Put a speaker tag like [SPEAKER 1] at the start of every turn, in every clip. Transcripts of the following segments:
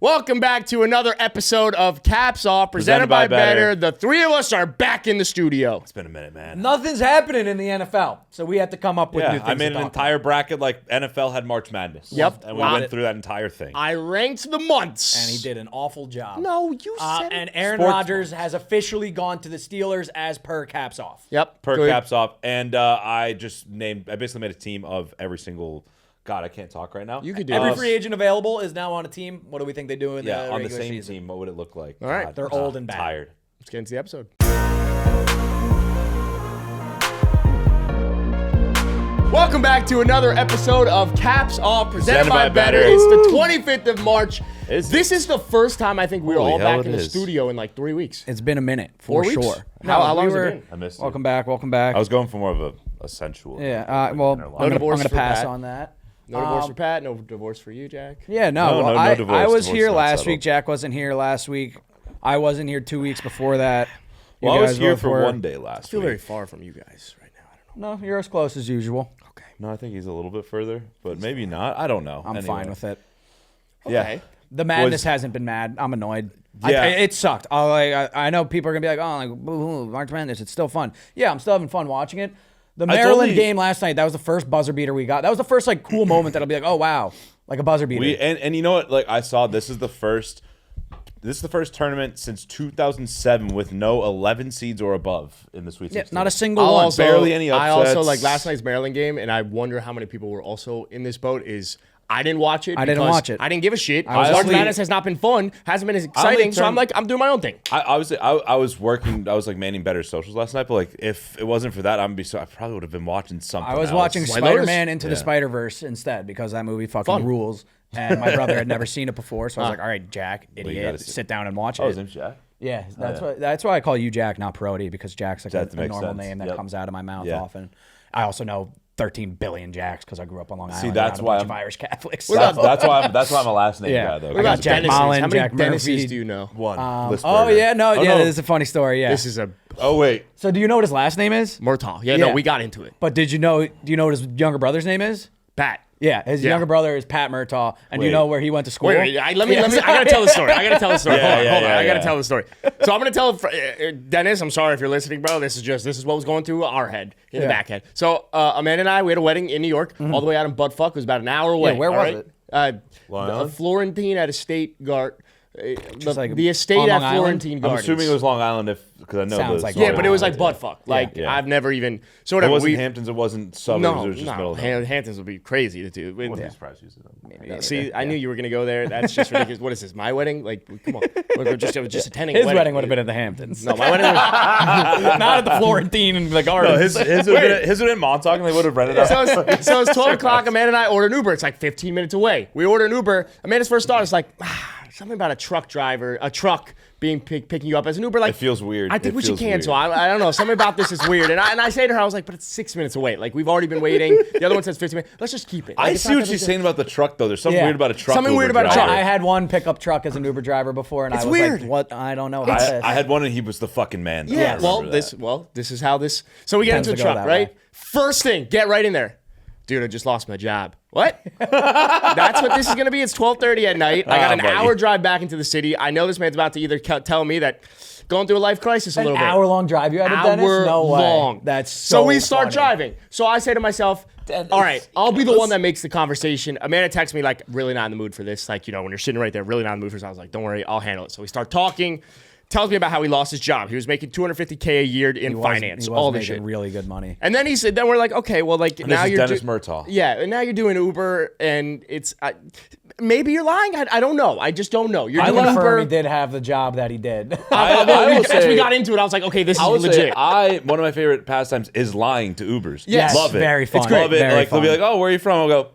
[SPEAKER 1] Welcome back to another episode of Caps Off, presented by Betr. The three of us are back in the studio.
[SPEAKER 2] It's been a minute, man.
[SPEAKER 3] Nothing's happening in the NFL, so we have to come up with new things.
[SPEAKER 2] I made an entire bracket like NFL had March Madness.
[SPEAKER 1] Yep.
[SPEAKER 2] And we went through that entire thing.
[SPEAKER 1] I ranked the months.
[SPEAKER 3] And he did an awful job.
[SPEAKER 1] No, you said
[SPEAKER 3] And Aaron Rodgers has officially gone to the Steelers as per Caps Off.
[SPEAKER 1] Yep.
[SPEAKER 2] Per Caps Off. And I basically made a team of every single... God, I can't talk right now.
[SPEAKER 1] You could do
[SPEAKER 3] Every
[SPEAKER 1] this.
[SPEAKER 3] free agent available is now on a team. What do we think they do in the
[SPEAKER 2] on the
[SPEAKER 3] regular
[SPEAKER 2] same
[SPEAKER 3] season?
[SPEAKER 2] team, what would it look like?
[SPEAKER 1] All right.
[SPEAKER 2] God,
[SPEAKER 3] They're old and bad.
[SPEAKER 2] Tired.
[SPEAKER 1] Let's get into the episode. Welcome back to another episode of Caps Off, presented by Betr. It's the 25th of March. This is the first time I think we're all back in the studio in like 3 weeks.
[SPEAKER 3] It's been a minute,
[SPEAKER 1] 4
[SPEAKER 3] for
[SPEAKER 1] weeks?
[SPEAKER 3] sure.
[SPEAKER 1] How long has it been?
[SPEAKER 2] I missed
[SPEAKER 3] Welcome
[SPEAKER 2] it.
[SPEAKER 3] back, welcome back.
[SPEAKER 2] I was going for more of a sensual.
[SPEAKER 3] Yeah, well, I'm
[SPEAKER 1] No
[SPEAKER 3] going
[SPEAKER 1] divorce
[SPEAKER 3] to
[SPEAKER 1] for
[SPEAKER 3] pass
[SPEAKER 1] Pat.
[SPEAKER 3] on that.
[SPEAKER 1] No divorce for Pat, no divorce for you, Jack.
[SPEAKER 3] Yeah,
[SPEAKER 2] No,
[SPEAKER 3] well,
[SPEAKER 2] no divorce.
[SPEAKER 3] I was
[SPEAKER 2] Divorce
[SPEAKER 3] here
[SPEAKER 2] not
[SPEAKER 3] last
[SPEAKER 2] settled.
[SPEAKER 3] week. Jack wasn't here last week. I wasn't here 2 weeks before that. You
[SPEAKER 2] Well, I was
[SPEAKER 3] guys
[SPEAKER 2] here
[SPEAKER 3] both
[SPEAKER 2] for
[SPEAKER 3] were.
[SPEAKER 2] 1 day
[SPEAKER 1] I
[SPEAKER 2] last
[SPEAKER 1] feel
[SPEAKER 2] week.
[SPEAKER 1] very far from you guys right now. I don't know.
[SPEAKER 3] No, you're as close as usual.
[SPEAKER 1] Okay.
[SPEAKER 2] No, I think he's a little bit further, but maybe not. I don't know.
[SPEAKER 3] I'm fine with it.
[SPEAKER 2] Yeah.
[SPEAKER 1] Okay.
[SPEAKER 3] The madness hasn't been mad. I'm annoyed.
[SPEAKER 2] Yeah.
[SPEAKER 3] It sucked. I know people are gonna be like, oh, like boo-hoo, March Madness. It's still fun. Yeah, I'm still having fun watching it. The Maryland game last night. That was the first buzzer beater we got. That was the first like cool moment that'll be like, oh wow, like a buzzer beater.
[SPEAKER 2] And you know what? Like I saw, this is the first tournament since 2007 with no 11 seeds or above in the Sweet 16.
[SPEAKER 3] Not a single one.
[SPEAKER 2] Barely any
[SPEAKER 1] I also
[SPEAKER 2] upsets.
[SPEAKER 1] like last night's Maryland game, and I wonder how many people were also in this boat. I didn't watch it.
[SPEAKER 3] I didn't
[SPEAKER 1] because
[SPEAKER 3] watch it.
[SPEAKER 1] I didn't give a shit.
[SPEAKER 3] was
[SPEAKER 1] March
[SPEAKER 3] asleep.
[SPEAKER 1] Madness has not been fun. Hasn't been as exciting. So I'm doing my own thing.
[SPEAKER 2] I was working. I was like manning Betr socials last night. But like, if it wasn't for that, I probably would have been watching something.
[SPEAKER 3] I was
[SPEAKER 2] else.
[SPEAKER 3] watching
[SPEAKER 1] White
[SPEAKER 3] Spider-Man
[SPEAKER 1] Lotus?
[SPEAKER 3] Into the Spider-Verse instead because that movie fucking rules. And my brother had never seen it before, so I was like, all right, Jack, idiot,
[SPEAKER 2] gotta
[SPEAKER 3] sit down and watch
[SPEAKER 2] Oh,
[SPEAKER 3] it.
[SPEAKER 2] his name's Jack.
[SPEAKER 3] Yeah, that's why I call you Jack, not Parody, because Jack's like
[SPEAKER 2] That
[SPEAKER 3] a
[SPEAKER 2] makes
[SPEAKER 3] normal
[SPEAKER 2] sense.
[SPEAKER 3] name that
[SPEAKER 2] Yep.
[SPEAKER 3] comes out of my mouth
[SPEAKER 2] Yeah.
[SPEAKER 3] often. I also know 13 billion Jacks because I grew up on Long Island.
[SPEAKER 2] that's
[SPEAKER 3] around
[SPEAKER 2] why
[SPEAKER 3] a bunch of
[SPEAKER 2] I'm-
[SPEAKER 3] Irish Catholics.
[SPEAKER 2] That's why I'm a last name
[SPEAKER 3] Yeah.
[SPEAKER 2] guy though.
[SPEAKER 3] What
[SPEAKER 1] What about
[SPEAKER 3] Jack
[SPEAKER 1] Dennis's?
[SPEAKER 3] Mullen,
[SPEAKER 1] How many
[SPEAKER 3] Jack
[SPEAKER 1] Dennis's
[SPEAKER 3] Murphy?
[SPEAKER 1] do you know?
[SPEAKER 2] one?
[SPEAKER 3] Oh
[SPEAKER 2] Lisberger.
[SPEAKER 3] yeah, no,
[SPEAKER 2] Oh,
[SPEAKER 3] yeah, this is a funny story. Yeah.
[SPEAKER 1] This is a
[SPEAKER 2] Oh wait.
[SPEAKER 3] So do you know what his last name is?
[SPEAKER 1] Murtaugh. Yeah,
[SPEAKER 3] Yeah.
[SPEAKER 1] no, we got into it.
[SPEAKER 3] But do you know what his younger brother's name is?
[SPEAKER 1] Pat.
[SPEAKER 3] Yeah, his
[SPEAKER 1] Yeah.
[SPEAKER 3] younger brother is Pat Murtaugh, and do you
[SPEAKER 2] Wait.
[SPEAKER 3] know where he went to school?
[SPEAKER 1] Wait, I gotta tell the story. Hold on. I gotta
[SPEAKER 2] yeah.
[SPEAKER 1] tell the story. So I'm gonna tell Dennis. I'm sorry if you're listening, bro. This is what was going through our head in the back head. So Amanda and I, we had a wedding in New York, all the way out in Buttfuck. It was about an hour away.
[SPEAKER 3] where was it?
[SPEAKER 2] Long Island?
[SPEAKER 1] Florentine at Estate Gard.
[SPEAKER 3] like
[SPEAKER 1] The estate
[SPEAKER 3] on
[SPEAKER 1] at
[SPEAKER 3] Long Island?
[SPEAKER 1] Florentine
[SPEAKER 2] I'm
[SPEAKER 1] Gardens.
[SPEAKER 2] assuming it was Long Island because I know
[SPEAKER 3] Sounds
[SPEAKER 2] the
[SPEAKER 3] like
[SPEAKER 2] story.
[SPEAKER 1] Yeah, but it was like
[SPEAKER 2] behind
[SPEAKER 1] buttfuck. Like
[SPEAKER 2] Yeah.
[SPEAKER 1] I've never even. So
[SPEAKER 2] It
[SPEAKER 1] whatever.
[SPEAKER 2] wasn't Hamptons. It wasn't suburbs.
[SPEAKER 1] No,
[SPEAKER 2] it was just middle
[SPEAKER 1] no.
[SPEAKER 2] of nowhere.
[SPEAKER 1] Hamptons would be crazy to do.
[SPEAKER 2] Wouldn't be surprised you said that.
[SPEAKER 1] See, I knew you were gonna go there. That's just ridiculous. What is this? My wedding? Like, come on. We're just attending.
[SPEAKER 3] His
[SPEAKER 1] a
[SPEAKER 3] wedding would have been at the Hamptons.
[SPEAKER 1] No, my wedding was.
[SPEAKER 3] Not at the Florentine and the Gardens.
[SPEAKER 2] No, his would have been Montauk, and they would have rented out.
[SPEAKER 1] So it's 12 o'clock. Amanda and I order an Uber. It's like 15 minutes away. We order an Uber. Amanda's first thought is like, something about a truck being picking you up as an Uber. Like,
[SPEAKER 2] It feels weird.
[SPEAKER 1] I think
[SPEAKER 2] It
[SPEAKER 1] we should
[SPEAKER 2] feels
[SPEAKER 1] cancel.
[SPEAKER 2] weird.
[SPEAKER 1] I don't know. Something about this is weird. And I say to her, I was like, but it's 6 minutes away. Like, we've already been waiting. The other one says 15 minutes. Let's just keep it. Like,
[SPEAKER 2] I
[SPEAKER 1] it's
[SPEAKER 2] see
[SPEAKER 1] not
[SPEAKER 2] what
[SPEAKER 1] gonna
[SPEAKER 2] she's
[SPEAKER 1] be-
[SPEAKER 2] saying about the truck, though. There's something
[SPEAKER 3] Yeah.
[SPEAKER 2] weird about a truck.
[SPEAKER 1] Something weird
[SPEAKER 2] Uber
[SPEAKER 1] about a
[SPEAKER 2] driver.
[SPEAKER 1] truck.
[SPEAKER 3] I had one pickup truck as an Uber driver before, and
[SPEAKER 1] It's
[SPEAKER 3] I was
[SPEAKER 1] weird.
[SPEAKER 3] like, "What? I don't know about this."
[SPEAKER 2] I had one, and he was the fucking man. though. I
[SPEAKER 1] Yeah.
[SPEAKER 2] remember that.
[SPEAKER 1] This is how this. So we get
[SPEAKER 3] Tends
[SPEAKER 1] into the
[SPEAKER 3] to go
[SPEAKER 1] truck,
[SPEAKER 3] that
[SPEAKER 1] right?
[SPEAKER 3] way.
[SPEAKER 1] First thing, get right in there. Dude, I just lost my job. What? That's what this is going to be. It's 12:30 at night. I got an
[SPEAKER 2] buddy.
[SPEAKER 1] hour drive back into the city. I know this man's about to either tell me that going through a life crisis a
[SPEAKER 3] An
[SPEAKER 1] little bit.
[SPEAKER 3] hour-long drive you had at Dennis?
[SPEAKER 1] Hour
[SPEAKER 3] No way.
[SPEAKER 1] long.
[SPEAKER 3] That's
[SPEAKER 1] so we start
[SPEAKER 3] funny.
[SPEAKER 1] driving. So I say to myself, all right, I'll be the one that makes the conversation. Amanda texts me like, really not in the mood for this. Like, when you're sitting right there, really not in the mood for this. I was like, don't worry, I'll handle it. So we start talking. Tells me about how he lost his job. He was making $250K a year in finance,
[SPEAKER 3] He was
[SPEAKER 1] all this
[SPEAKER 3] making
[SPEAKER 1] shit.
[SPEAKER 3] really good money.
[SPEAKER 1] And then he said, then we're like, okay, well, like now
[SPEAKER 2] this is
[SPEAKER 1] you're
[SPEAKER 2] Dennis Murtaugh.
[SPEAKER 1] Yeah, and now you're doing Uber, and it's maybe you're lying. I don't know. I just don't know. You're
[SPEAKER 3] I
[SPEAKER 1] doing
[SPEAKER 3] confirm
[SPEAKER 1] Uber.
[SPEAKER 3] he did have the job that he did.
[SPEAKER 1] As we got into it, I was like, okay, this is
[SPEAKER 2] I would
[SPEAKER 1] legit.
[SPEAKER 2] say one of my favorite pastimes is lying to Ubers.
[SPEAKER 1] Yes.
[SPEAKER 2] Love it.
[SPEAKER 3] Very fun.
[SPEAKER 2] It's great. Love it.
[SPEAKER 3] Very
[SPEAKER 2] Like they'll be
[SPEAKER 3] fun.
[SPEAKER 2] like, "Oh, where are you from?" I'll go,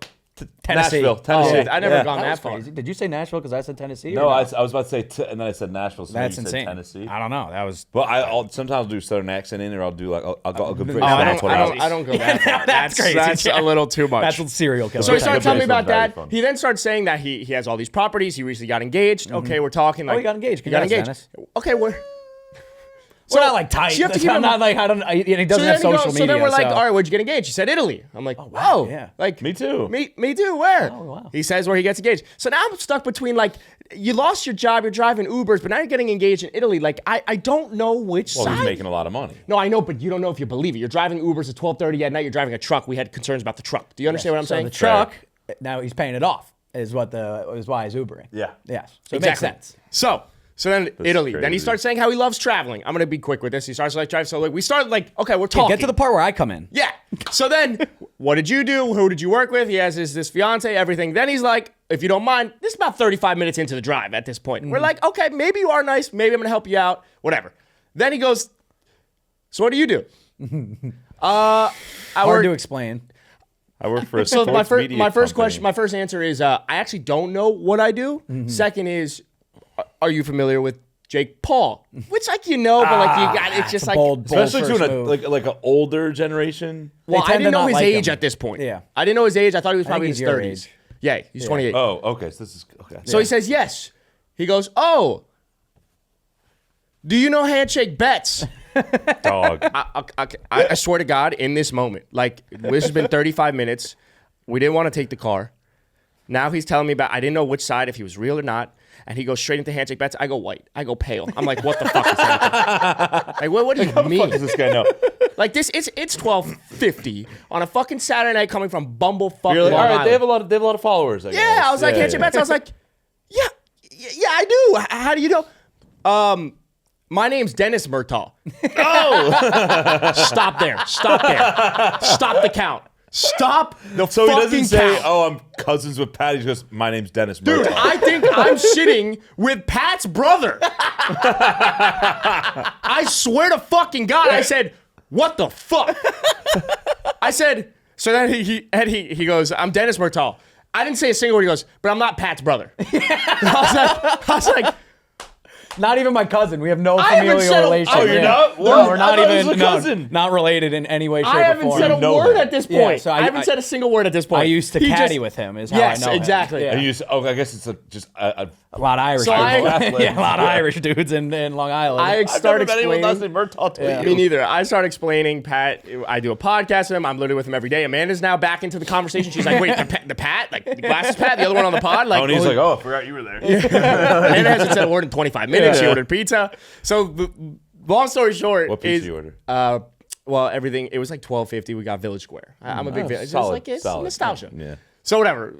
[SPEAKER 3] Tennessee.
[SPEAKER 2] Nashville, Tennessee.
[SPEAKER 1] I never
[SPEAKER 2] Yeah.
[SPEAKER 1] gone that
[SPEAKER 3] was
[SPEAKER 1] far.
[SPEAKER 3] crazy. Did you say Nashville because I said Tennessee?
[SPEAKER 2] No,
[SPEAKER 3] or
[SPEAKER 2] I was about to say, and then I said Nashville. So
[SPEAKER 3] That's
[SPEAKER 2] you
[SPEAKER 3] insane.
[SPEAKER 2] Said Tennessee.
[SPEAKER 3] I don't know. That was.
[SPEAKER 2] Well, I'll sometimes do Southern accent in, or I'll do like I'll go British.
[SPEAKER 1] I
[SPEAKER 2] accent.
[SPEAKER 1] don't go that far.
[SPEAKER 3] That's crazy.
[SPEAKER 1] That's a little too much.
[SPEAKER 3] That's a serial killer.
[SPEAKER 1] So he
[SPEAKER 2] Okay.
[SPEAKER 1] started telling me
[SPEAKER 2] British
[SPEAKER 1] about
[SPEAKER 2] one's very
[SPEAKER 1] that.
[SPEAKER 2] fun.
[SPEAKER 1] He then started saying that he has all these properties. He recently got engaged. Okay, we're talking. Like,
[SPEAKER 3] he got engaged.
[SPEAKER 1] He got
[SPEAKER 3] Congrats,
[SPEAKER 1] engaged. Okay, we're.
[SPEAKER 3] we're not like tight.
[SPEAKER 1] So you have to keep
[SPEAKER 3] I'm
[SPEAKER 1] him
[SPEAKER 3] not like I don't. He doesn't have social media.
[SPEAKER 1] So then we're like, all right, where'd you get engaged? He said Italy. I'm like, wow,
[SPEAKER 3] yeah.
[SPEAKER 1] like
[SPEAKER 2] Me too.
[SPEAKER 1] Me too. Where?
[SPEAKER 3] Oh, wow.
[SPEAKER 1] He says where he gets engaged. So now I'm stuck between like, you lost your job, you're driving Ubers, but now you're getting engaged in Italy. Like I don't know which
[SPEAKER 2] Well,
[SPEAKER 1] side.
[SPEAKER 2] he's making a lot of money.
[SPEAKER 1] No, I know, but you don't know if you believe it. You're driving Ubers at 12:30 at night. You're driving a truck. We had concerns about the truck. Do you understand what I'm saying?
[SPEAKER 3] The truck. Now he's paying it off. Is why he's Ubering.
[SPEAKER 2] Yeah.
[SPEAKER 3] Yes. So it
[SPEAKER 1] Exactly.
[SPEAKER 3] makes sense.
[SPEAKER 1] So then Italy.
[SPEAKER 2] crazy.
[SPEAKER 1] Then he starts saying how he loves traveling. I'm gonna be quick with this. He starts like driving. So like we start like, okay, we're talking.
[SPEAKER 3] Get to the part where I come in.
[SPEAKER 1] Yeah. So then, what did you do? Who did you work with? He has this fiance, everything. Then he's like, if you don't mind, this is about 35 minutes into the drive at this point. We're like, okay, maybe you are nice. Maybe I'm going to help you out. Whatever. Then he goes, so what do you do?
[SPEAKER 3] Hard to explain.
[SPEAKER 2] I work for a
[SPEAKER 1] So
[SPEAKER 2] sports media
[SPEAKER 1] my first
[SPEAKER 2] company.
[SPEAKER 1] question, my first answer is, I actually don't know what I do. Second is, are you familiar with Jake Paul? Which like but like you got it's just like
[SPEAKER 3] bold
[SPEAKER 2] Especially
[SPEAKER 3] first
[SPEAKER 2] to
[SPEAKER 3] move.
[SPEAKER 2] like an older generation.
[SPEAKER 1] well, I
[SPEAKER 3] tend to
[SPEAKER 1] didn't know
[SPEAKER 3] not
[SPEAKER 1] his
[SPEAKER 3] like
[SPEAKER 1] age
[SPEAKER 3] him.
[SPEAKER 1] at this point.
[SPEAKER 3] Yeah.
[SPEAKER 1] I didn't know his age. I thought he was probably in
[SPEAKER 3] he's
[SPEAKER 1] his
[SPEAKER 3] your
[SPEAKER 1] 30s.
[SPEAKER 3] age.
[SPEAKER 1] Yeah, he's 28.
[SPEAKER 2] Oh, okay. So this is okay.
[SPEAKER 1] So he says yes. He goes, oh, do you know handshake bets?
[SPEAKER 2] Dog.
[SPEAKER 1] I swear to God, in this moment, like this has been 35 minutes. We didn't want to take the car. Now he's telling me about, I didn't know which side, if he was real or not. And he goes straight into handshake bets. I go white. I go pale. I'm like, what the fuck is happening? Like, what do you
[SPEAKER 2] What the
[SPEAKER 1] mean?
[SPEAKER 2] fuck does this guy know?
[SPEAKER 1] Like this, it's 12:50 on a fucking Saturday night coming from Bumblefuck.
[SPEAKER 2] You're like,
[SPEAKER 1] Long
[SPEAKER 2] all right,
[SPEAKER 1] Island.
[SPEAKER 2] they have a lot of followers. I guess.
[SPEAKER 1] Yeah, I was like, handshake bets. I was like, yeah, I do. How do you know? My name's Dennis Murtaugh. Oh, stop there. Stop the count. Stop the
[SPEAKER 2] So he
[SPEAKER 1] fucking
[SPEAKER 2] doesn't say,
[SPEAKER 1] count.
[SPEAKER 2] "Oh, I'm cousins with Pat." He goes, "My name's Dennis."
[SPEAKER 1] Dude,
[SPEAKER 2] Murtaugh."
[SPEAKER 1] I think I'm sitting with Pat's brother. I swear to fucking God, I said, what the fuck? I said, so then he goes, I'm Dennis Murtaugh. I didn't say a single word. He goes, but I'm not Pat's brother. I was like,
[SPEAKER 3] Not even my cousin. We have no
[SPEAKER 1] I haven't
[SPEAKER 3] familial
[SPEAKER 1] said a-
[SPEAKER 3] relation.
[SPEAKER 1] Oh,
[SPEAKER 2] you're
[SPEAKER 3] Yeah.
[SPEAKER 2] not?
[SPEAKER 3] No,
[SPEAKER 2] What?
[SPEAKER 3] we're
[SPEAKER 2] I
[SPEAKER 3] not
[SPEAKER 2] thought he was
[SPEAKER 3] even
[SPEAKER 2] a cousin.
[SPEAKER 3] not related in any way, shape,
[SPEAKER 1] I
[SPEAKER 3] or
[SPEAKER 1] haven't
[SPEAKER 3] form.
[SPEAKER 1] said a
[SPEAKER 2] know
[SPEAKER 1] word
[SPEAKER 2] that.
[SPEAKER 1] at this
[SPEAKER 3] Yeah,
[SPEAKER 1] point.
[SPEAKER 3] so
[SPEAKER 1] I haven't said a single word at this point.
[SPEAKER 3] I used to
[SPEAKER 1] He
[SPEAKER 3] caddy
[SPEAKER 1] just-
[SPEAKER 3] with him. Is how
[SPEAKER 1] Yes,
[SPEAKER 3] I know him.
[SPEAKER 1] exactly.
[SPEAKER 3] Yeah.
[SPEAKER 2] And you just, I guess it's just
[SPEAKER 3] A lot of Irish.
[SPEAKER 1] So
[SPEAKER 3] dudes.
[SPEAKER 1] I-
[SPEAKER 3] yeah, a lot of Irish dudes in Long Island.
[SPEAKER 1] I
[SPEAKER 2] I've
[SPEAKER 1] started
[SPEAKER 2] never met anyone last
[SPEAKER 1] explaining.
[SPEAKER 2] name Murtaugh to you.
[SPEAKER 1] Me neither. I started explaining Pat. I do a podcast with him. I'm literally with him every day. Amanda's now back into the conversation. She's like, wait, the Pat? Like the glasses Pat? The other one on the pod? Like,
[SPEAKER 2] Oh, and he's like, "Oh, I forgot you were there."
[SPEAKER 1] Amanda hasn't said a word in 25 minutes. She ordered pizza. So the long story short
[SPEAKER 2] What pizza you order?
[SPEAKER 1] well, everything. It was like $12.50. We got Village Square. I'm a big Village.
[SPEAKER 2] solid,
[SPEAKER 1] It's
[SPEAKER 2] solid.
[SPEAKER 1] nostalgia.
[SPEAKER 2] Yeah.
[SPEAKER 1] So whatever.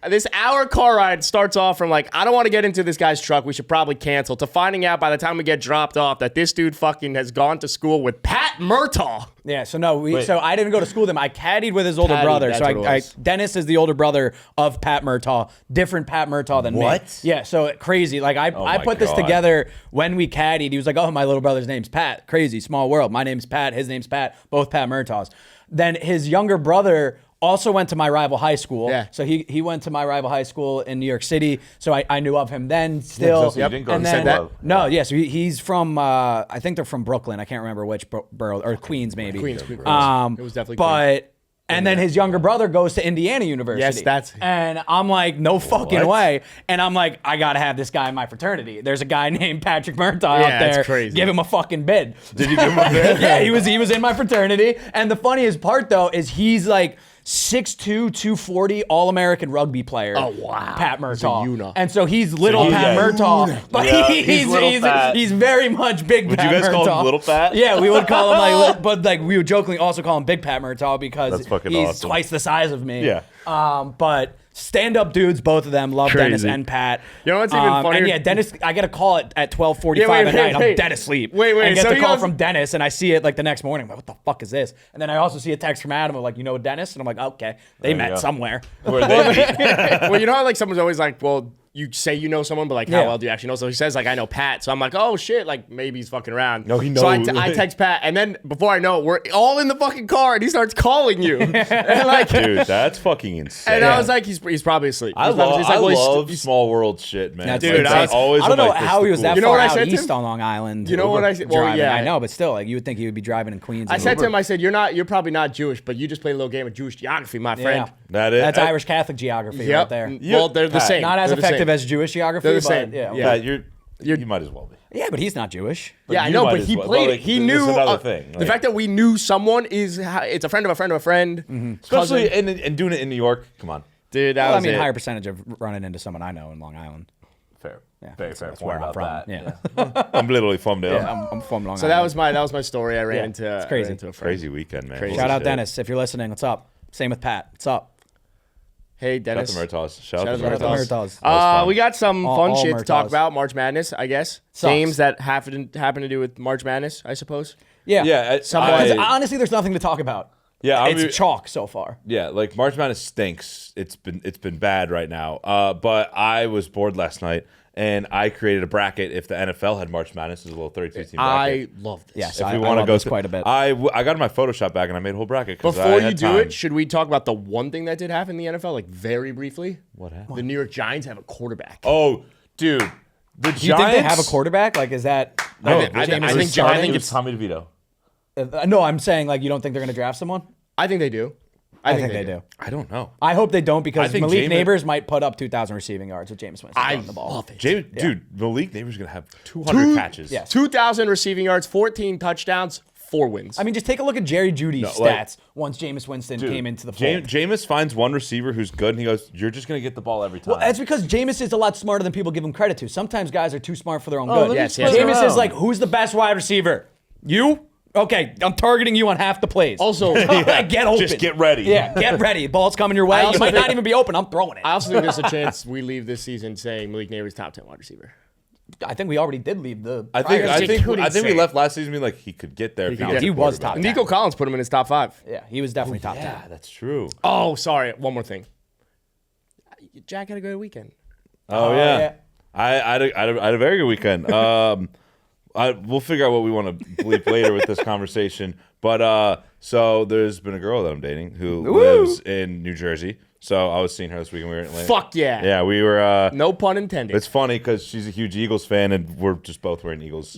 [SPEAKER 1] This hour car ride starts off from like, I don't want to get into this guy's truck. We should probably cancel. To finding out by the time we get dropped off that this dude fucking has gone to school with Pat Murtaugh.
[SPEAKER 3] Yeah, so no,
[SPEAKER 2] Wait.
[SPEAKER 3] so I didn't go to school with him. I caddied with his older
[SPEAKER 1] Caddied,
[SPEAKER 3] brother.
[SPEAKER 1] that's
[SPEAKER 3] So
[SPEAKER 1] what it was.
[SPEAKER 3] Dennis is the older brother of Pat Murtaugh, different Pat Murtaugh than me.
[SPEAKER 2] What?
[SPEAKER 3] Yeah, so crazy. Like I
[SPEAKER 2] my
[SPEAKER 3] put this
[SPEAKER 2] God.
[SPEAKER 3] together when we caddied. He was like, "Oh, my little brother's name's Pat." Crazy, small world. My name's Pat. His name's Pat. Both Pat Murtaughs. Then his younger brother also went to my rival high school.
[SPEAKER 1] Yeah.
[SPEAKER 3] So he went to my rival high school in New York City. So I knew of him then still.
[SPEAKER 2] so you didn't go
[SPEAKER 3] And
[SPEAKER 2] to
[SPEAKER 3] then-
[SPEAKER 2] St. Louis.
[SPEAKER 3] No, yeah. So he's from I think they're from Brooklyn. I can't remember which borough or Queens maybe.
[SPEAKER 1] Queens. It was definitely
[SPEAKER 3] But and then his younger brother goes to Indiana University.
[SPEAKER 1] Yes, that's-
[SPEAKER 3] And I'm like, no fucking
[SPEAKER 2] What?
[SPEAKER 3] way. And I'm like, I gotta have this guy in my fraternity. There's a guy named Patrick Murtaugh
[SPEAKER 1] Yeah,
[SPEAKER 3] out there.
[SPEAKER 1] that's crazy.
[SPEAKER 3] Give him a fucking bid.
[SPEAKER 2] Did you give him a bid?
[SPEAKER 3] Yeah, he was in my fraternity. And the funniest part though is he's like 6'2", 240, all-American rugby player.
[SPEAKER 1] Oh, wow.
[SPEAKER 3] Pat
[SPEAKER 1] He's a
[SPEAKER 3] Murtaugh.
[SPEAKER 1] unit.
[SPEAKER 3] And so he's little
[SPEAKER 2] he's-
[SPEAKER 3] Pat
[SPEAKER 2] yeah.
[SPEAKER 3] Murtaugh. But
[SPEAKER 2] Yeah,
[SPEAKER 3] he's
[SPEAKER 2] he's little Pat.
[SPEAKER 3] he's very much big
[SPEAKER 2] Would
[SPEAKER 3] Pat
[SPEAKER 2] you guys call him
[SPEAKER 3] Murtaugh.
[SPEAKER 2] Little Pat?
[SPEAKER 3] Yeah, we would call him like, but like we would jokingly also call him Big Pat Murtaugh because
[SPEAKER 2] That's fucking
[SPEAKER 3] he's
[SPEAKER 2] awesome.
[SPEAKER 3] twice the size of me.
[SPEAKER 2] Yeah.
[SPEAKER 3] But stand-up dudes, both of them love Dennis
[SPEAKER 1] Crazy.
[SPEAKER 3] and Pat.
[SPEAKER 1] You know what's even funnier?
[SPEAKER 3] And yeah, Dennis, I get a call at 12:45
[SPEAKER 1] Yeah, wait,
[SPEAKER 3] at night. I'm
[SPEAKER 1] wait.
[SPEAKER 3] dead asleep.
[SPEAKER 1] Wait,
[SPEAKER 3] And get
[SPEAKER 1] so
[SPEAKER 3] the
[SPEAKER 1] he
[SPEAKER 3] call
[SPEAKER 1] goes-
[SPEAKER 3] from Dennis, and I see it like the next morning. I'm like, what the fuck is this? And then I also see a text from Adam of like, you know Dennis? And I'm like, okay, they
[SPEAKER 2] you
[SPEAKER 3] met
[SPEAKER 2] go.
[SPEAKER 3] somewhere.
[SPEAKER 2] Where they meet.
[SPEAKER 1] Well, you know how like someone's always like, well, you say you know someone, but like, how
[SPEAKER 3] Yeah.
[SPEAKER 1] well do you actually know? So he says like, I know Pat. So I'm like, oh shit, like maybe he's fucking around.
[SPEAKER 2] No, he
[SPEAKER 1] So
[SPEAKER 2] knows.
[SPEAKER 1] I text Pat, and then before I know it, we're all in the fucking car, and he starts calling you. And like,
[SPEAKER 2] Dude, that's fucking insane.
[SPEAKER 1] and I was like, he's probably asleep.
[SPEAKER 2] I
[SPEAKER 1] He's probably-
[SPEAKER 2] love,
[SPEAKER 1] he's like,
[SPEAKER 2] I
[SPEAKER 1] well, he's-
[SPEAKER 2] love
[SPEAKER 1] he's-
[SPEAKER 2] small world shit, man.
[SPEAKER 3] That's
[SPEAKER 1] Dude,
[SPEAKER 3] insane.
[SPEAKER 1] I was-
[SPEAKER 2] always
[SPEAKER 3] I don't know
[SPEAKER 2] like, this
[SPEAKER 3] how
[SPEAKER 2] is
[SPEAKER 3] he was
[SPEAKER 2] the
[SPEAKER 3] that
[SPEAKER 2] coolest.
[SPEAKER 1] You know
[SPEAKER 3] far
[SPEAKER 1] what I
[SPEAKER 3] out
[SPEAKER 1] said to
[SPEAKER 3] east
[SPEAKER 1] him?
[SPEAKER 3] on Long Island.
[SPEAKER 1] You know what I said? Well,
[SPEAKER 3] Driving.
[SPEAKER 1] yeah.
[SPEAKER 3] I know, but still, like you would think he would be driving in Queens.
[SPEAKER 1] I
[SPEAKER 3] and
[SPEAKER 1] said to
[SPEAKER 3] Uber.
[SPEAKER 1] him, I said, you're probably not Jewish, but you just played a little game of Jewish geography, my friend.
[SPEAKER 3] Yeah.
[SPEAKER 2] That is.
[SPEAKER 3] That's Irish Catholic geography right there.
[SPEAKER 1] Well, they're the
[SPEAKER 2] Pat,
[SPEAKER 1] same.
[SPEAKER 3] Not as
[SPEAKER 1] They're the
[SPEAKER 3] effective
[SPEAKER 1] same.
[SPEAKER 3] as Jewish geography,
[SPEAKER 1] They're the
[SPEAKER 3] but
[SPEAKER 1] same.
[SPEAKER 3] yeah.
[SPEAKER 1] Yeah.
[SPEAKER 2] Pat, you're You might as well be.
[SPEAKER 3] Yeah, but he's not Jewish.
[SPEAKER 1] Yeah, I
[SPEAKER 2] you
[SPEAKER 1] know,
[SPEAKER 2] might
[SPEAKER 1] but
[SPEAKER 2] as
[SPEAKER 1] he
[SPEAKER 2] well.
[SPEAKER 1] played
[SPEAKER 2] Well,
[SPEAKER 1] it. He
[SPEAKER 2] this
[SPEAKER 1] knew
[SPEAKER 2] is another thing.
[SPEAKER 1] The fact that we knew someone it's a friend of a friend of a friend.
[SPEAKER 2] Especially and doing it in New York. Come on.
[SPEAKER 1] Dude, that
[SPEAKER 3] Well, I
[SPEAKER 1] was
[SPEAKER 3] mean,
[SPEAKER 1] it.
[SPEAKER 3] higher percentage of running into someone I know in Long Island.
[SPEAKER 2] Fair.
[SPEAKER 3] Yeah,
[SPEAKER 2] Very fair
[SPEAKER 3] that's
[SPEAKER 2] point
[SPEAKER 3] where I'm
[SPEAKER 2] about
[SPEAKER 3] from.
[SPEAKER 2] that.
[SPEAKER 3] Yeah.
[SPEAKER 2] I'm literally from there.
[SPEAKER 3] Yeah, I'm from Long
[SPEAKER 1] So
[SPEAKER 3] Island.
[SPEAKER 1] that was my story. I ran into
[SPEAKER 3] it's crazy.
[SPEAKER 1] I ran into a friend.
[SPEAKER 2] Crazy weekend, man.
[SPEAKER 1] Crazy.
[SPEAKER 2] Holy
[SPEAKER 3] Shout out
[SPEAKER 2] shit.
[SPEAKER 3] Dennis if you're listening. What's up? Same with Pat. What's up?
[SPEAKER 1] Hey,
[SPEAKER 2] Shout out
[SPEAKER 1] Dennis.
[SPEAKER 2] to Murtaugh. Shout out
[SPEAKER 1] Shout
[SPEAKER 2] to
[SPEAKER 1] out to
[SPEAKER 2] Murtaugh.
[SPEAKER 3] Murtaugh.
[SPEAKER 2] That was fun.
[SPEAKER 1] We got some fun
[SPEAKER 3] All
[SPEAKER 1] shit to talk
[SPEAKER 3] Murtaughs.
[SPEAKER 1] about. March Madness, I guess.
[SPEAKER 3] Sucks.
[SPEAKER 1] Games that happen to do with March Madness, I suppose.
[SPEAKER 3] Yeah.
[SPEAKER 2] Yeah,
[SPEAKER 1] Somewhat.
[SPEAKER 3] Honestly, there's nothing to talk about.
[SPEAKER 2] Yeah,
[SPEAKER 3] It's chalk so far.
[SPEAKER 2] Yeah, like March Madness stinks. It's been bad right now. But I was bored last night, and I created a bracket. If the NFL had March Madness, as a little 32-team bracket.
[SPEAKER 1] I love this.
[SPEAKER 3] Yes,
[SPEAKER 2] If
[SPEAKER 3] I
[SPEAKER 2] we want to
[SPEAKER 3] love
[SPEAKER 2] go
[SPEAKER 3] this
[SPEAKER 2] through,
[SPEAKER 3] quite a bit.
[SPEAKER 2] I got my Photoshop back and I made a whole bracket.
[SPEAKER 1] Before you do it, should we talk about the one thing that did happen in the NFL, like very briefly?
[SPEAKER 2] What happened?
[SPEAKER 1] The New York Giants have a quarterback.
[SPEAKER 2] Oh, dude, the Giants.
[SPEAKER 3] Do you think they have a quarterback? Like, is that?
[SPEAKER 2] No,
[SPEAKER 1] I think
[SPEAKER 2] it was
[SPEAKER 1] it's.
[SPEAKER 2] Tommy DeVito.
[SPEAKER 3] No, I'm saying like you don't think they're going to draft someone.
[SPEAKER 1] I think they do.
[SPEAKER 3] I think they do.
[SPEAKER 2] I don't know.
[SPEAKER 3] I hope they don't because
[SPEAKER 2] I think
[SPEAKER 3] Malik
[SPEAKER 2] Jameis-
[SPEAKER 3] Neighbors might put up 2,000 receiving yards with Jameis Winston
[SPEAKER 1] I
[SPEAKER 3] throwing the ball.
[SPEAKER 1] love it.
[SPEAKER 2] Dude, Malik Neighbors gonna have 200 catches.
[SPEAKER 3] Yes.
[SPEAKER 1] 2,000 receiving yards, 14 touchdowns, 4 wins.
[SPEAKER 3] I mean, just take a look at Jerry Jeudy's
[SPEAKER 2] like-
[SPEAKER 3] stats once Jameis Winston came into the fold.
[SPEAKER 2] Jameis finds one receiver who's good, and he goes, "You're just gonna get the ball every time."
[SPEAKER 3] Well, that's because Jameis is a lot smarter than people give him credit to. Sometimes guys are too smart for their own
[SPEAKER 2] Oh,
[SPEAKER 3] good.
[SPEAKER 2] let me
[SPEAKER 1] Yes,
[SPEAKER 2] explain
[SPEAKER 1] yes.
[SPEAKER 3] Jameis
[SPEAKER 2] around.
[SPEAKER 3] is like, who's the best wide receiver? You? Okay, I'm targeting you on half the plays.
[SPEAKER 1] Also,
[SPEAKER 3] Like, get open.
[SPEAKER 2] Just get ready.
[SPEAKER 3] Yeah, get ready. Ball's coming your way.
[SPEAKER 1] I also
[SPEAKER 3] You might not
[SPEAKER 1] think-
[SPEAKER 3] even be open. I'm throwing it.
[SPEAKER 1] I also think there's a chance we leave this season saying Malik Neighbors top 10 wide receiver.
[SPEAKER 3] I think we already did leave the.
[SPEAKER 2] I think we
[SPEAKER 1] couldn't
[SPEAKER 2] left last season being like he could get there. If he
[SPEAKER 1] could
[SPEAKER 2] gets
[SPEAKER 3] get
[SPEAKER 2] a
[SPEAKER 3] there. He was
[SPEAKER 2] quarterback.
[SPEAKER 3] top
[SPEAKER 1] Nico Collins put him in his top 5.
[SPEAKER 3] Yeah, he was definitely top 10.
[SPEAKER 2] Yeah, that's true.
[SPEAKER 1] Oh, sorry. One more thing. Jack had a good weekend.
[SPEAKER 2] Oh
[SPEAKER 3] yeah.
[SPEAKER 2] yeah. I had a very good weekend. We'll figure out what we want to bleep later with this conversation. But so there's been a girl that I'm dating who lives in New Jersey. So I was seeing her this weekend. We were in Atlanta.
[SPEAKER 1] Fuck yeah.
[SPEAKER 2] Yeah, we were.
[SPEAKER 1] No pun intended.
[SPEAKER 2] It's funny because she's a huge Eagles fan, and we're just both wearing Eagles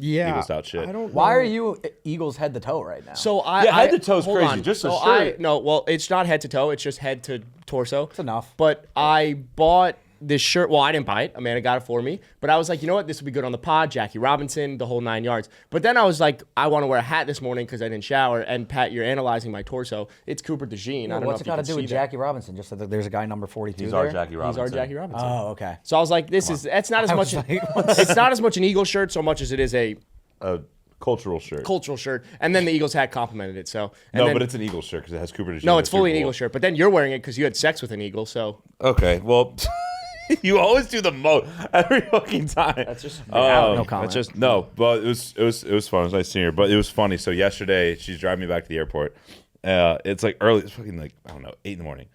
[SPEAKER 2] out shit.
[SPEAKER 1] I don't
[SPEAKER 3] Why
[SPEAKER 1] know.
[SPEAKER 3] are you Eagles head to toe right now?
[SPEAKER 1] So I
[SPEAKER 2] Yeah, head to toe's
[SPEAKER 1] hold
[SPEAKER 2] crazy,
[SPEAKER 1] on.
[SPEAKER 2] just a
[SPEAKER 1] so
[SPEAKER 2] shirt.
[SPEAKER 1] no, well, it's not head to toe. It's just head to torso. It's
[SPEAKER 3] enough.
[SPEAKER 1] But I bought this shirt. Well, I didn't buy it. Amanda got it for me. But I was like, you know what? This would be good on the pod. Jackie Robinson, the whole 9 yards. But then I was like, I want to wear a hat this morning because I didn't shower. And Pat, you're analyzing my torso. It's Cooper DeJean. I don't know
[SPEAKER 3] what's
[SPEAKER 1] if
[SPEAKER 3] it
[SPEAKER 1] you
[SPEAKER 3] got to
[SPEAKER 1] can
[SPEAKER 3] do with
[SPEAKER 1] see that.
[SPEAKER 3] Jackie Robinson? Just that there's a guy number 42
[SPEAKER 2] He's
[SPEAKER 3] there?
[SPEAKER 2] our Jackie
[SPEAKER 1] He's
[SPEAKER 2] Robinson.
[SPEAKER 1] our Jackie Robinson.
[SPEAKER 3] Oh, okay.
[SPEAKER 1] So I was like, that's not as much. It's not as much an Eagle shirt so much as it is a
[SPEAKER 2] A cultural shirt.
[SPEAKER 1] cultural shirt. And then the Eagles hat complimented it. So and
[SPEAKER 2] No,
[SPEAKER 1] then-
[SPEAKER 2] but it's an Eagles shirt because it has Cooper DeJean.
[SPEAKER 1] no, it's
[SPEAKER 2] That's
[SPEAKER 1] fully
[SPEAKER 2] super
[SPEAKER 1] an
[SPEAKER 2] cool.
[SPEAKER 1] Eagle shirt. But then you're wearing it because you had sex with an eagle. So
[SPEAKER 2] Okay, well, you always do the most every fucking time. That's
[SPEAKER 1] just
[SPEAKER 3] no comment.
[SPEAKER 2] That's just no, but it was fun. It was nice seeing her, but it was funny. So yesterday, she's driving me back to the airport. It's like early. It's fucking like I don't know, 8 a.m,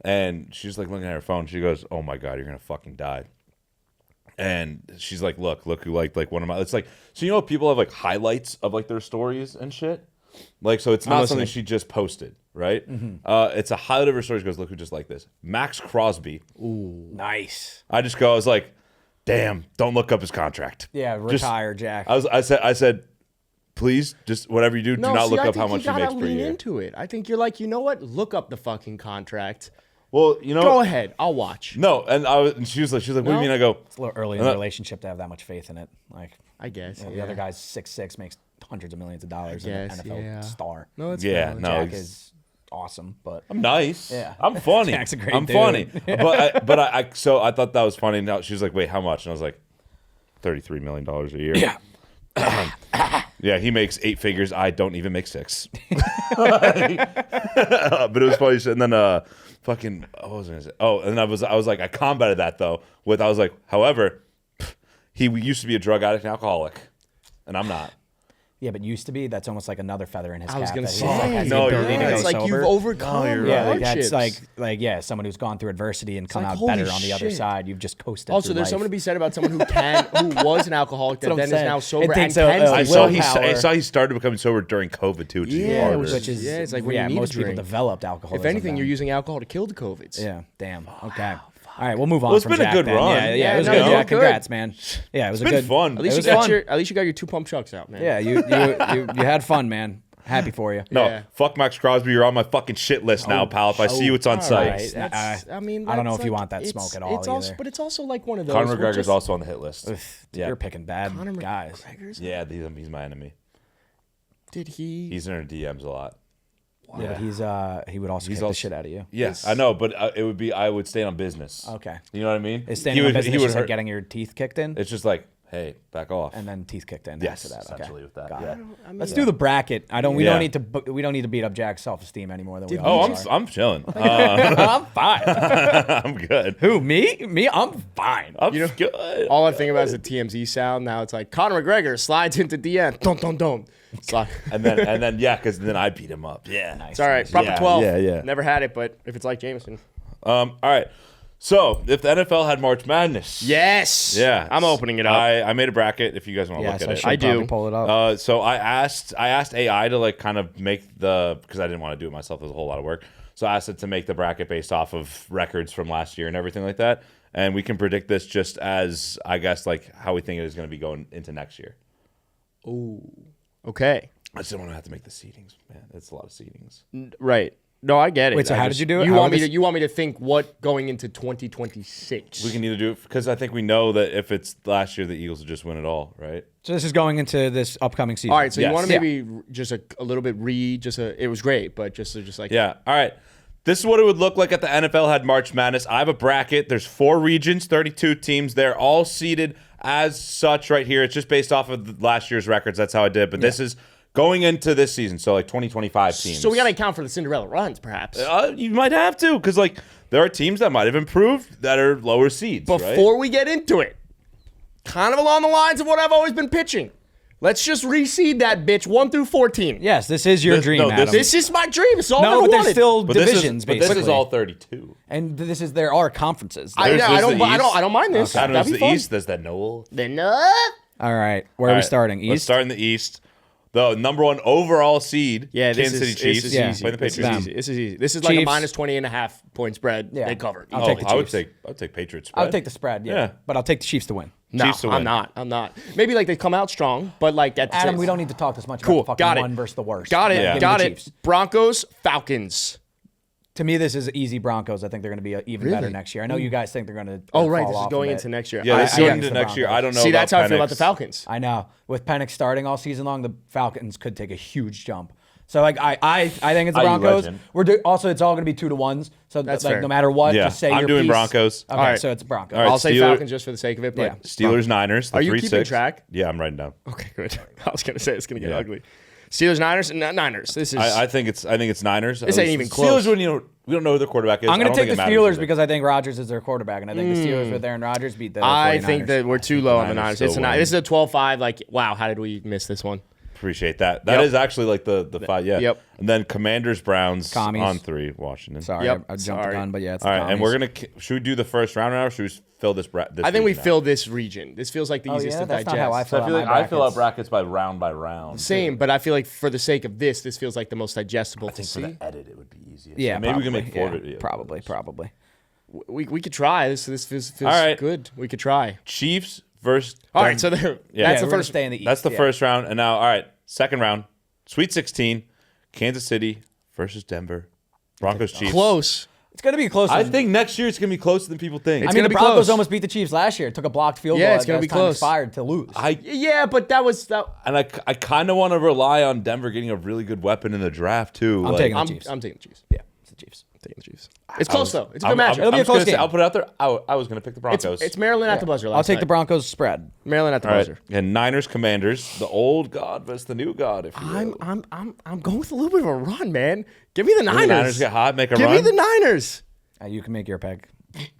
[SPEAKER 2] and she's like looking at her phone. She goes, "Oh my god, you're gonna fucking die." And she's like, look who like one of my. It's like, so you know, people have like highlights of like their stories and shit. Like, so it's not something she just posted, right? It's a highlight of her story. She goes, look who just like this. Max Crosby.
[SPEAKER 3] Nice.
[SPEAKER 2] I was like, damn, don't look up his contract.
[SPEAKER 3] Yeah,
[SPEAKER 2] Just-
[SPEAKER 3] retire, Jack.
[SPEAKER 2] I said, please, just whatever you do, do not look
[SPEAKER 1] I
[SPEAKER 2] up
[SPEAKER 1] think
[SPEAKER 2] how much
[SPEAKER 1] you
[SPEAKER 2] he
[SPEAKER 1] gotta
[SPEAKER 2] makes per
[SPEAKER 1] lean
[SPEAKER 2] year.
[SPEAKER 1] into it. I think you're like, you know what? Look up the fucking contract.
[SPEAKER 2] Well, you know,
[SPEAKER 1] Go ahead. I'll watch.
[SPEAKER 2] No, and she was like, what do you mean? I go,
[SPEAKER 3] It's a little early in the relationship to have that much faith in it. Like,
[SPEAKER 1] I guess.
[SPEAKER 3] the other guy's 6'6", makes hundreds of millions of dollars and
[SPEAKER 1] guess,
[SPEAKER 3] an NFL
[SPEAKER 1] yeah.
[SPEAKER 3] star.
[SPEAKER 1] No, it's
[SPEAKER 2] yeah,
[SPEAKER 1] valid.
[SPEAKER 2] no,
[SPEAKER 3] Jack
[SPEAKER 2] he's-
[SPEAKER 3] is awesome, but
[SPEAKER 2] I'm nice.
[SPEAKER 3] Yeah.
[SPEAKER 2] I'm funny.
[SPEAKER 3] Jack's a great
[SPEAKER 2] I'm
[SPEAKER 3] dude.
[SPEAKER 2] funny. But so I thought that was funny. Now she was like, wait, how much? And I was like, $33 million a year.
[SPEAKER 3] yeah.
[SPEAKER 2] Yeah, he makes 8 figures. I don't even make 6. But it was funny. And then fucking what was I gonna say? Oh, and I was like, I combated that though with I was like, however, he used to be a drug addict and alcoholic, and I'm not.
[SPEAKER 3] Yeah, but used to be, that's almost like another feather in his cap.
[SPEAKER 1] I was gonna
[SPEAKER 3] that he's
[SPEAKER 1] say.
[SPEAKER 3] like, has the
[SPEAKER 2] No,
[SPEAKER 3] ability
[SPEAKER 2] you're
[SPEAKER 3] to
[SPEAKER 2] right.
[SPEAKER 3] go
[SPEAKER 1] It's like
[SPEAKER 3] sober.
[SPEAKER 1] you've overcome.
[SPEAKER 2] you're
[SPEAKER 3] Yeah,
[SPEAKER 2] right.
[SPEAKER 3] like that's
[SPEAKER 1] hardships.
[SPEAKER 3] like someone who's gone through adversity and come
[SPEAKER 1] like,
[SPEAKER 3] out
[SPEAKER 1] holy
[SPEAKER 3] better on the other
[SPEAKER 1] shit.
[SPEAKER 3] side. You've just coasted.
[SPEAKER 1] Also,
[SPEAKER 3] through
[SPEAKER 1] there's
[SPEAKER 3] life.
[SPEAKER 1] something to be said about someone who was an alcoholic that
[SPEAKER 3] That's what
[SPEAKER 1] then
[SPEAKER 3] I'm
[SPEAKER 1] is
[SPEAKER 3] saying.
[SPEAKER 1] now
[SPEAKER 3] It
[SPEAKER 1] sober and
[SPEAKER 3] takes
[SPEAKER 1] can
[SPEAKER 3] a
[SPEAKER 1] stay
[SPEAKER 2] I
[SPEAKER 1] sober.
[SPEAKER 2] saw he started becoming sober during COVID too, which is
[SPEAKER 1] Yeah,
[SPEAKER 2] harder.
[SPEAKER 3] which is
[SPEAKER 1] Yeah, it's like when you need
[SPEAKER 3] most
[SPEAKER 1] to
[SPEAKER 3] people
[SPEAKER 1] drink.
[SPEAKER 3] developed alcoholism.
[SPEAKER 1] If anything,
[SPEAKER 3] then.
[SPEAKER 1] you're using alcohol to kill the COVIDs.
[SPEAKER 3] Yeah, damn. Okay. All right, we'll move on.
[SPEAKER 2] Well, it's
[SPEAKER 3] from
[SPEAKER 2] been a
[SPEAKER 3] Jack
[SPEAKER 2] good
[SPEAKER 3] then.
[SPEAKER 2] run.
[SPEAKER 3] Yeah,
[SPEAKER 1] Yeah,
[SPEAKER 3] it was
[SPEAKER 1] no,
[SPEAKER 3] good.
[SPEAKER 1] no,
[SPEAKER 3] Yeah,
[SPEAKER 1] good.
[SPEAKER 3] congrats, man. Yeah, it was
[SPEAKER 2] It's been fun.
[SPEAKER 1] At least
[SPEAKER 3] It
[SPEAKER 1] you
[SPEAKER 3] was
[SPEAKER 1] got
[SPEAKER 3] fun.
[SPEAKER 1] your two pump chucks out, man.
[SPEAKER 3] Yeah, you had fun, man. Happy for you.
[SPEAKER 2] No,
[SPEAKER 1] Yeah.
[SPEAKER 2] fuck Max Crosby. You're on my fucking shit list now, pal. If I see you, it's on
[SPEAKER 1] All
[SPEAKER 2] site.
[SPEAKER 1] right, that's- I mean,
[SPEAKER 3] I don't know
[SPEAKER 1] that's
[SPEAKER 3] if you
[SPEAKER 1] like-
[SPEAKER 3] want that
[SPEAKER 1] it's-
[SPEAKER 3] smoke at all
[SPEAKER 1] it's also,
[SPEAKER 3] either.
[SPEAKER 1] but it's also like one of those.
[SPEAKER 2] Conor
[SPEAKER 1] we're
[SPEAKER 2] McGregor's
[SPEAKER 1] just-
[SPEAKER 2] also on the hit list. Yeah.
[SPEAKER 3] You're picking bad guys.
[SPEAKER 1] McGregor's-
[SPEAKER 2] Yeah, he's my enemy.
[SPEAKER 1] Did he?
[SPEAKER 2] He's in our DMs a lot.
[SPEAKER 3] Yeah, but he would also kick the shit out of you.
[SPEAKER 2] Yeah, I know, but it would be I would stay on business.
[SPEAKER 3] Okay.
[SPEAKER 2] You know what I mean?
[SPEAKER 3] Is standing on business just like getting your teeth kicked in?
[SPEAKER 2] It's just like, hey, back off.
[SPEAKER 3] And then teeth kicked in
[SPEAKER 2] yes,
[SPEAKER 3] after that.
[SPEAKER 2] essentially
[SPEAKER 3] Okay.
[SPEAKER 2] with that.
[SPEAKER 3] Got
[SPEAKER 2] Yeah.
[SPEAKER 3] it. Let's do the bracket. We don't
[SPEAKER 2] Yeah.
[SPEAKER 3] need to we don't need to beat up Jack's self-esteem anymore than we
[SPEAKER 2] Oh,
[SPEAKER 3] are.
[SPEAKER 2] I'm chilling.
[SPEAKER 3] I'm fine.
[SPEAKER 2] I'm good.
[SPEAKER 3] Who, me? I'm fine.
[SPEAKER 2] I'm good.
[SPEAKER 1] All I think about is the TMZ sound. Now it's like Conor McGregor slides into DM. Don't. Slide.
[SPEAKER 2] and then yeah, because then I beat him up. Yeah.
[SPEAKER 3] Nice.
[SPEAKER 1] It's all right. Proper
[SPEAKER 2] Yeah,
[SPEAKER 1] 12.
[SPEAKER 2] yeah.
[SPEAKER 1] Never had it, but if it's like Jameson.
[SPEAKER 2] All right. So if the NFL had March Madness,
[SPEAKER 1] Yes.
[SPEAKER 2] yeah,
[SPEAKER 1] I'm opening it up.
[SPEAKER 2] I made a bracket. If you guys want to
[SPEAKER 3] Yes,
[SPEAKER 2] look
[SPEAKER 3] I
[SPEAKER 2] at
[SPEAKER 3] should
[SPEAKER 2] it,
[SPEAKER 1] I do.
[SPEAKER 3] probably pull it up.
[SPEAKER 2] So I asked AI to like kind of make because I didn't want to do it myself. It was a whole lot of work. So I asked it to make the bracket based off of records from last year and everything like that. And we can predict this just as I guess like how we think it is going to be going into next year.
[SPEAKER 1] Okay.
[SPEAKER 2] I just don't want to have to make the seedings, man. It's a lot of seedings.
[SPEAKER 1] Right. No, I get it.
[SPEAKER 3] Wait, so how did you do it?
[SPEAKER 1] You
[SPEAKER 3] How
[SPEAKER 1] want
[SPEAKER 3] would
[SPEAKER 1] me
[SPEAKER 3] this-
[SPEAKER 1] to? You want me to think what going into 2026?
[SPEAKER 2] We can either do it because I think we know that if it's last year, the Eagles will just win it all, right?
[SPEAKER 3] So this is going into this upcoming season.
[SPEAKER 1] All right. So
[SPEAKER 2] Yes.
[SPEAKER 1] you want to
[SPEAKER 3] Yeah.
[SPEAKER 1] maybe just a little bit it was great, but just like
[SPEAKER 2] Yeah. All right. This is what it would look like if the NFL had March Madness. I have a bracket. There's 4 regions, 32 teams. They're all seeded as such right here. It's just based off of last year's records. That's how I did it. But this is going into this season, so like 2025 teams.
[SPEAKER 1] So we got to account for the Cinderella runs, perhaps.
[SPEAKER 2] You might have to, because like there are teams that might have improved that are lower seeds. right?
[SPEAKER 1] Before we get into it, kind of along the lines of what I've always been pitching. Let's just reseed that bitch 1 through 14.
[SPEAKER 3] Yes, this is your dream,
[SPEAKER 2] no,
[SPEAKER 3] Adam.
[SPEAKER 1] This is my dream. It's all
[SPEAKER 3] no,
[SPEAKER 1] I
[SPEAKER 3] but there's
[SPEAKER 1] wanted.
[SPEAKER 3] still
[SPEAKER 2] But
[SPEAKER 3] divisions,
[SPEAKER 2] this
[SPEAKER 3] basically.
[SPEAKER 2] is all 32.
[SPEAKER 3] And there are conferences.
[SPEAKER 1] I
[SPEAKER 2] There's
[SPEAKER 1] don't
[SPEAKER 2] the East.
[SPEAKER 1] I don't mind this.
[SPEAKER 2] I don't know.
[SPEAKER 1] That'd
[SPEAKER 2] There's
[SPEAKER 1] be
[SPEAKER 2] the
[SPEAKER 1] fun.
[SPEAKER 2] East. There's the Noel.
[SPEAKER 1] Then
[SPEAKER 3] All right, where are we starting?
[SPEAKER 2] Let's
[SPEAKER 3] East?
[SPEAKER 2] start in the East. The number 1 overall seed,
[SPEAKER 1] yeah, this
[SPEAKER 2] Kansas
[SPEAKER 1] is
[SPEAKER 2] City Chiefs.
[SPEAKER 1] This is
[SPEAKER 3] Yeah.
[SPEAKER 1] easy.
[SPEAKER 2] Play the
[SPEAKER 1] This is
[SPEAKER 2] Patriots.
[SPEAKER 1] easy. This is easy. This is like a
[SPEAKER 3] Chiefs.
[SPEAKER 1] minus 20.5 point spread.
[SPEAKER 3] Yeah.
[SPEAKER 1] They covered.
[SPEAKER 3] I'll take the
[SPEAKER 2] I would
[SPEAKER 3] Chiefs.
[SPEAKER 2] take Patriots.
[SPEAKER 3] I would take the spread, yeah. But I'll take the Chiefs to win.
[SPEAKER 1] No,
[SPEAKER 2] Chiefs to
[SPEAKER 1] I'm
[SPEAKER 2] win.
[SPEAKER 1] not. I'm not. Maybe like they come out strong, but like at the
[SPEAKER 3] Adam,
[SPEAKER 1] same-
[SPEAKER 3] we don't need to talk this much
[SPEAKER 1] Cool.
[SPEAKER 3] about the
[SPEAKER 1] Got
[SPEAKER 3] fucking
[SPEAKER 1] it.
[SPEAKER 3] one versus the worst.
[SPEAKER 1] Got it.
[SPEAKER 2] Yeah.
[SPEAKER 3] Give me
[SPEAKER 1] Got
[SPEAKER 3] the
[SPEAKER 1] it.
[SPEAKER 3] Chiefs.
[SPEAKER 1] Broncos, Falcons.
[SPEAKER 3] To me, this is easy Broncos. I think they're going to be even better next year. I know you guys think they're going to
[SPEAKER 1] Oh, right.
[SPEAKER 3] fall
[SPEAKER 1] This is
[SPEAKER 3] off
[SPEAKER 1] going
[SPEAKER 3] a bit.
[SPEAKER 1] into next year.
[SPEAKER 2] Yeah, this is
[SPEAKER 3] I-
[SPEAKER 2] going
[SPEAKER 3] I-
[SPEAKER 2] into
[SPEAKER 3] the
[SPEAKER 2] next year. I don't know.
[SPEAKER 1] See, that's how I feel about
[SPEAKER 2] Penix.
[SPEAKER 1] the Falcons.
[SPEAKER 3] I know. With Penix starting all season long, the Falcons could take a huge jump. So like I think it's the
[SPEAKER 2] You
[SPEAKER 3] Broncos.
[SPEAKER 2] legend.
[SPEAKER 3] Also, it's all going to be 2-1s. So
[SPEAKER 1] That's
[SPEAKER 3] like
[SPEAKER 1] fair.
[SPEAKER 3] no matter what,
[SPEAKER 2] Yeah,
[SPEAKER 3] just say
[SPEAKER 2] I'm
[SPEAKER 3] your
[SPEAKER 2] doing
[SPEAKER 3] piece.
[SPEAKER 2] Broncos.
[SPEAKER 3] Okay,
[SPEAKER 1] All right.
[SPEAKER 3] so it's Broncos.
[SPEAKER 2] All right.
[SPEAKER 1] I'll say
[SPEAKER 2] Steelers-
[SPEAKER 1] Falcons just for the sake of it. But
[SPEAKER 3] Yeah.
[SPEAKER 2] Steelers, Niners. The
[SPEAKER 1] Are you
[SPEAKER 2] 3-6.
[SPEAKER 1] keeping track?
[SPEAKER 2] Yeah, I'm writing down.
[SPEAKER 1] Okay, good. I was gonna say it's gonna get
[SPEAKER 2] Yeah.
[SPEAKER 1] ugly. Steelers, Niners, Niners. This is.
[SPEAKER 2] I think it's Niners.
[SPEAKER 1] This ain't even close.
[SPEAKER 2] Steelers, we don't know who their quarterback is.
[SPEAKER 3] I'm going
[SPEAKER 2] I
[SPEAKER 3] to
[SPEAKER 2] don't
[SPEAKER 3] take
[SPEAKER 2] think
[SPEAKER 3] the
[SPEAKER 2] it matters
[SPEAKER 3] Steelers
[SPEAKER 2] either.
[SPEAKER 3] because I think Rodgers is their quarterback, and I think the Steelers with Aaron Rodgers beat the
[SPEAKER 1] I
[SPEAKER 3] 49ers.
[SPEAKER 1] think that we're too low on the
[SPEAKER 2] Niners
[SPEAKER 1] Niners.
[SPEAKER 2] still
[SPEAKER 1] This is
[SPEAKER 2] win.
[SPEAKER 1] a 12-5. Like, wow, how did we miss this one?
[SPEAKER 2] Appreciate that. That is actually like the 5. Yeah.
[SPEAKER 1] Yep.
[SPEAKER 2] And then Commanders, Browns
[SPEAKER 3] Commies.
[SPEAKER 2] on 3. Washington.
[SPEAKER 3] Sorry,
[SPEAKER 1] Yep,
[SPEAKER 3] I jumped
[SPEAKER 1] sorry.
[SPEAKER 3] the gun, but yeah, it's
[SPEAKER 2] All
[SPEAKER 3] the
[SPEAKER 2] right, and
[SPEAKER 3] commies.
[SPEAKER 2] we're should we do the first round now, or should we fill this?
[SPEAKER 1] I think we
[SPEAKER 2] region out?
[SPEAKER 1] fill this region. This feels like the easiest
[SPEAKER 3] yeah?
[SPEAKER 1] to
[SPEAKER 3] That's
[SPEAKER 1] digest.
[SPEAKER 3] not how I
[SPEAKER 2] So
[SPEAKER 3] feel.
[SPEAKER 2] I feel like I fill out brackets by round.
[SPEAKER 1] Same, but I feel like for the sake of this feels like the most digestible
[SPEAKER 2] I
[SPEAKER 1] to
[SPEAKER 2] think for
[SPEAKER 1] see.
[SPEAKER 2] the edit, it would be easiest.
[SPEAKER 3] Yeah,
[SPEAKER 2] maybe we can make 4
[SPEAKER 3] probably,
[SPEAKER 2] videos.
[SPEAKER 3] Probably.
[SPEAKER 1] We could try. This feels
[SPEAKER 2] All right.
[SPEAKER 1] good. We could try.
[SPEAKER 2] Chiefs versus.
[SPEAKER 1] All right, so there.
[SPEAKER 2] Yeah.
[SPEAKER 1] That's
[SPEAKER 3] Yeah,
[SPEAKER 1] the
[SPEAKER 3] we're gonna
[SPEAKER 1] first.
[SPEAKER 3] stay in the East.
[SPEAKER 2] That's the
[SPEAKER 3] yeah.
[SPEAKER 2] first round, and now all right, second round, Sweet 16, Kansas City versus Denver, Broncos Chiefs.
[SPEAKER 1] Close.
[SPEAKER 3] It's going to be close.
[SPEAKER 2] I think next year it's gonna be closer than people think.
[SPEAKER 3] I
[SPEAKER 1] It's
[SPEAKER 3] mean,
[SPEAKER 1] gonna
[SPEAKER 3] the
[SPEAKER 1] be
[SPEAKER 3] Broncos
[SPEAKER 1] close.
[SPEAKER 3] almost beat the Chiefs last year. It took a blocked field
[SPEAKER 1] Yeah,
[SPEAKER 3] goal.
[SPEAKER 1] it's gonna
[SPEAKER 3] as
[SPEAKER 1] be
[SPEAKER 3] time
[SPEAKER 1] close.
[SPEAKER 3] expired to lose.
[SPEAKER 1] Yeah, but that was that.
[SPEAKER 2] I kind of want to rely on Denver getting a really good weapon in the draft too.
[SPEAKER 3] I'm
[SPEAKER 2] like-
[SPEAKER 3] taking the
[SPEAKER 1] I'm
[SPEAKER 3] Chiefs.
[SPEAKER 1] taking the Chiefs.
[SPEAKER 3] Yeah, it's the Chiefs.
[SPEAKER 1] Taking the Chiefs. It's close though. It's a good matchup.
[SPEAKER 3] It'll be a
[SPEAKER 2] I'm just
[SPEAKER 3] close
[SPEAKER 2] gonna say-
[SPEAKER 3] game.
[SPEAKER 2] I'll put it out there. I was gonna pick the Broncos.
[SPEAKER 1] It's Maryland at the buzzer.
[SPEAKER 3] I'll
[SPEAKER 1] Last
[SPEAKER 3] take the
[SPEAKER 1] night.
[SPEAKER 3] Broncos spread.
[SPEAKER 1] Maryland at the
[SPEAKER 2] all right,
[SPEAKER 1] buzzer.
[SPEAKER 2] and Niners Commanders, the old god versus the new god. If you will.
[SPEAKER 1] I'm going with a little bit of a run, man. Give me the
[SPEAKER 2] The
[SPEAKER 1] Niners.
[SPEAKER 2] Niners get hot, make a
[SPEAKER 1] Give
[SPEAKER 2] run.
[SPEAKER 1] me the Niners.
[SPEAKER 3] You can make your pick.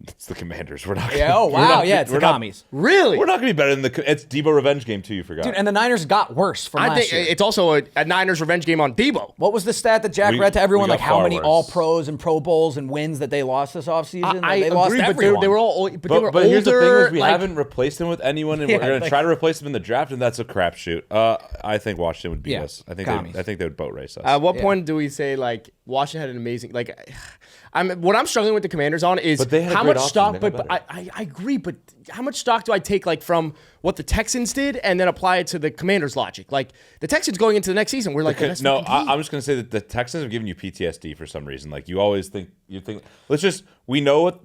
[SPEAKER 2] It's the Commanders. We're not.
[SPEAKER 3] Yeah. Oh
[SPEAKER 2] we're
[SPEAKER 3] wow.
[SPEAKER 2] not-
[SPEAKER 3] Yeah, it's the
[SPEAKER 2] we're not-
[SPEAKER 3] commies.
[SPEAKER 1] Really?
[SPEAKER 2] We're not gonna be better than the. It's Debo revenge game too. You forgot.
[SPEAKER 3] Dude, and the Niners got worse from
[SPEAKER 1] I
[SPEAKER 3] last
[SPEAKER 1] think
[SPEAKER 3] year.
[SPEAKER 1] it's also a Niners revenge game on Debo.
[SPEAKER 3] What was the stat that Jack
[SPEAKER 2] We-
[SPEAKER 3] read to everyone?
[SPEAKER 2] we
[SPEAKER 3] Like
[SPEAKER 2] got
[SPEAKER 3] how
[SPEAKER 2] far
[SPEAKER 3] many
[SPEAKER 2] worse.
[SPEAKER 3] All Pros and Pro Bowls and wins that they lost this offseason?
[SPEAKER 1] I
[SPEAKER 3] they lost
[SPEAKER 1] agree, but
[SPEAKER 3] everyone.
[SPEAKER 1] they were all. But they were
[SPEAKER 2] But here's the thing:
[SPEAKER 1] older,
[SPEAKER 2] is we
[SPEAKER 1] like-
[SPEAKER 2] haven't replaced him with anyone, and
[SPEAKER 3] Yeah,
[SPEAKER 2] we're going to
[SPEAKER 3] like-
[SPEAKER 2] try to replace him in the draft, and that's a crapshoot. I think Washington would beat
[SPEAKER 3] Yeah,
[SPEAKER 2] us. I think
[SPEAKER 3] commies.
[SPEAKER 2] they would boat race us.
[SPEAKER 1] At what
[SPEAKER 3] Yeah.
[SPEAKER 1] point do we say like Washington had an amazing what I'm struggling with the Commanders on is
[SPEAKER 2] But they had a
[SPEAKER 1] how
[SPEAKER 2] great
[SPEAKER 1] much
[SPEAKER 2] offseason.
[SPEAKER 1] stock.
[SPEAKER 2] They
[SPEAKER 1] But
[SPEAKER 2] got
[SPEAKER 1] I agree. But how much stock do I take from what the Texans did and then apply it to the Commanders' logic? Like the Texans going into the next season, we're like the best
[SPEAKER 2] no,
[SPEAKER 1] fucking team.
[SPEAKER 2] I'm just gonna say that the Texans have given you PTSD for some reason. Like you always think we know what.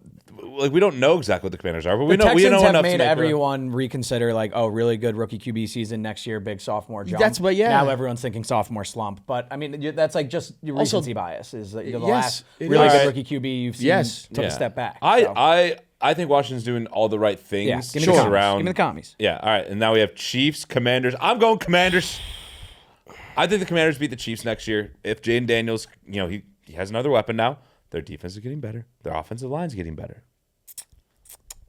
[SPEAKER 2] Like we don't know exactly what the Commanders are, but we know
[SPEAKER 3] Texans
[SPEAKER 2] enough
[SPEAKER 3] have
[SPEAKER 2] to
[SPEAKER 3] made
[SPEAKER 2] make
[SPEAKER 3] everyone reconsider really good rookie QB season next year, big sophomore jump.
[SPEAKER 1] That's what, yeah.
[SPEAKER 3] Now everyone's thinking sophomore slump, but I mean that's just your
[SPEAKER 1] Also,
[SPEAKER 3] recency bias. Is the
[SPEAKER 1] yes,
[SPEAKER 3] last
[SPEAKER 1] it
[SPEAKER 3] really
[SPEAKER 1] is.
[SPEAKER 3] good rookie QB you've seen took a step back. So.
[SPEAKER 2] I think Washington's doing all the right things.
[SPEAKER 3] Yeah, give me the commies.
[SPEAKER 2] around.
[SPEAKER 3] Give me the commies.
[SPEAKER 2] Yeah, all right. And now we have Chiefs, Commanders. I'm going Commanders. I think the Commanders beat the Chiefs next year. If Jaden Daniels, he has another weapon now. Their defense is getting better. Their offensive line's getting better.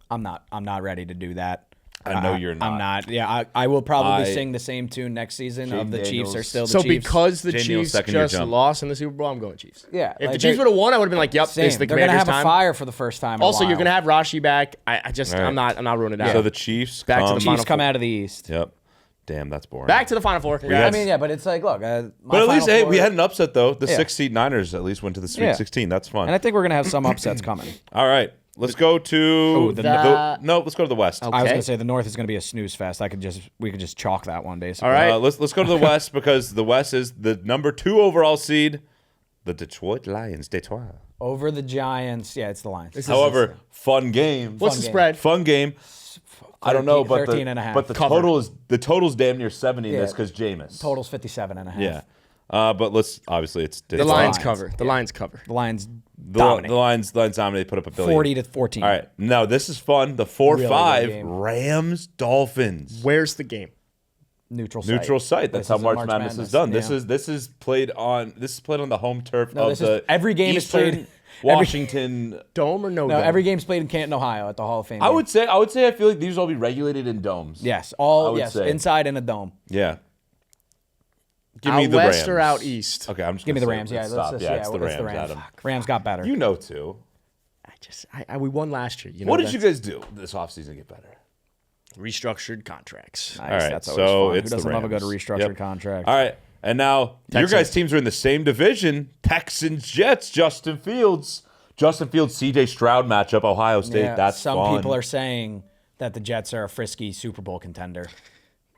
[SPEAKER 3] I'm not ready to do that.
[SPEAKER 2] I know you're not.
[SPEAKER 3] I'm not. Yeah, I will probably sing the same tune next season
[SPEAKER 2] Jaden
[SPEAKER 3] of the Chiefs
[SPEAKER 2] Daniels.
[SPEAKER 3] are still the
[SPEAKER 1] So
[SPEAKER 3] Chiefs.
[SPEAKER 1] because the
[SPEAKER 2] Daniel's
[SPEAKER 1] Chiefs
[SPEAKER 2] second-year
[SPEAKER 1] just
[SPEAKER 2] jump.
[SPEAKER 1] lost in the Super Bowl, I'm going Chiefs.
[SPEAKER 3] Yeah,
[SPEAKER 1] If
[SPEAKER 3] like
[SPEAKER 1] the Chiefs would have won, I would have been like, "Yep,
[SPEAKER 3] same.
[SPEAKER 1] this is the
[SPEAKER 3] They're gonna
[SPEAKER 1] Commanders'
[SPEAKER 3] have
[SPEAKER 1] time."
[SPEAKER 3] a fire for the first time.
[SPEAKER 1] Also,
[SPEAKER 3] in a
[SPEAKER 1] you're
[SPEAKER 3] while.
[SPEAKER 1] gonna have Rashi back. I'm
[SPEAKER 2] right.
[SPEAKER 1] not ruining it out.
[SPEAKER 2] So the Chiefs
[SPEAKER 1] Back to the
[SPEAKER 2] come,
[SPEAKER 1] Final
[SPEAKER 3] Chiefs come
[SPEAKER 1] Four.
[SPEAKER 3] out of the East.
[SPEAKER 2] Yep. Damn, that's boring.
[SPEAKER 1] Back to the Final Four.
[SPEAKER 2] Yeah.
[SPEAKER 3] I mean, yeah, but it's like, look.
[SPEAKER 2] But at least,
[SPEAKER 3] Final Four-
[SPEAKER 2] we had an upset though. The
[SPEAKER 3] Yeah.
[SPEAKER 2] 6th seed Niners at least went to the Sweet
[SPEAKER 3] Yeah.
[SPEAKER 2] 16. That's fun.
[SPEAKER 3] and I think we're gonna have some upsets coming.
[SPEAKER 2] All right, let's go to let's go to the West.
[SPEAKER 3] I was
[SPEAKER 1] Okay.
[SPEAKER 3] gonna say the North is gonna be a snooze fest. we could just chalk that one basically.
[SPEAKER 1] All right.
[SPEAKER 2] Let's go to the West because the West is the number 2 overall seed, the Detroit Lions. Detroit.
[SPEAKER 3] Over the Giants. Yeah, it's the Lions.
[SPEAKER 2] However, fun game.
[SPEAKER 1] What's the spread?
[SPEAKER 2] Fun game. I don't know, but
[SPEAKER 3] 13 and a half.
[SPEAKER 2] but the
[SPEAKER 1] Cover.
[SPEAKER 2] total's damn near 70 in
[SPEAKER 3] Yeah.
[SPEAKER 2] this because Jameis.
[SPEAKER 3] Totals 57.5.
[SPEAKER 2] Yeah. But obviously it's
[SPEAKER 1] The Lions
[SPEAKER 3] Lions.
[SPEAKER 1] cover. The Lions cover.
[SPEAKER 3] The Lions
[SPEAKER 2] the
[SPEAKER 3] dominate.
[SPEAKER 2] Lions dominate, put up a billion.
[SPEAKER 3] 40-14.
[SPEAKER 2] All right. Now this is fun. The 4-5
[SPEAKER 3] game.
[SPEAKER 2] Rams Dolphins.
[SPEAKER 1] Where's the game?
[SPEAKER 3] Neutral
[SPEAKER 2] Site. That's
[SPEAKER 3] This
[SPEAKER 2] how
[SPEAKER 3] is a
[SPEAKER 2] March Madness is done. This is played on the home turf of the
[SPEAKER 3] every game is
[SPEAKER 2] Eastern
[SPEAKER 3] played-
[SPEAKER 2] Washington.
[SPEAKER 1] Dome or no
[SPEAKER 3] No,
[SPEAKER 1] dome?
[SPEAKER 3] every game's played in Canton, Ohio, at the Hall of Fame.
[SPEAKER 2] I
[SPEAKER 3] game.
[SPEAKER 2] would say I feel like these will all be regulated in domes.
[SPEAKER 3] Yes,
[SPEAKER 2] I would say.
[SPEAKER 3] inside in a dome.
[SPEAKER 2] Yeah. Give
[SPEAKER 1] out
[SPEAKER 2] me the
[SPEAKER 1] west
[SPEAKER 2] Rams
[SPEAKER 1] or out east?
[SPEAKER 2] Okay, I'm just
[SPEAKER 3] Give me
[SPEAKER 2] gonna
[SPEAKER 3] the
[SPEAKER 2] say
[SPEAKER 3] Rams.
[SPEAKER 2] it.
[SPEAKER 3] Yeah,
[SPEAKER 2] Stop. It's the Rams, Adam.
[SPEAKER 3] Rams got better.
[SPEAKER 2] You know too.
[SPEAKER 1] We won last year. You know
[SPEAKER 2] What did you guys do this offseason to get better?
[SPEAKER 1] Restructured contracts.
[SPEAKER 3] Nice,
[SPEAKER 2] All right,
[SPEAKER 3] that's always
[SPEAKER 2] so
[SPEAKER 3] fun.
[SPEAKER 2] it's
[SPEAKER 3] Who doesn't
[SPEAKER 2] the
[SPEAKER 3] love a good
[SPEAKER 2] Rams.
[SPEAKER 3] restructured
[SPEAKER 2] Yep.
[SPEAKER 3] contract?
[SPEAKER 2] All right, and now your
[SPEAKER 1] Texans.
[SPEAKER 2] guys' teams are in the same division. Texans, Jets, Justin Fields, CJ Stroud matchup, Ohio State.
[SPEAKER 3] Yeah,
[SPEAKER 2] That's
[SPEAKER 3] some
[SPEAKER 2] fun.
[SPEAKER 3] people are saying that the Jets are a frisky Super Bowl contender.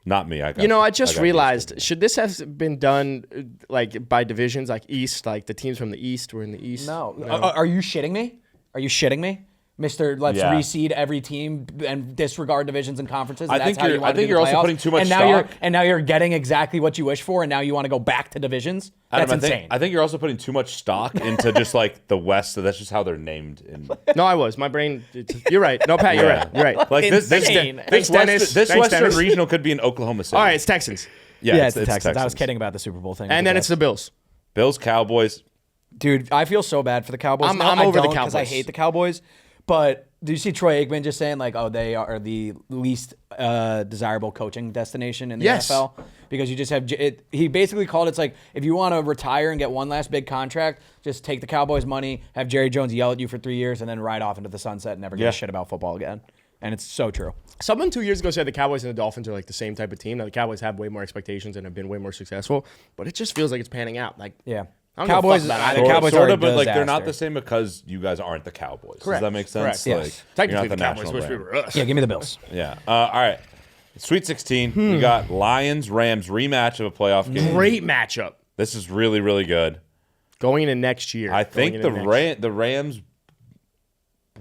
[SPEAKER 2] Not me. I
[SPEAKER 1] just realized, should this have been done by divisions, like East, like the teams from the East were in the East?
[SPEAKER 3] No. Are you shitting me? Are you shitting me? Mr. Let's
[SPEAKER 2] Yeah.
[SPEAKER 3] reseed every team and disregard divisions and conferences.
[SPEAKER 2] I
[SPEAKER 3] That's
[SPEAKER 2] think
[SPEAKER 3] how
[SPEAKER 2] you're-
[SPEAKER 3] you want
[SPEAKER 2] I
[SPEAKER 3] to
[SPEAKER 2] think
[SPEAKER 3] do
[SPEAKER 2] you're
[SPEAKER 3] the
[SPEAKER 2] also
[SPEAKER 3] playoffs?
[SPEAKER 2] putting too much
[SPEAKER 3] and now
[SPEAKER 2] stock.
[SPEAKER 3] You're you're getting exactly what you wish for, and now you want to go back to divisions.
[SPEAKER 2] Adam,
[SPEAKER 3] That's insane.
[SPEAKER 2] I think you're also putting too much stock into just like the West. So that's just how they're named.
[SPEAKER 1] No, I was. My brain. You're right. No, Pat, you're right. You're right.
[SPEAKER 2] Like this
[SPEAKER 3] Insane.
[SPEAKER 1] Thanks, Dennis.
[SPEAKER 2] This
[SPEAKER 1] Thanks,
[SPEAKER 2] Western
[SPEAKER 1] Dennis.
[SPEAKER 2] regional could be in Oklahoma City.
[SPEAKER 1] All right, it's Texans.
[SPEAKER 3] yeah, it's the Texans. I was kidding about the Super Bowl thing.
[SPEAKER 1] And then it's the Bills.
[SPEAKER 2] Bills, Cowboys.
[SPEAKER 3] Dude, I feel so bad for the Cowboys.
[SPEAKER 1] I'm
[SPEAKER 3] No, I
[SPEAKER 1] over the
[SPEAKER 3] don't, 'cause I
[SPEAKER 1] Cowboys.
[SPEAKER 3] hate the Cowboys. But do you see Troy Aikman just saying they are the least desirable coaching destination in the
[SPEAKER 1] Yes.
[SPEAKER 3] NFL? Because you just have he basically called it's like if you want to retire and get one last big contract, just take the Cowboys' money, have Jerry Jones yell at you for 3 years, and then ride off into the sunset and never give
[SPEAKER 2] Yeah.
[SPEAKER 3] a shit about football again. And it's so true.
[SPEAKER 1] Someone 2 years ago said the Cowboys and the Dolphins are like the same type of team. Now the Cowboys have way more expectations and have been way more successful, but it just feels like it's panning out.
[SPEAKER 3] Yeah.
[SPEAKER 1] I don't give a
[SPEAKER 3] Cowboys,
[SPEAKER 1] fuck about
[SPEAKER 3] the
[SPEAKER 1] either.
[SPEAKER 3] Cowboys
[SPEAKER 2] sort
[SPEAKER 3] are
[SPEAKER 2] of, but like they're not
[SPEAKER 3] disaster.
[SPEAKER 2] the same because you guys aren't the Cowboys.
[SPEAKER 1] Correct.
[SPEAKER 2] Does that make sense?
[SPEAKER 1] Correct.
[SPEAKER 2] Like,
[SPEAKER 3] Yes.
[SPEAKER 2] you're
[SPEAKER 1] Technically,
[SPEAKER 2] not
[SPEAKER 1] the Cowboys
[SPEAKER 2] national
[SPEAKER 1] wish we
[SPEAKER 2] brand.
[SPEAKER 1] were us.
[SPEAKER 3] Yeah, give me the Bills.
[SPEAKER 2] Yeah. All right. Sweet 16. We got Lions Rams rematch of a playoff game.
[SPEAKER 1] Great matchup
[SPEAKER 2] This is really really good.
[SPEAKER 1] going into next year.
[SPEAKER 2] I think
[SPEAKER 1] Going
[SPEAKER 2] the
[SPEAKER 1] into next-
[SPEAKER 2] Rams.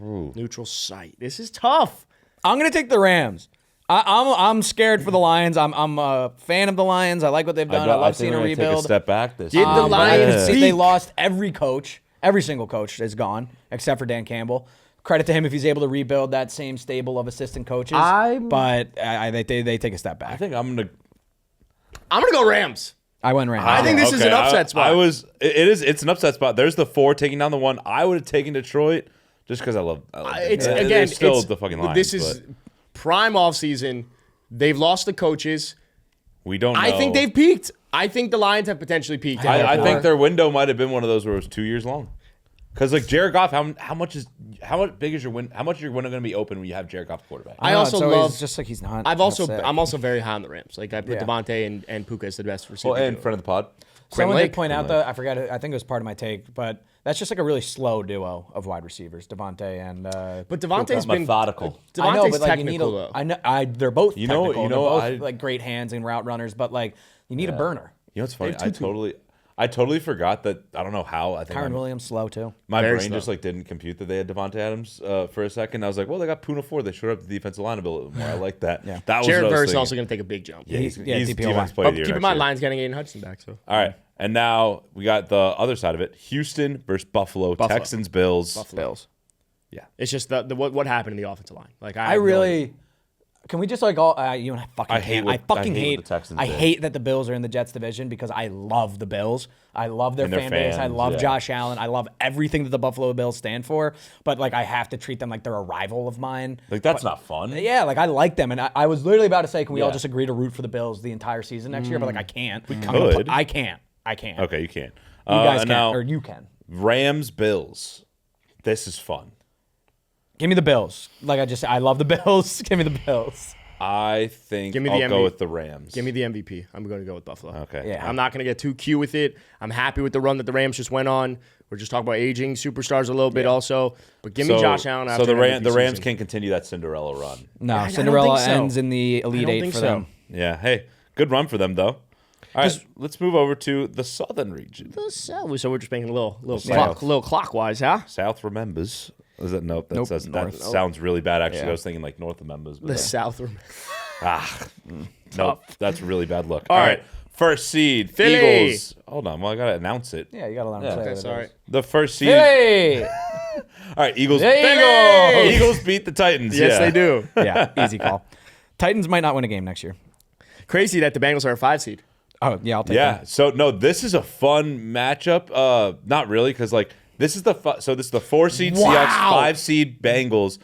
[SPEAKER 1] neutral site. This is tough.
[SPEAKER 3] I'm gonna take the Rams. I'm scared for the Lions. I'm a fan of the Lions. I like what they've done. I love seeing a
[SPEAKER 2] Take a
[SPEAKER 3] rebuild.
[SPEAKER 2] step back. This
[SPEAKER 1] Did the
[SPEAKER 2] year.
[SPEAKER 1] Lions
[SPEAKER 3] They
[SPEAKER 1] peak?
[SPEAKER 3] lost every coach. Every single coach is gone except for Dan Campbell. Credit to him if he's able to rebuild that same stable of assistant coaches. But they take a step back.
[SPEAKER 2] I think I'm gonna.
[SPEAKER 1] I'm gonna go Rams.
[SPEAKER 3] I went Rams.
[SPEAKER 1] I think this is an upset spot.
[SPEAKER 2] It's an upset spot. There's the 4 taking down the 1. I would have taken Detroit just because I love.
[SPEAKER 1] It's
[SPEAKER 2] they're
[SPEAKER 1] again
[SPEAKER 2] still
[SPEAKER 1] it's,
[SPEAKER 2] the fucking Lions.
[SPEAKER 1] This is prime off season. They've lost the coaches.
[SPEAKER 2] we don't. Know.
[SPEAKER 1] I think they've peaked. I think the Lions have potentially peaked.
[SPEAKER 2] I think their window might have been one of those where it was 2 years long. Because like Jared Goff, how much big is your win? How much is your window going to be open when you have Jared Goff quarterback?
[SPEAKER 1] I also love.
[SPEAKER 3] it's just like he's not.
[SPEAKER 1] I'm
[SPEAKER 3] that's it.
[SPEAKER 1] also very high on the Rams. Like I put
[SPEAKER 3] Yeah.
[SPEAKER 1] Devontae and Puka as the best receiver.
[SPEAKER 2] Well, and friend of the pod.
[SPEAKER 3] Someone
[SPEAKER 1] Lake.
[SPEAKER 3] did point out, though, I forgot, I think it was part of my take, but that's just like a really slow duo of wide receivers, Devontae and
[SPEAKER 1] But Devontae's been
[SPEAKER 2] methodical.
[SPEAKER 3] I know,
[SPEAKER 1] Devontae's
[SPEAKER 3] but like you
[SPEAKER 1] technical
[SPEAKER 3] need
[SPEAKER 1] though.
[SPEAKER 3] I know, they're both technical. They're both
[SPEAKER 2] I-
[SPEAKER 3] like great hands and route runners, but like you need a burner.
[SPEAKER 2] You know what's funny? I totally forgot that. I don't know how. I think
[SPEAKER 3] Kyron Williams slow too.
[SPEAKER 2] my
[SPEAKER 1] Very
[SPEAKER 2] brain
[SPEAKER 1] slow.
[SPEAKER 2] just like didn't compute that they had Devontae Adams for a second. I was like, well, they got Puna 4. They showed up the defensive line a bit more. I like that.
[SPEAKER 3] Yeah.
[SPEAKER 2] That was
[SPEAKER 1] Jared
[SPEAKER 2] what I was
[SPEAKER 1] Verse is
[SPEAKER 2] thinking.
[SPEAKER 1] also going to take a big jump.
[SPEAKER 2] Yeah, he's
[SPEAKER 3] DPOY.
[SPEAKER 2] defense player of
[SPEAKER 1] But
[SPEAKER 2] the year
[SPEAKER 1] keep in
[SPEAKER 2] next
[SPEAKER 1] mind,
[SPEAKER 2] year.
[SPEAKER 1] Lions getting Aiden Hudson back. So
[SPEAKER 2] All right, and now we got the other side of it: Houston versus Buffalo. Texans, Bills.
[SPEAKER 3] Bills.
[SPEAKER 2] Yeah,
[SPEAKER 1] it's just the what happened in the offensive line. Like
[SPEAKER 3] I really. Can we just like all you and I fucking
[SPEAKER 2] I hate
[SPEAKER 3] can't.
[SPEAKER 2] what-
[SPEAKER 3] I fucking
[SPEAKER 2] I hate
[SPEAKER 3] hate.
[SPEAKER 2] what the Texans
[SPEAKER 3] I
[SPEAKER 2] did.
[SPEAKER 3] hate that the Bills are in the Jets division because I love the Bills. I love their
[SPEAKER 2] And their
[SPEAKER 3] fan base. I
[SPEAKER 2] fans,
[SPEAKER 3] love
[SPEAKER 2] yeah.
[SPEAKER 3] Josh Allen. I love everything that the Buffalo Bills stand for. But like I have to treat them like they're a rival of mine.
[SPEAKER 2] like that's not fun.
[SPEAKER 3] Yeah, like I like them, and I was literally about to say, can we all
[SPEAKER 2] Yeah.
[SPEAKER 3] just agree to root for the Bills the entire season next year? But like I can't. We
[SPEAKER 2] could.
[SPEAKER 3] I can't.
[SPEAKER 2] Okay, you can't.
[SPEAKER 3] You guys
[SPEAKER 2] and
[SPEAKER 3] can,
[SPEAKER 2] now
[SPEAKER 3] or you can.
[SPEAKER 2] Rams, Bills. This is fun.
[SPEAKER 3] Give me the Bills. Like I just said, I love the Bills. Give me the Bills.
[SPEAKER 2] I think
[SPEAKER 1] Give me
[SPEAKER 2] I'll
[SPEAKER 1] the
[SPEAKER 2] go
[SPEAKER 1] MVP.
[SPEAKER 2] with the Rams.
[SPEAKER 1] give me the MVP. I'm going to go with Buffalo.
[SPEAKER 2] Okay.
[SPEAKER 3] Yeah.
[SPEAKER 1] I'm not going to get too cute with it. I'm happy with the run that the Rams just went on. We're just talking about aging superstars a little bit also. But give me Josh Allen after
[SPEAKER 2] So the
[SPEAKER 1] an MVP
[SPEAKER 2] Rams
[SPEAKER 1] season.
[SPEAKER 2] can't continue that Cinderella run.
[SPEAKER 3] No,
[SPEAKER 1] I don't
[SPEAKER 3] Cinderella
[SPEAKER 1] think so.
[SPEAKER 3] ends in the Elite
[SPEAKER 1] I don't
[SPEAKER 3] Eight
[SPEAKER 1] think
[SPEAKER 3] for
[SPEAKER 1] so.
[SPEAKER 3] them.
[SPEAKER 2] Yeah. Hey, good run for them though. All right, let's move over to the Southern region.
[SPEAKER 1] So we're just making a little
[SPEAKER 2] South.
[SPEAKER 1] clockwise, huh?
[SPEAKER 2] South remembers. Is that nope? That
[SPEAKER 3] Nope,
[SPEAKER 2] says
[SPEAKER 3] North.
[SPEAKER 2] that sounds really bad. Actually,
[SPEAKER 3] Yeah.
[SPEAKER 2] I was thinking like North remembers. But
[SPEAKER 1] The South.
[SPEAKER 2] nope, that's a really bad look.
[SPEAKER 1] All
[SPEAKER 2] All
[SPEAKER 1] right.
[SPEAKER 2] right, first seed
[SPEAKER 1] Philly.
[SPEAKER 2] Eagles. Hold on, well I gotta announce it.
[SPEAKER 3] Yeah, you got to let them
[SPEAKER 2] Yeah.
[SPEAKER 3] say
[SPEAKER 2] Okay,
[SPEAKER 3] what it
[SPEAKER 1] sorry.
[SPEAKER 3] is.
[SPEAKER 2] The first seed.
[SPEAKER 3] Hey!
[SPEAKER 2] All right, Eagles.
[SPEAKER 3] Philly!
[SPEAKER 2] Eagles beat the Titans.
[SPEAKER 1] Yes,
[SPEAKER 2] yeah.
[SPEAKER 1] they do.
[SPEAKER 3] Yeah, easy call. Titans might not win a game next year.
[SPEAKER 1] Crazy that the Bengals are a 5 seed.
[SPEAKER 3] Oh, yeah, I'll take
[SPEAKER 2] Yeah.
[SPEAKER 3] that.
[SPEAKER 2] So no, this is a fun matchup. Not really, because like this is the 4 seed Seahawks, 5 seed Bengals,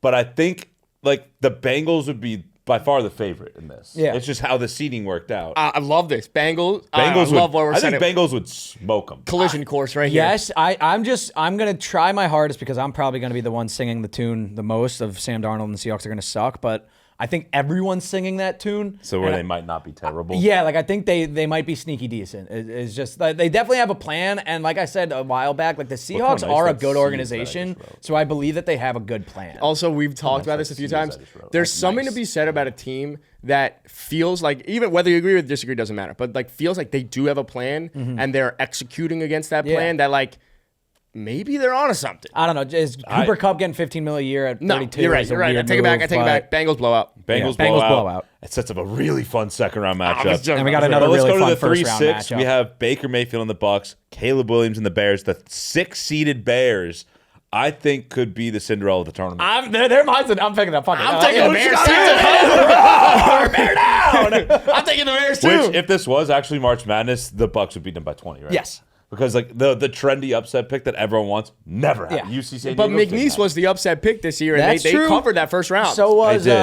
[SPEAKER 2] but I think like the Bengals would be by far the favorite in this.
[SPEAKER 3] Yeah.
[SPEAKER 2] It's just how the seeding worked out.
[SPEAKER 1] I love this. Bengals.
[SPEAKER 2] Bengals
[SPEAKER 1] I love
[SPEAKER 2] would,
[SPEAKER 1] where we're
[SPEAKER 2] I think
[SPEAKER 1] setting.
[SPEAKER 2] Bengals would smoke them.
[SPEAKER 1] Collision course right here.
[SPEAKER 3] Yes, I'm going to try my hardest because I'm probably going to be the one singing the tune the most of Sam Darnold and the Seahawks are going to suck, but I think everyone's singing that tune.
[SPEAKER 2] So where
[SPEAKER 3] And
[SPEAKER 2] they might not be terrible.
[SPEAKER 3] Yeah, like I think they might be sneaky decent. It's just like, they definitely have a plan, and like I said a while back, like the Seahawks
[SPEAKER 2] nice
[SPEAKER 3] are a
[SPEAKER 2] that
[SPEAKER 3] good
[SPEAKER 2] seeds that I
[SPEAKER 3] organization,
[SPEAKER 2] just wrote.
[SPEAKER 3] so I believe that they have a good plan.
[SPEAKER 1] Also, we've talked about
[SPEAKER 2] nice
[SPEAKER 1] this a few
[SPEAKER 2] that
[SPEAKER 1] times.
[SPEAKER 2] I just wrote.
[SPEAKER 1] There's
[SPEAKER 2] That's
[SPEAKER 1] something
[SPEAKER 2] nice.
[SPEAKER 1] to be said about a team that feels like, even whether you agree or disagree, doesn't matter, but like feels like they do have a plan and they're executing against that
[SPEAKER 3] Yeah.
[SPEAKER 1] plan, that like maybe they're onto something.
[SPEAKER 3] I don't know. Is Cooper Cup getting $15 million a year at
[SPEAKER 1] No,
[SPEAKER 3] 32?
[SPEAKER 1] you're right.
[SPEAKER 3] is a
[SPEAKER 1] You're right. I
[SPEAKER 3] weird
[SPEAKER 1] take it back.
[SPEAKER 3] move,
[SPEAKER 1] I take it back. Bengals blowout.
[SPEAKER 2] Bengals,
[SPEAKER 3] Bengals
[SPEAKER 2] blowout.
[SPEAKER 3] blowout.
[SPEAKER 2] It sets up a really fun second round
[SPEAKER 1] was
[SPEAKER 2] matchup.
[SPEAKER 1] just-
[SPEAKER 3] And we got
[SPEAKER 1] But
[SPEAKER 3] another
[SPEAKER 2] But let's
[SPEAKER 3] really
[SPEAKER 2] go to
[SPEAKER 3] fun
[SPEAKER 2] the
[SPEAKER 3] first round
[SPEAKER 2] 3-6.
[SPEAKER 3] matchup.
[SPEAKER 2] We have Baker Mayfield in the Bucks, Caleb Williams in the Bears. The 6-seeded Bears, I think, could be the Cinderella of the tournament.
[SPEAKER 3] They're mine. I'm picking that. Fuck it.
[SPEAKER 1] I'm taking the Bears too. Bear down. I'm taking the Bears too.
[SPEAKER 2] Which, if this was actually March Madness, the Bucks would beat them by 20, right?
[SPEAKER 3] Yes.
[SPEAKER 2] Because like the trendy upset pick that everyone wants never happened.
[SPEAKER 3] Yeah.
[SPEAKER 2] UC San
[SPEAKER 1] But
[SPEAKER 2] Diego didn't
[SPEAKER 1] McNeese
[SPEAKER 2] happen.
[SPEAKER 1] was the upset pick this year, and
[SPEAKER 3] That's
[SPEAKER 1] they
[SPEAKER 3] true.
[SPEAKER 1] covered that first round.
[SPEAKER 3] So was
[SPEAKER 2] did.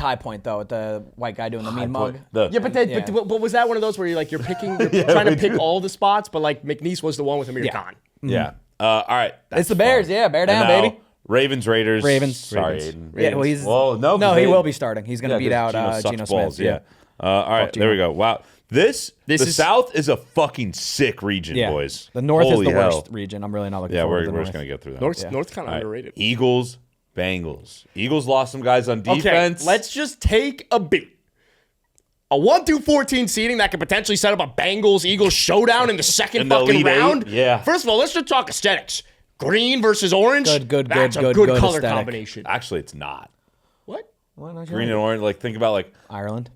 [SPEAKER 3] High Point though, with the white guy doing the mean mug.
[SPEAKER 1] yeah, but was that one of those where you're like you're trying to pick all the spots, but like McNeese was the one with Amir
[SPEAKER 3] Yeah.
[SPEAKER 1] Khan.
[SPEAKER 2] Yeah. All right.
[SPEAKER 3] It's the Bears. Yeah, bear down,
[SPEAKER 2] And now,
[SPEAKER 3] baby.
[SPEAKER 2] Ravens, Raiders.
[SPEAKER 3] Ravens.
[SPEAKER 2] Sorry,
[SPEAKER 1] Ravens.
[SPEAKER 2] Aiden.
[SPEAKER 3] Yeah, well, he's
[SPEAKER 2] no,
[SPEAKER 3] no,
[SPEAKER 2] 'cause
[SPEAKER 3] he
[SPEAKER 2] they-
[SPEAKER 3] will be starting. He's going to beat out
[SPEAKER 2] Geno sucks
[SPEAKER 3] Geno
[SPEAKER 2] balls,
[SPEAKER 3] Smith.
[SPEAKER 2] Yeah. All right, there we go. Wow. The
[SPEAKER 1] is-
[SPEAKER 2] South is a fucking sick region,
[SPEAKER 3] Yeah.
[SPEAKER 2] boys.
[SPEAKER 3] The North
[SPEAKER 2] Holy
[SPEAKER 3] is the
[SPEAKER 2] hell.
[SPEAKER 3] worst region. I'm really not looking
[SPEAKER 2] Yeah,
[SPEAKER 3] forward
[SPEAKER 2] we're
[SPEAKER 3] to the
[SPEAKER 2] just
[SPEAKER 3] North.
[SPEAKER 2] gonna get through that.
[SPEAKER 1] North's kind of
[SPEAKER 2] All right.
[SPEAKER 1] underrated.
[SPEAKER 2] Eagles, Bengals. Eagles lost some guys on defense.
[SPEAKER 1] Okay, let's just take a beat. A 1-14 seeding that could potentially set up a Bengals-Eagles showdown in the second
[SPEAKER 2] In the
[SPEAKER 1] fucking
[SPEAKER 2] Elite Eight?
[SPEAKER 1] round.
[SPEAKER 2] Yeah.
[SPEAKER 1] First of all, let's just talk aesthetics. Green versus orange.
[SPEAKER 3] Good,
[SPEAKER 1] That's a
[SPEAKER 3] good
[SPEAKER 1] good color
[SPEAKER 3] aesthetic.
[SPEAKER 1] combination.
[SPEAKER 2] Actually, it's not
[SPEAKER 1] What?
[SPEAKER 2] green and orange. Like think about like
[SPEAKER 3] Ireland.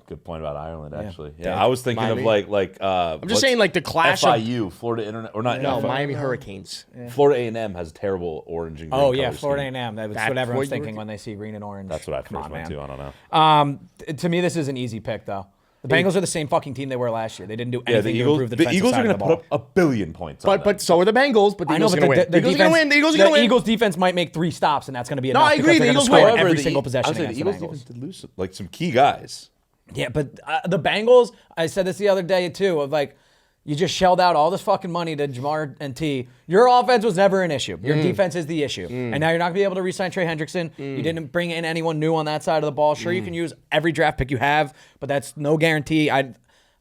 [SPEAKER 2] good point about Ireland. Actually, yeah.
[SPEAKER 1] Yeah.
[SPEAKER 2] I was thinking
[SPEAKER 1] Miami.
[SPEAKER 2] of like.
[SPEAKER 1] I'm just saying, like the clash of
[SPEAKER 2] FIU, Florida Internet, or not?
[SPEAKER 1] no
[SPEAKER 2] FIU.
[SPEAKER 1] Miami Hurricanes.
[SPEAKER 2] Florida A&M has a terrible orange and green.
[SPEAKER 3] Oh yeah,
[SPEAKER 2] color
[SPEAKER 3] Florida
[SPEAKER 2] scheme.
[SPEAKER 3] A&M. That's
[SPEAKER 1] That's
[SPEAKER 3] what everyone's
[SPEAKER 1] what you were
[SPEAKER 3] thinking when they see green and orange.
[SPEAKER 2] That's what I
[SPEAKER 3] Come
[SPEAKER 2] first
[SPEAKER 3] on,
[SPEAKER 2] went
[SPEAKER 3] man.
[SPEAKER 2] to. I don't know.
[SPEAKER 3] To me, this is an easy pick though. The Bengals are the same fucking team they were last year. They didn't do
[SPEAKER 2] Yeah,
[SPEAKER 3] anything to improve the defensive
[SPEAKER 2] Eagles are
[SPEAKER 3] side
[SPEAKER 2] going
[SPEAKER 3] of
[SPEAKER 2] to
[SPEAKER 3] the
[SPEAKER 2] put
[SPEAKER 3] ball.
[SPEAKER 2] up 1 billion points. on them.
[SPEAKER 1] But so are the Bengals. But the
[SPEAKER 3] I know,
[SPEAKER 1] Eagles are
[SPEAKER 3] but
[SPEAKER 1] going to win. The Eagles are going to win. The Eagles are going to win.
[SPEAKER 3] Eagles defense might make 3 stops, and that's going to be
[SPEAKER 1] No,
[SPEAKER 3] enough.
[SPEAKER 1] I agree.
[SPEAKER 3] because
[SPEAKER 1] The
[SPEAKER 3] they're gonna
[SPEAKER 1] Eagles
[SPEAKER 3] score
[SPEAKER 1] win.
[SPEAKER 3] every
[SPEAKER 2] the
[SPEAKER 3] single
[SPEAKER 2] I
[SPEAKER 3] possession
[SPEAKER 2] was saying
[SPEAKER 3] against
[SPEAKER 2] the
[SPEAKER 3] the
[SPEAKER 2] Eagles
[SPEAKER 3] Bengals.
[SPEAKER 2] defense did lose like some key guys.
[SPEAKER 3] Yeah, but the Bengals, I said this the other day too, of like, you just shelled out all this fucking money to Jamar and T. Your offense was never an issue. Your defense is the issue. And now you're not going to be able to re-sign Trey Hendrickson. You didn't bring in anyone new on that side of the ball. Sure, you can use every draft pick you have, but that's no guarantee.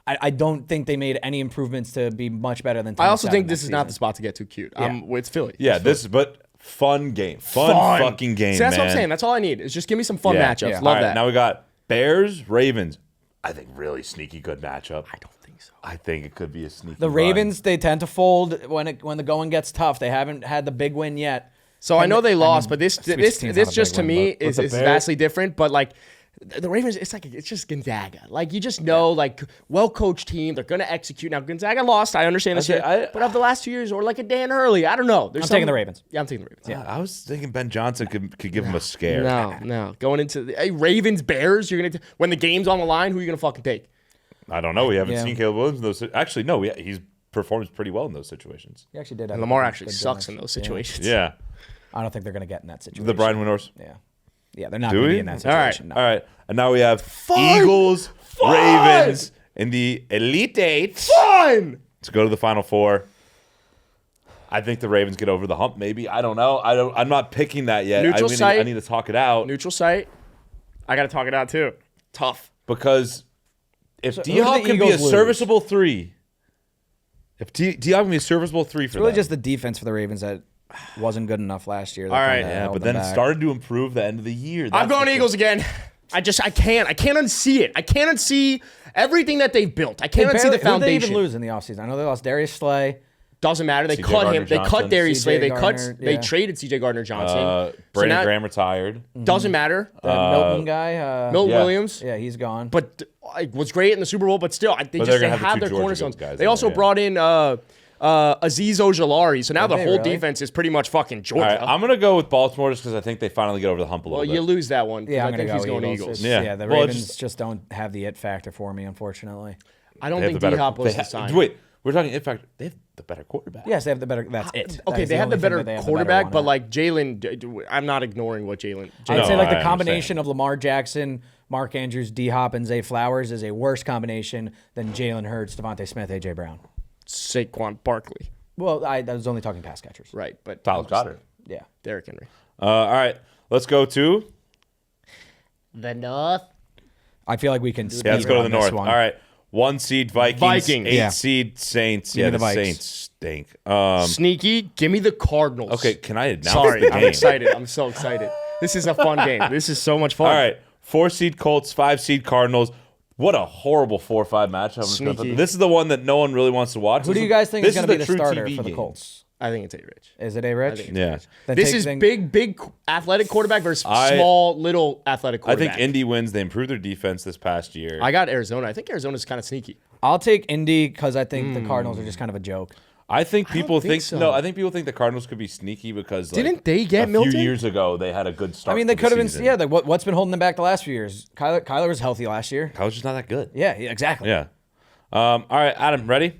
[SPEAKER 3] I don't think they made any improvements to be much better than. 10-7
[SPEAKER 1] I also think this
[SPEAKER 3] next
[SPEAKER 1] is not the
[SPEAKER 3] season.
[SPEAKER 1] spot to get too cute. It's Philly.
[SPEAKER 2] Yeah, but fun game. Fun fucking game,
[SPEAKER 1] See, that's
[SPEAKER 2] man.
[SPEAKER 1] what I'm saying. That's all I need is just give me some fun matchups.
[SPEAKER 3] Yeah.
[SPEAKER 1] Love
[SPEAKER 2] All right,
[SPEAKER 1] that.
[SPEAKER 2] now we got Bears, Ravens. I think really sneaky good matchup.
[SPEAKER 1] I don't think so.
[SPEAKER 2] I think it could be a sneaky
[SPEAKER 3] The
[SPEAKER 2] run.
[SPEAKER 3] Ravens, they tend to fold when the going gets tough. They haven't had the big win yet.
[SPEAKER 1] So I know they lost, but this
[SPEAKER 3] Sweet 16's not a
[SPEAKER 1] just
[SPEAKER 3] big
[SPEAKER 1] to
[SPEAKER 3] one,
[SPEAKER 1] me
[SPEAKER 3] but
[SPEAKER 1] is
[SPEAKER 2] the Bears-
[SPEAKER 1] vastly different. But like the Ravens, it's just Gonzaga. Like you just know, like well-coached team, they're gonna execute. Now Gonzaga lost. I understand this
[SPEAKER 2] Okay,
[SPEAKER 1] year, but of the last 2 years, or like a Dan Hurley, I don't know.
[SPEAKER 3] I'm taking the Ravens.
[SPEAKER 1] Yeah, I'm taking the Ravens.
[SPEAKER 2] Yeah, I was thinking Ben Johnson could give him a scare.
[SPEAKER 1] No. Going into the Ravens Bears, you're gonna when the game's on the line, who are you gonna fucking take?
[SPEAKER 2] I don't know. We haven't
[SPEAKER 3] Yeah.
[SPEAKER 2] seen Caleb Williams in those. Actually, no. He's performed pretty well in those situations.
[SPEAKER 3] He actually did. Have
[SPEAKER 1] Lamar
[SPEAKER 3] a
[SPEAKER 1] actually
[SPEAKER 3] good
[SPEAKER 1] sucks
[SPEAKER 3] game.
[SPEAKER 1] in those situations.
[SPEAKER 2] Yeah.
[SPEAKER 3] I don't think they're going to get in that situation.
[SPEAKER 2] The Brian Windhorst.
[SPEAKER 3] Yeah, they're not
[SPEAKER 2] Do
[SPEAKER 3] going to
[SPEAKER 2] we?
[SPEAKER 3] be in that
[SPEAKER 1] All right.
[SPEAKER 3] situation. No.
[SPEAKER 2] All right. And now we have
[SPEAKER 1] Fun!
[SPEAKER 2] Eagles, Ravens in the Elite Eight
[SPEAKER 1] Fun.
[SPEAKER 2] to go to the Final Four. I think the Ravens get over the hump. Maybe I don't know. I'm not picking that yet.
[SPEAKER 1] Neutral
[SPEAKER 2] I
[SPEAKER 1] site.
[SPEAKER 2] need to talk it out
[SPEAKER 1] Neutral site. I got to talk it out too. Tough.
[SPEAKER 2] because if
[SPEAKER 3] who do
[SPEAKER 2] D-Hop
[SPEAKER 3] the
[SPEAKER 2] can be a
[SPEAKER 3] Eagles lose?
[SPEAKER 2] serviceable three, if D-Hop can be a serviceable three for
[SPEAKER 3] It's really
[SPEAKER 2] them.
[SPEAKER 3] just the defense for the Ravens that wasn't good enough last year. That
[SPEAKER 1] All right.
[SPEAKER 3] kinda
[SPEAKER 2] yeah,
[SPEAKER 3] held
[SPEAKER 2] but
[SPEAKER 3] them
[SPEAKER 2] then
[SPEAKER 3] back.
[SPEAKER 2] started to improve the end of the year.
[SPEAKER 1] I'm
[SPEAKER 2] That's
[SPEAKER 1] going
[SPEAKER 2] the
[SPEAKER 1] Eagles again. I can't unsee it. I can't unsee everything that they've built. I
[SPEAKER 3] They
[SPEAKER 1] can't unsee
[SPEAKER 3] barely-
[SPEAKER 1] the
[SPEAKER 3] who did they
[SPEAKER 1] foundation.
[SPEAKER 3] even lose in the offseason? I know they lost Darius Slay.
[SPEAKER 1] Doesn't matter. They
[SPEAKER 2] CJ
[SPEAKER 1] cut him. They
[SPEAKER 2] Gardner-Johnson.
[SPEAKER 1] cut Darius Slay.
[SPEAKER 3] CJ
[SPEAKER 1] They
[SPEAKER 3] Gardner,
[SPEAKER 1] traded CJ Gardner Johnson.
[SPEAKER 2] Brandon
[SPEAKER 1] now-
[SPEAKER 2] Graham retired.
[SPEAKER 1] Doesn't matter.
[SPEAKER 3] The Milton guy.
[SPEAKER 1] Milton
[SPEAKER 2] yeah.
[SPEAKER 1] Williams.
[SPEAKER 3] Yeah, he's gone.
[SPEAKER 1] But was great in the Super Bowl. But still, they
[SPEAKER 2] they're
[SPEAKER 1] just
[SPEAKER 2] gonna have the
[SPEAKER 1] have
[SPEAKER 2] two
[SPEAKER 1] their
[SPEAKER 2] Georgia
[SPEAKER 1] cornerstones.
[SPEAKER 2] guys
[SPEAKER 1] They
[SPEAKER 2] in
[SPEAKER 1] also
[SPEAKER 2] there, yeah.
[SPEAKER 1] brought in Azeez Ojulari. So now the
[SPEAKER 3] they
[SPEAKER 1] whole
[SPEAKER 3] really?
[SPEAKER 1] defense is pretty much fucking
[SPEAKER 2] All
[SPEAKER 1] Georgia.
[SPEAKER 2] right, I'm gonna go with Baltimore just because I think they finally get over the hump a little
[SPEAKER 1] well,
[SPEAKER 2] bit.
[SPEAKER 1] you lose that one. 'cause
[SPEAKER 3] yeah,
[SPEAKER 1] I
[SPEAKER 3] I'm going
[SPEAKER 1] think
[SPEAKER 3] to
[SPEAKER 1] he's
[SPEAKER 3] go
[SPEAKER 1] going
[SPEAKER 3] Eagles.
[SPEAKER 1] Eagles.
[SPEAKER 2] Yeah.
[SPEAKER 3] The
[SPEAKER 2] Well,
[SPEAKER 3] Ravens just don't have the it factor for me, unfortunately.
[SPEAKER 1] I don't
[SPEAKER 2] They have
[SPEAKER 1] think
[SPEAKER 2] the better-
[SPEAKER 1] D-Hop was
[SPEAKER 2] they
[SPEAKER 1] the
[SPEAKER 2] ha-
[SPEAKER 1] sign.
[SPEAKER 2] Wait, we're talking in fact they have the better quarterback.
[SPEAKER 3] Yes, they have the better. That's it. That
[SPEAKER 1] Okay,
[SPEAKER 3] is
[SPEAKER 1] they have
[SPEAKER 3] only
[SPEAKER 1] the
[SPEAKER 3] thing
[SPEAKER 1] better
[SPEAKER 3] that they have the
[SPEAKER 1] quarterback,
[SPEAKER 3] one
[SPEAKER 1] but
[SPEAKER 3] at.
[SPEAKER 1] like Jalen, I'm not ignoring what Jalen.
[SPEAKER 3] I'd
[SPEAKER 2] No,
[SPEAKER 3] say like
[SPEAKER 2] I
[SPEAKER 3] the combination
[SPEAKER 2] understand.
[SPEAKER 3] of Lamar Jackson, Mark Andrews, D Hop, and Zay Flowers is a worse combination than Jalen Hurts, Devontae Smith, AJ Brown.
[SPEAKER 1] Saquon Barkley,
[SPEAKER 3] Well, I was only talking pass catchers.
[SPEAKER 1] right? But
[SPEAKER 2] Tyler Goddard.
[SPEAKER 3] Yeah.
[SPEAKER 1] Derrick Henry.
[SPEAKER 2] All right, let's go to
[SPEAKER 1] The North.
[SPEAKER 3] I feel like we can.
[SPEAKER 2] yeah. Let's go to the
[SPEAKER 3] speed run this
[SPEAKER 2] north.
[SPEAKER 3] one.
[SPEAKER 2] All right, 1 seed Vikings,
[SPEAKER 1] Vikings.
[SPEAKER 2] 8
[SPEAKER 3] Yeah.
[SPEAKER 2] seed Saints.
[SPEAKER 3] Give
[SPEAKER 2] Yeah,
[SPEAKER 3] me
[SPEAKER 2] the
[SPEAKER 3] the Vikes.
[SPEAKER 2] Saints stink.
[SPEAKER 1] Sneaky. Give me the Cardinals.
[SPEAKER 2] Okay, can I announce
[SPEAKER 1] Sorry,
[SPEAKER 2] the
[SPEAKER 1] I'm
[SPEAKER 2] game?
[SPEAKER 1] excited. I'm so excited. This is a fun game. This is so much fun.
[SPEAKER 2] All right, 4 seed Colts, 5 seed Cardinals. What a horrible 4-5 matchup. I'm just gonna put-
[SPEAKER 1] Sneaky.
[SPEAKER 2] This is the one that no one really wants to watch.
[SPEAKER 3] Who do
[SPEAKER 2] This
[SPEAKER 3] you guys think is
[SPEAKER 2] this
[SPEAKER 3] going to be the
[SPEAKER 2] true
[SPEAKER 3] starter
[SPEAKER 2] TV
[SPEAKER 3] for the
[SPEAKER 2] game.
[SPEAKER 3] Colts?
[SPEAKER 1] I think it's A-Rich.
[SPEAKER 3] Is it A Rich?
[SPEAKER 1] think it's
[SPEAKER 2] Yeah,
[SPEAKER 1] This is big athletic quarterback versus small, little athletic
[SPEAKER 2] I
[SPEAKER 1] quarterback.
[SPEAKER 2] think Indy wins. They improved their defense this past year.
[SPEAKER 1] I got Arizona. I think Arizona's kind of sneaky.
[SPEAKER 3] I'll take Indy because I think the Cardinals are just kind of a joke.
[SPEAKER 2] I think people
[SPEAKER 1] think
[SPEAKER 2] think
[SPEAKER 1] so.
[SPEAKER 2] no. I think people think the Cardinals could be sneaky because like,
[SPEAKER 1] Didn't they get
[SPEAKER 2] a
[SPEAKER 1] Milton?
[SPEAKER 2] few years ago they had a good start.
[SPEAKER 3] I mean, they
[SPEAKER 2] to
[SPEAKER 3] could
[SPEAKER 2] the
[SPEAKER 3] have been.
[SPEAKER 2] season.
[SPEAKER 3] Yeah, like what's been holding them back the last few years? Kyler was healthy last year.
[SPEAKER 2] Kyler's just not that good.
[SPEAKER 3] Yeah, exactly.
[SPEAKER 2] Yeah. All right, Adam, ready?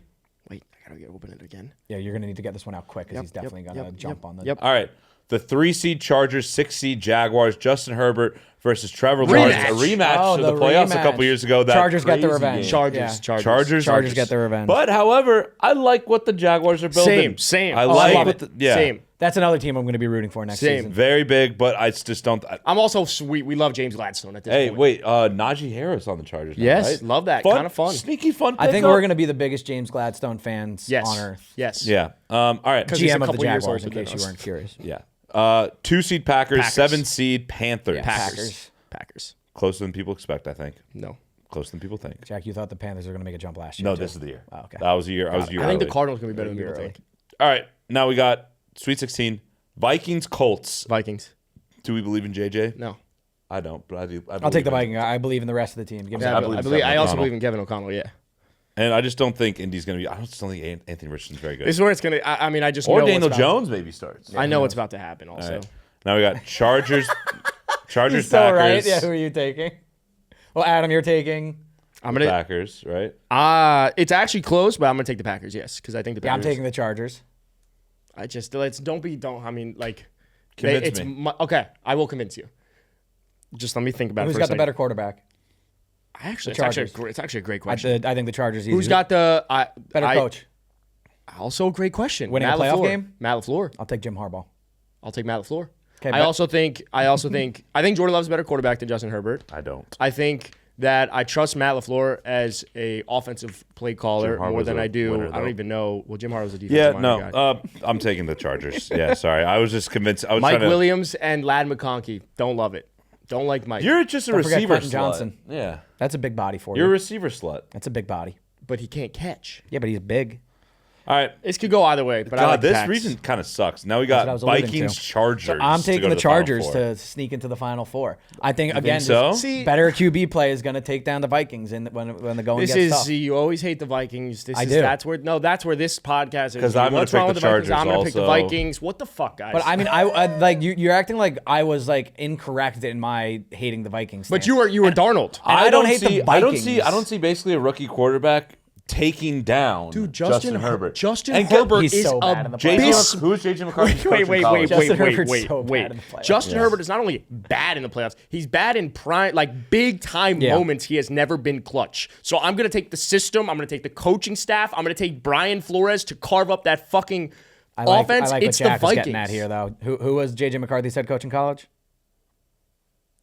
[SPEAKER 1] Wait, I gotta open it again.
[SPEAKER 3] Yeah, you're going to need to get this one out quick because he's definitely going to jump on the.
[SPEAKER 1] Yep.
[SPEAKER 2] All right. The 3 seed Chargers, 6 seed Jaguars, Justin Herbert versus Trevor Lawrence. A rematch
[SPEAKER 3] Oh,
[SPEAKER 2] of the
[SPEAKER 3] the
[SPEAKER 2] playoffs a
[SPEAKER 3] rematch.
[SPEAKER 2] couple years ago. That
[SPEAKER 3] Chargers got the
[SPEAKER 2] crazy
[SPEAKER 3] revenge.
[SPEAKER 2] game.
[SPEAKER 1] Chargers.
[SPEAKER 3] Yeah.
[SPEAKER 2] Chargers
[SPEAKER 3] get the revenge.
[SPEAKER 2] But however, I like what the Jaguars are building.
[SPEAKER 1] Same.
[SPEAKER 2] I
[SPEAKER 1] Oh,
[SPEAKER 2] like
[SPEAKER 1] love
[SPEAKER 2] what
[SPEAKER 1] it.
[SPEAKER 2] the, yeah.
[SPEAKER 1] Same.
[SPEAKER 3] That's another team I'm going to be rooting for next
[SPEAKER 1] Same.
[SPEAKER 3] season.
[SPEAKER 2] Very big, but I just don't.
[SPEAKER 1] I'm also sweet. We love James Gladstone at this
[SPEAKER 2] Hey,
[SPEAKER 1] point.
[SPEAKER 2] wait, Najee Harris on the Chargers. Now,
[SPEAKER 1] Yes,
[SPEAKER 2] right?
[SPEAKER 1] love that.
[SPEAKER 2] Fun,
[SPEAKER 1] Kinda fun.
[SPEAKER 2] Sneaky fun.
[SPEAKER 3] I think
[SPEAKER 2] pickup.
[SPEAKER 3] we're going to be the biggest James Gladstone fans
[SPEAKER 1] Yes.
[SPEAKER 3] on earth.
[SPEAKER 1] Yes.
[SPEAKER 2] Yeah. All right.
[SPEAKER 1] Because he's a
[SPEAKER 3] GM of the
[SPEAKER 1] couple years
[SPEAKER 3] Jaguars, in
[SPEAKER 1] older than
[SPEAKER 3] case you
[SPEAKER 1] us.
[SPEAKER 3] weren't curious.
[SPEAKER 2] Yeah. 2 seed Packers,
[SPEAKER 1] Packers.
[SPEAKER 2] 7 seed Panthers.
[SPEAKER 1] Packers.
[SPEAKER 2] Closer than people expect, I think.
[SPEAKER 1] No.
[SPEAKER 2] Closer than people think.
[SPEAKER 3] Jack, you thought the Panthers were going to make a jump last year.
[SPEAKER 2] No,
[SPEAKER 3] too.
[SPEAKER 2] this is the year.
[SPEAKER 3] Oh, okay.
[SPEAKER 2] That was the year. I was a year
[SPEAKER 1] I think the
[SPEAKER 2] early.
[SPEAKER 1] Cardinals gonna be better than people
[SPEAKER 3] Early.
[SPEAKER 1] think.
[SPEAKER 2] All right. Now we got Sweet 16. Vikings, Colts.
[SPEAKER 1] Vikings.
[SPEAKER 2] Do we believe in JJ?
[SPEAKER 1] No.
[SPEAKER 2] I don't, but I do.
[SPEAKER 3] I'll take the Viking. I believe in the rest of the team. Give me
[SPEAKER 1] Yeah,
[SPEAKER 2] I
[SPEAKER 1] I,
[SPEAKER 2] believe
[SPEAKER 1] believe.
[SPEAKER 2] Kevin
[SPEAKER 1] I also
[SPEAKER 2] O'Connell.
[SPEAKER 1] believe in Kevin O'Connell. Yeah.
[SPEAKER 2] And I just don't think Indy's going to be. I just don't think Anthony Richardson's very good.
[SPEAKER 1] This is where it's gonna. I mean, I just
[SPEAKER 2] Or
[SPEAKER 1] know what's
[SPEAKER 2] Daniel
[SPEAKER 1] about-
[SPEAKER 2] Jones maybe starts.
[SPEAKER 1] I know what's about to happen. Also.
[SPEAKER 2] All right. Now we got Chargers, Chargers,
[SPEAKER 3] so
[SPEAKER 2] Packers.
[SPEAKER 3] right. Yeah, who are you taking? Well, Adam, you're taking.
[SPEAKER 1] I'm gonna.
[SPEAKER 2] Packers, right?
[SPEAKER 1] It's actually close, but I'm gonna take the Packers. Yes, because I think the
[SPEAKER 3] Yeah, I'm
[SPEAKER 1] Packers.
[SPEAKER 3] taking the Chargers.
[SPEAKER 1] I just don't. I mean, like.
[SPEAKER 2] Convince me.
[SPEAKER 1] Okay, I will convince you. Just let me think about
[SPEAKER 3] Who's
[SPEAKER 1] it.
[SPEAKER 3] got the better quarterback?
[SPEAKER 1] Actually,
[SPEAKER 3] Chargers.
[SPEAKER 1] it's actually a great question.
[SPEAKER 3] I think the Chargers.
[SPEAKER 1] Who's got the
[SPEAKER 3] better coach?
[SPEAKER 1] Also, a great question.
[SPEAKER 3] Winning
[SPEAKER 1] Matt
[SPEAKER 3] a playoff
[SPEAKER 1] LaFleur.
[SPEAKER 3] game?
[SPEAKER 1] Matt LaFleur.
[SPEAKER 3] I'll take Jim Harbaugh.
[SPEAKER 1] I'll take Matt LaFleur.
[SPEAKER 3] Okay,
[SPEAKER 1] I also think Jordan Love's a better quarterback than Justin Herbert.
[SPEAKER 2] I don't.
[SPEAKER 1] I think that I trust Matt LaFleur as a offensive play caller more than I do.
[SPEAKER 2] winner,
[SPEAKER 1] I don't
[SPEAKER 2] though.
[SPEAKER 1] even know. Well, Jim Harbaugh's a defensive guy.
[SPEAKER 2] I'm taking the Chargers. Yeah, sorry. I was just convinced. I was
[SPEAKER 1] Mike
[SPEAKER 2] trying to,
[SPEAKER 1] Williams and Lad McConkey. Don't love it. Don't like Mike.
[SPEAKER 2] You're just a
[SPEAKER 3] Don't forget
[SPEAKER 2] receiver
[SPEAKER 3] Quentin
[SPEAKER 2] slut.
[SPEAKER 3] Johnson.
[SPEAKER 2] Yeah.
[SPEAKER 3] That's a big body for
[SPEAKER 2] You're a
[SPEAKER 3] you.
[SPEAKER 2] receiver slut.
[SPEAKER 3] That's a big body.
[SPEAKER 1] but he can't catch.
[SPEAKER 3] Yeah, but he's big.
[SPEAKER 2] All right.
[SPEAKER 1] This could go either way, but I
[SPEAKER 2] God,
[SPEAKER 1] like the
[SPEAKER 2] this
[SPEAKER 1] Pats.
[SPEAKER 2] region kind of sucks. Now we
[SPEAKER 3] That's
[SPEAKER 2] got
[SPEAKER 3] what I was alluding
[SPEAKER 2] Vikings,
[SPEAKER 3] to.
[SPEAKER 2] Chargers.
[SPEAKER 3] So I'm
[SPEAKER 2] to
[SPEAKER 3] taking
[SPEAKER 2] go
[SPEAKER 3] the
[SPEAKER 2] to Final
[SPEAKER 3] Chargers
[SPEAKER 2] Four.
[SPEAKER 3] to sneak into the Final Four. I think again,
[SPEAKER 2] so?
[SPEAKER 1] See,
[SPEAKER 3] better QB play is going to take down the Vikings when the going
[SPEAKER 1] This
[SPEAKER 3] gets
[SPEAKER 1] is
[SPEAKER 3] tough.
[SPEAKER 1] you always hate the Vikings.
[SPEAKER 3] I do.
[SPEAKER 1] That's where this podcast is.
[SPEAKER 2] 'Cause I'm gonna
[SPEAKER 1] What's
[SPEAKER 2] pick
[SPEAKER 1] wrong
[SPEAKER 2] the
[SPEAKER 1] with the Vikings?
[SPEAKER 2] Chargers
[SPEAKER 1] I'm gonna pick the
[SPEAKER 2] also.
[SPEAKER 1] Vikings. What the fuck, guys?
[SPEAKER 3] But I mean, I like you're acting like I was like incorrect in my hating the Vikings.
[SPEAKER 1] But
[SPEAKER 3] stance.
[SPEAKER 1] you were Darnold.
[SPEAKER 3] And I don't hate the
[SPEAKER 2] I
[SPEAKER 3] Vikings.
[SPEAKER 2] don't see basically a rookie quarterback taking down Justin Herbert.
[SPEAKER 1] Justin
[SPEAKER 2] And
[SPEAKER 1] Herbert
[SPEAKER 3] he's
[SPEAKER 1] is
[SPEAKER 3] so bad
[SPEAKER 1] a
[SPEAKER 3] in the
[SPEAKER 1] bis-
[SPEAKER 3] playoffs.
[SPEAKER 2] Who is JJ McCarthy?
[SPEAKER 1] Wait.
[SPEAKER 3] Justin Herbert's so bad in the playoffs.
[SPEAKER 1] Justin Herbert is not only bad in the playoffs, he's bad in prime, like big time moments. He has never been clutch. So I'm gonna take the system. I'm gonna take the coaching staff. I'm gonna take Brian Flores to carve up that fucking offense.
[SPEAKER 3] I like
[SPEAKER 1] It's
[SPEAKER 3] what
[SPEAKER 1] the
[SPEAKER 3] Jack was
[SPEAKER 1] Vikings.
[SPEAKER 3] getting at here, though. Who was JJ McCarthy's head coach in college?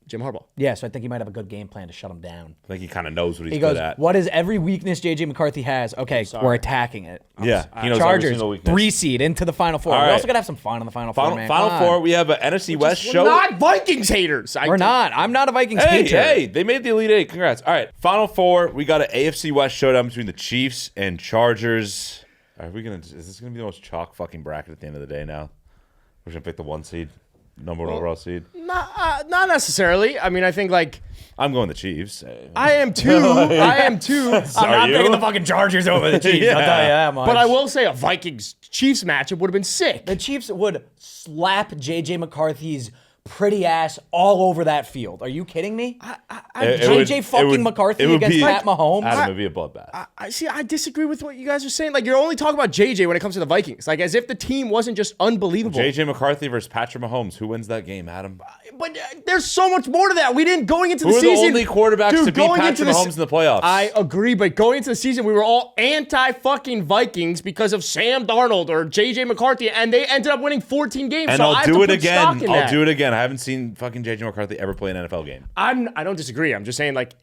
[SPEAKER 1] Jim Harbaugh.
[SPEAKER 3] Yeah, so I think he might have a good game plan to shut him down.
[SPEAKER 2] I think he kind of knows what he's
[SPEAKER 3] He goes,
[SPEAKER 2] good at.
[SPEAKER 3] what is every weakness JJ McCarthy has? Okay, we're attacking it.
[SPEAKER 2] Yeah, he knows every
[SPEAKER 3] Chargers,
[SPEAKER 2] single weakness.
[SPEAKER 3] 3 seed into the Final Four.
[SPEAKER 2] All
[SPEAKER 3] We're
[SPEAKER 2] right.
[SPEAKER 3] also going to have some fun in the Final Four, man.
[SPEAKER 2] Final
[SPEAKER 3] Come on.
[SPEAKER 2] Four, we have an NFC West
[SPEAKER 1] We're
[SPEAKER 2] show.
[SPEAKER 1] not Vikings haters.
[SPEAKER 3] We're not. I'm not a Vikings
[SPEAKER 2] Hey,
[SPEAKER 3] hater.
[SPEAKER 2] hey, they made the Elite Eight. Congrats. All right, Final Four, we got an AFC West showdown between the Chiefs and Chargers. Is this gonna be the most chalk fucking bracket at the end of the day now? We're gonna pick the 1 seed, number 1 overall seed.
[SPEAKER 1] Not necessarily. I mean, I think like
[SPEAKER 2] I'm going the Chiefs.
[SPEAKER 1] I am too. I'm
[SPEAKER 3] not
[SPEAKER 2] you?
[SPEAKER 3] picking the fucking Chargers over the Chiefs. I'll tell you that much.
[SPEAKER 1] But I will say a Vikings Chiefs matchup would have been sick.
[SPEAKER 3] The Chiefs would slap JJ McCarthy's pretty ass all over that field. Are you kidding me? JJ fucking McCarthy against Pat Mahomes?
[SPEAKER 2] Adam, it would be a bloodbath.
[SPEAKER 1] I see. I disagree with what you guys are saying. Like you're only talking about JJ when it comes to the Vikings. Like as if the team wasn't just unbelievable.
[SPEAKER 2] JJ McCarthy versus Patrick Mahomes. Who wins that game, Adam?
[SPEAKER 1] But there's so much more to that. We didn't going into the
[SPEAKER 2] Who are
[SPEAKER 1] season.
[SPEAKER 2] the only quarterbacks to beat
[SPEAKER 1] going
[SPEAKER 2] Patrick
[SPEAKER 1] into the
[SPEAKER 2] Mahomes in the playoffs?
[SPEAKER 1] I agree, but going into the season, we were all anti-fucking Vikings because of Sam Darnold or JJ McCarthy, and they ended up winning 14 games.
[SPEAKER 2] And
[SPEAKER 1] so I
[SPEAKER 2] I'll
[SPEAKER 1] have
[SPEAKER 2] do
[SPEAKER 1] to
[SPEAKER 2] it
[SPEAKER 1] put stock
[SPEAKER 2] again.
[SPEAKER 1] in
[SPEAKER 2] I'll
[SPEAKER 1] that.
[SPEAKER 2] do it again. I haven't seen fucking JJ McCarthy ever play an NFL game.
[SPEAKER 1] I don't disagree. I'm just saying, like,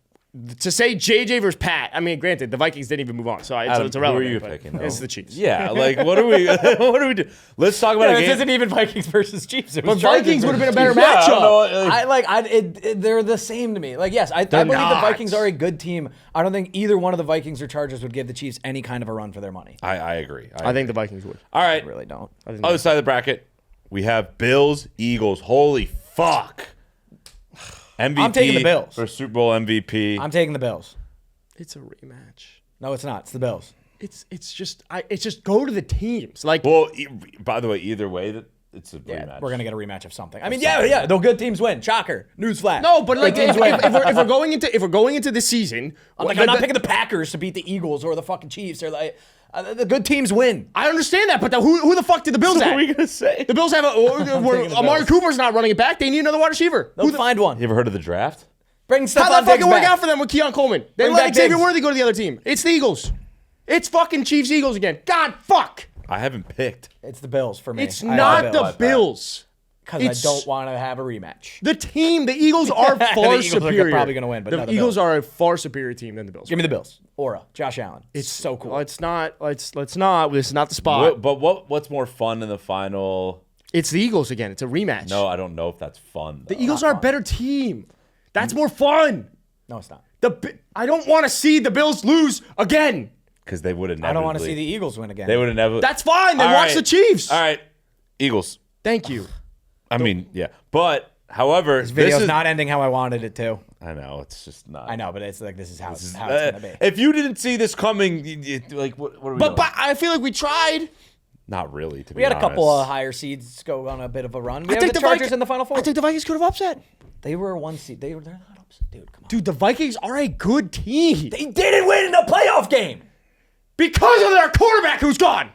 [SPEAKER 1] to say JJ versus Pat. I mean, granted, the Vikings didn't even move on, so
[SPEAKER 2] Adam,
[SPEAKER 1] it's irrelevant.
[SPEAKER 2] who are you
[SPEAKER 1] but
[SPEAKER 2] picking?
[SPEAKER 1] It's
[SPEAKER 2] though?
[SPEAKER 1] the Chiefs.
[SPEAKER 2] Yeah, like what do we do? Let's talk about a
[SPEAKER 3] This
[SPEAKER 2] game.
[SPEAKER 3] isn't even Vikings versus Chiefs. It was
[SPEAKER 1] But
[SPEAKER 3] Chargers
[SPEAKER 1] Vikings would have been a better
[SPEAKER 3] versus Chiefs.
[SPEAKER 1] matchup.
[SPEAKER 3] They're the same to me. Like, yes, I believe
[SPEAKER 1] not.
[SPEAKER 3] the Vikings are a good team. I don't think either one of the Vikings or Chargers would give the Chiefs any kind of a run for their money.
[SPEAKER 2] I agree.
[SPEAKER 1] I think the Vikings would.
[SPEAKER 2] All right.
[SPEAKER 3] I really don't.
[SPEAKER 2] Other side of the bracket, we have Bills, Eagles. Holy fuck. MVP
[SPEAKER 3] I'm taking the Bills.
[SPEAKER 2] for Super Bowl MVP.
[SPEAKER 3] I'm taking the Bills.
[SPEAKER 1] It's a rematch.
[SPEAKER 3] No, it's not. It's the Bills.
[SPEAKER 1] It's just go to the teams. Like,
[SPEAKER 2] well, by the way, either way, it's a rematch.
[SPEAKER 3] We're gonna get a rematch of something. I mean, yeah. The good teams win. Shocker. Newsflash.
[SPEAKER 1] no, but like
[SPEAKER 3] Good teams win.
[SPEAKER 1] if we're going into the season,
[SPEAKER 3] I'm not picking the Packers to beat the Eagles or the fucking Chiefs. Or like the good teams win.
[SPEAKER 1] I understand that, but who the fuck did the Bills
[SPEAKER 2] What
[SPEAKER 1] have?
[SPEAKER 2] are we gonna say?
[SPEAKER 1] The Bills have
[SPEAKER 3] the
[SPEAKER 1] Amari
[SPEAKER 3] Bills.
[SPEAKER 1] Cooper's not running it back. They need another wide receiver.
[SPEAKER 3] They'll find one.
[SPEAKER 2] You ever heard of the draft?
[SPEAKER 3] Bring Stephon
[SPEAKER 1] How'd that
[SPEAKER 3] Diggs
[SPEAKER 1] fucking work
[SPEAKER 3] back.
[SPEAKER 1] out for them with Keon Coleman? They
[SPEAKER 3] Bring
[SPEAKER 1] let
[SPEAKER 3] back
[SPEAKER 1] Xavier
[SPEAKER 3] Diggs.
[SPEAKER 1] Worthy go to the other team. It's the Eagles. It's fucking Chiefs Eagles again. God fuck.
[SPEAKER 2] I haven't picked.
[SPEAKER 3] It's the Bills for me.
[SPEAKER 1] It's
[SPEAKER 3] I
[SPEAKER 1] not
[SPEAKER 3] have
[SPEAKER 1] the Bills.
[SPEAKER 3] because
[SPEAKER 1] it's-
[SPEAKER 3] I don't want to have a rematch.
[SPEAKER 1] The team, the Eagles are
[SPEAKER 3] The
[SPEAKER 1] far
[SPEAKER 3] Eagles are
[SPEAKER 1] superior.
[SPEAKER 3] probably gonna win, but
[SPEAKER 1] the
[SPEAKER 3] no, the
[SPEAKER 1] Eagles
[SPEAKER 3] Bills.
[SPEAKER 1] are a far superior team than the Bills.
[SPEAKER 3] Give me the Bills. Aura. Josh Allen. It's so cool.
[SPEAKER 1] Let's not. Let's not. This is not the spot.
[SPEAKER 2] But what's more fun in the final?
[SPEAKER 1] It's the Eagles again. It's a rematch.
[SPEAKER 2] No, I don't know if that's fun.
[SPEAKER 1] The Eagles are a better team. That's more fun.
[SPEAKER 3] No, it's not.
[SPEAKER 1] I don't want to see the Bills lose again.
[SPEAKER 2] because they would have never.
[SPEAKER 3] I don't want to see the Eagles win again.
[SPEAKER 2] They would have never.
[SPEAKER 1] That's fine. Then
[SPEAKER 2] All
[SPEAKER 1] watch
[SPEAKER 2] right.
[SPEAKER 1] the Chiefs.
[SPEAKER 2] All right, Eagles.
[SPEAKER 1] Thank you.
[SPEAKER 2] I mean, yeah, but however,
[SPEAKER 3] This video's
[SPEAKER 2] this is
[SPEAKER 3] not ending how I wanted it to.
[SPEAKER 2] I know it's just not.
[SPEAKER 3] I know, but it's like this is how it's gonna be.
[SPEAKER 2] If you didn't see this coming, like what are we?
[SPEAKER 1] But
[SPEAKER 2] doing?
[SPEAKER 1] I feel like we tried.
[SPEAKER 2] Not really. To be
[SPEAKER 3] We had a couple
[SPEAKER 2] honest.
[SPEAKER 3] of higher seeds go on a bit of a run. We
[SPEAKER 1] I
[SPEAKER 3] have
[SPEAKER 1] think
[SPEAKER 3] the
[SPEAKER 1] the
[SPEAKER 3] Chargers
[SPEAKER 1] Vikings
[SPEAKER 3] in the Final Four.
[SPEAKER 1] I think the Vikings could have upset.
[SPEAKER 3] They were a 1 seed. They're not upset, dude. Come on.
[SPEAKER 1] Dude, the Vikings are a good team
[SPEAKER 3] They didn't win in a playoff game.
[SPEAKER 1] because of their quarterback who's gone.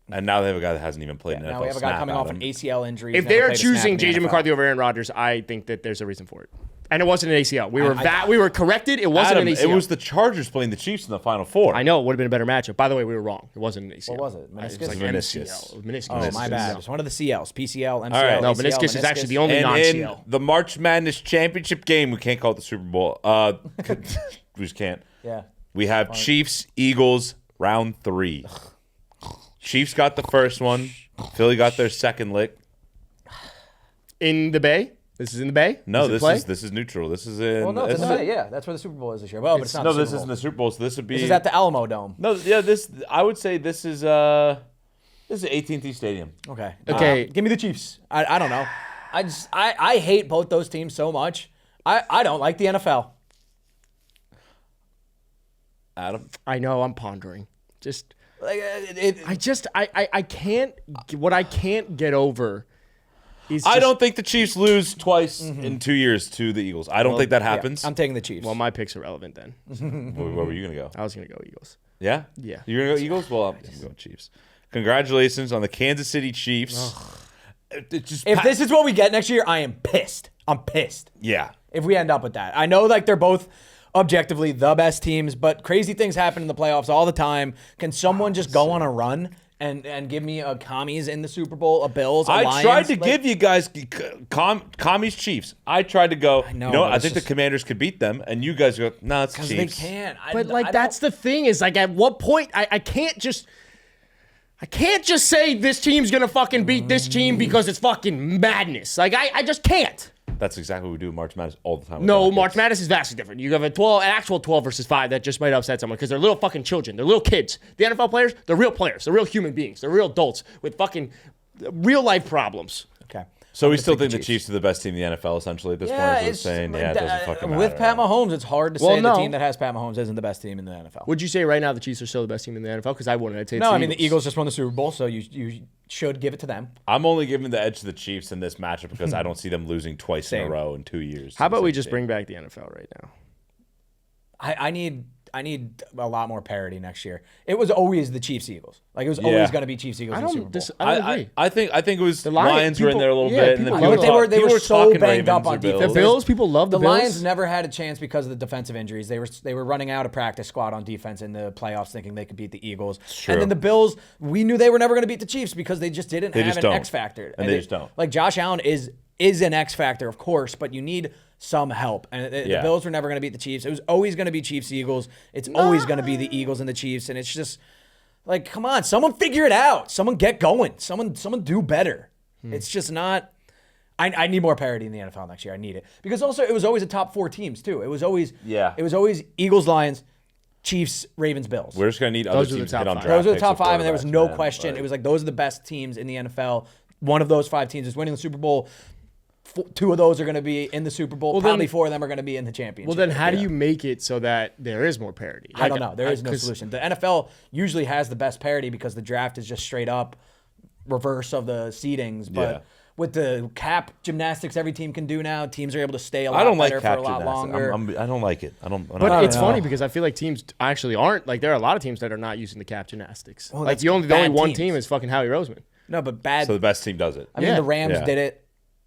[SPEAKER 2] And now they have a guy that hasn't even played an NFL
[SPEAKER 3] Now we have a guy
[SPEAKER 2] snap,
[SPEAKER 3] coming off
[SPEAKER 2] Adam.
[SPEAKER 3] an ACL injury.
[SPEAKER 1] If
[SPEAKER 3] He's never
[SPEAKER 1] they're
[SPEAKER 3] played a snap
[SPEAKER 1] choosing
[SPEAKER 3] in the
[SPEAKER 1] JJ
[SPEAKER 3] NFL.
[SPEAKER 1] McCarthy over Aaron Rodgers, I think that there's a reason for it. And it wasn't an ACL. We were corrected. It wasn't
[SPEAKER 2] Adam,
[SPEAKER 1] an ACL.
[SPEAKER 2] it was the Chargers playing the Chiefs in the Final Four.
[SPEAKER 1] I know. It would have been a better matchup. By the way, we were wrong. It wasn't an ACL.
[SPEAKER 3] What was it? Meniscus?
[SPEAKER 1] It was like
[SPEAKER 2] Meniscus.
[SPEAKER 1] Meniscus.
[SPEAKER 3] Oh, my bad. It's one of the CLs. PCL, MCL,
[SPEAKER 2] right.
[SPEAKER 1] No,
[SPEAKER 3] ACL,
[SPEAKER 1] meniscus is actually the only
[SPEAKER 2] And in
[SPEAKER 1] non-CL.
[SPEAKER 2] the March Madness championship game, we can't call it the Super Bowl. We just can't.
[SPEAKER 3] Yeah.
[SPEAKER 2] We have Chiefs, Eagles, round 3. Chiefs got the first one. Philly got their second lick.
[SPEAKER 1] In the Bay? This is in the Bay?
[SPEAKER 2] No,
[SPEAKER 1] Does it
[SPEAKER 2] this is neutral. This is in.
[SPEAKER 3] Well, no, it's
[SPEAKER 2] this
[SPEAKER 3] in yeah, that's where the Super Bowl is this year. Well, but it's not.
[SPEAKER 2] no,
[SPEAKER 3] the
[SPEAKER 2] this
[SPEAKER 3] Super
[SPEAKER 2] isn't
[SPEAKER 3] Bowl.
[SPEAKER 2] the Super Bowl. So this would be.
[SPEAKER 3] This is at the Alamo Dome.
[SPEAKER 2] No, yeah, this. I would say this is AT&T Stadium.
[SPEAKER 3] Okay.
[SPEAKER 1] Okay.
[SPEAKER 3] Give me the Chiefs. I don't know. I hate both those teams so much. I don't like the NFL.
[SPEAKER 2] Adam.
[SPEAKER 1] I know. I'm pondering. Just.
[SPEAKER 3] Like
[SPEAKER 1] I can't. What I can't get over is.
[SPEAKER 2] I don't think the Chiefs lose twice in 2 years to the Eagles. I don't think that happens.
[SPEAKER 3] I'm taking the Chiefs.
[SPEAKER 1] Well, my picks are relevant then.
[SPEAKER 2] Where were you gonna go?
[SPEAKER 1] I was gonna go Eagles.
[SPEAKER 2] Yeah.
[SPEAKER 1] Yeah.
[SPEAKER 2] You're gonna go Eagles. Well, I'm gonna go Chiefs. Congratulations on the Kansas City Chiefs.
[SPEAKER 3] If this is what we get next year, I am pissed. I'm pissed.
[SPEAKER 2] Yeah.
[SPEAKER 3] If we end up with that. I know like they're both objectively the best teams, but crazy things happen in the playoffs all the time. Can someone just go on a run and give me a commies in the Super Bowl, a Bills, a Lions?
[SPEAKER 2] I tried to give you guys commies Chiefs. I tried to go.
[SPEAKER 3] I know,
[SPEAKER 2] You know,
[SPEAKER 3] but
[SPEAKER 2] I
[SPEAKER 3] it's
[SPEAKER 2] think the
[SPEAKER 3] just-
[SPEAKER 2] Commanders could beat them, and you guys go, no, it's
[SPEAKER 3] Because
[SPEAKER 2] Chiefs.
[SPEAKER 3] they can't.
[SPEAKER 1] But like that's the thing is like at what point I can't just say this team's gonna fucking beat this team because it's fucking madness. Like I just can't.
[SPEAKER 2] That's exactly what we do in March Madness all the time. with
[SPEAKER 1] No,
[SPEAKER 2] brackets.
[SPEAKER 1] March Madness is vastly different. You have an actual 12 versus 5 that just might upset someone because they're little fucking children. They're little kids. The NFL players, they're real players. They're real human beings. They're real adults with fucking real life problems.
[SPEAKER 3] Okay.
[SPEAKER 2] So we still think the Chiefs are the best team in the NFL, essentially, at this point. Is what we're saying. Yeah, it doesn't fucking matter.
[SPEAKER 3] With Pat Mahomes, it's hard to
[SPEAKER 1] Well,
[SPEAKER 3] say
[SPEAKER 1] no.
[SPEAKER 3] the team that has Pat Mahomes isn't the best team in the NFL.
[SPEAKER 1] Would you say right now the Chiefs are still the best team in the NFL? Because I wouldn't. I'd say it's
[SPEAKER 3] No, I mean the Eagles just won the Super Bowl, so you should give it to them.
[SPEAKER 2] I'm only giving the edge to the Chiefs in this matchup because I don't see them losing twice in a row in 2 years.
[SPEAKER 1] How about we just bring back the NFL right now?
[SPEAKER 3] I need a lot more parity next year. It was always the Chiefs Eagles. Like it was always going to be Chiefs Eagles in the Super Bowl.
[SPEAKER 1] I don't agree.
[SPEAKER 2] I think it was the
[SPEAKER 1] Lions-
[SPEAKER 2] Lions were in there a little
[SPEAKER 1] yeah,
[SPEAKER 2] bit, and
[SPEAKER 1] people
[SPEAKER 2] then
[SPEAKER 1] love
[SPEAKER 2] people
[SPEAKER 1] it.
[SPEAKER 3] They were so
[SPEAKER 2] talking
[SPEAKER 3] banged up
[SPEAKER 2] Ravens or
[SPEAKER 3] on defense.
[SPEAKER 2] Bills.
[SPEAKER 1] The Bills, people love the
[SPEAKER 3] The
[SPEAKER 1] Bills.
[SPEAKER 3] Lions never had a chance because of the defensive injuries. They were running out of practice squad on defense in the playoffs, thinking they could beat the Eagles.
[SPEAKER 2] true.
[SPEAKER 3] And then the Bills, we knew they were never going to beat the Chiefs because they just didn't have
[SPEAKER 2] just
[SPEAKER 3] an
[SPEAKER 2] don't.
[SPEAKER 3] X factor.
[SPEAKER 2] And they just don't.
[SPEAKER 3] Like Josh Allen is an X factor, of course, but you need some help. And the Bills were never going to beat the Chiefs. It was always going to be Chiefs Eagles. It's always going to be the Eagles and the Chiefs. And it's just like, come on, someone figure it out. Someone get going. Someone do better. It's just not. I need more parity in the NFL next year. I need it because also it was always a top 4 teams too. It was always Eagles, Lions, Chiefs, Ravens, Bills.
[SPEAKER 2] We're just gonna need other
[SPEAKER 1] Those are the
[SPEAKER 2] teams to
[SPEAKER 1] top
[SPEAKER 2] hit on
[SPEAKER 1] five.
[SPEAKER 2] draft
[SPEAKER 3] Those were the
[SPEAKER 2] picks
[SPEAKER 3] top
[SPEAKER 2] with
[SPEAKER 3] 5, and there was
[SPEAKER 2] quarterbacks,
[SPEAKER 3] no
[SPEAKER 2] man.
[SPEAKER 3] question.
[SPEAKER 2] Like,
[SPEAKER 3] It was like those are the best teams in the NFL. One of those 5 teams is winning the Super Bowl. 2 of those are going to be in the Super Bowl.
[SPEAKER 1] Well,
[SPEAKER 3] Probably
[SPEAKER 1] then-
[SPEAKER 3] 4 of them are going to be in the championship.
[SPEAKER 1] Well, then how do you make it so that there is more parity?
[SPEAKER 3] I don't know. There is no
[SPEAKER 1] 'cause-
[SPEAKER 3] solution. The NFL usually has the best parity because the draft is just straight up reverse of the seedings. But
[SPEAKER 2] Yeah.
[SPEAKER 3] with the cap gymnastics every team can do now, teams are able to stay a lot
[SPEAKER 2] I don't like
[SPEAKER 3] better
[SPEAKER 2] cap
[SPEAKER 3] for a lot
[SPEAKER 2] gymnastics.
[SPEAKER 3] longer.
[SPEAKER 2] I don't like it. I don't
[SPEAKER 1] But it's
[SPEAKER 3] know.
[SPEAKER 1] funny because I feel like teams actually aren't like there are a lot of teams that are not using the cap gymnastics.
[SPEAKER 3] Well,
[SPEAKER 1] like
[SPEAKER 3] that's
[SPEAKER 1] the only
[SPEAKER 3] bad
[SPEAKER 1] one
[SPEAKER 3] teams.
[SPEAKER 1] team is fucking Howie Roseman.
[SPEAKER 3] No, but bad.
[SPEAKER 2] So the best team does it.
[SPEAKER 3] I mean,
[SPEAKER 1] Yeah.
[SPEAKER 3] the Rams
[SPEAKER 2] Yeah.
[SPEAKER 3] did it.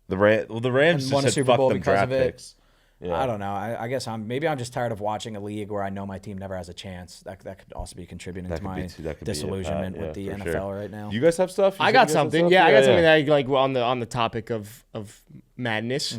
[SPEAKER 2] The Rams
[SPEAKER 3] And won a
[SPEAKER 2] just said
[SPEAKER 3] Super
[SPEAKER 2] fuck
[SPEAKER 3] Bowl
[SPEAKER 2] them
[SPEAKER 3] because
[SPEAKER 2] draft
[SPEAKER 3] of it.
[SPEAKER 2] picks. Yeah.
[SPEAKER 3] I don't know. I guess maybe I'm just tired of watching a league where I know my team never has a chance. That could also be contributing to my disillusionment with the NFL right now.
[SPEAKER 2] You guys have stuff?
[SPEAKER 1] I got something. Yeah, I got something that like on the topic of madness.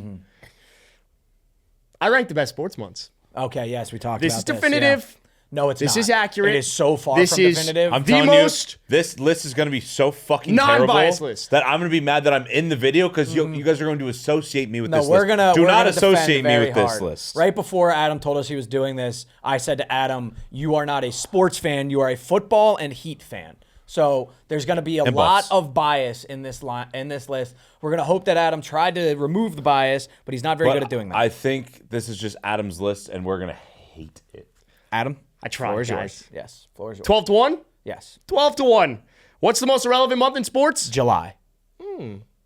[SPEAKER 1] I rank the best sports months.
[SPEAKER 3] Okay, yes, we talked
[SPEAKER 1] This
[SPEAKER 3] about
[SPEAKER 1] is
[SPEAKER 3] this.
[SPEAKER 1] definitive.
[SPEAKER 3] Yeah. No, it's
[SPEAKER 1] This
[SPEAKER 3] not.
[SPEAKER 1] is accurate.
[SPEAKER 3] It is so far
[SPEAKER 1] This
[SPEAKER 3] from
[SPEAKER 1] is-
[SPEAKER 3] definitive.
[SPEAKER 2] I'm
[SPEAKER 1] The
[SPEAKER 2] telling
[SPEAKER 1] most
[SPEAKER 2] you, this list is going to be so fucking
[SPEAKER 1] non-biased
[SPEAKER 2] terrible
[SPEAKER 1] list.
[SPEAKER 2] that I'm going to be mad that I'm in the video because you guys are going to associate me with
[SPEAKER 3] no,
[SPEAKER 2] this
[SPEAKER 3] we're
[SPEAKER 2] list.
[SPEAKER 3] gonna
[SPEAKER 2] Do
[SPEAKER 3] we're
[SPEAKER 2] not
[SPEAKER 3] gonna
[SPEAKER 2] associate
[SPEAKER 3] defend
[SPEAKER 2] me
[SPEAKER 3] very
[SPEAKER 2] with this
[SPEAKER 3] hard.
[SPEAKER 2] list.
[SPEAKER 3] Right before Adam told us he was doing this, I said to Adam, "You are not a sports fan. You are a football and Heat fan." So there's going to be a
[SPEAKER 2] And
[SPEAKER 3] lot
[SPEAKER 2] Buffs.
[SPEAKER 3] of bias in this list. We're going to hope that Adam tried to remove the bias, but he's not very
[SPEAKER 2] But
[SPEAKER 3] good at doing that.
[SPEAKER 2] I think this is just Adam's list, and we're going to hate it.
[SPEAKER 3] Adam,
[SPEAKER 1] I tried,
[SPEAKER 3] floor is
[SPEAKER 1] guys.
[SPEAKER 3] yours. Yes, floor is yours.
[SPEAKER 1] 12-1.
[SPEAKER 3] Yes,
[SPEAKER 1] 12-1. What's the most irrelevant month in sports?
[SPEAKER 3] July.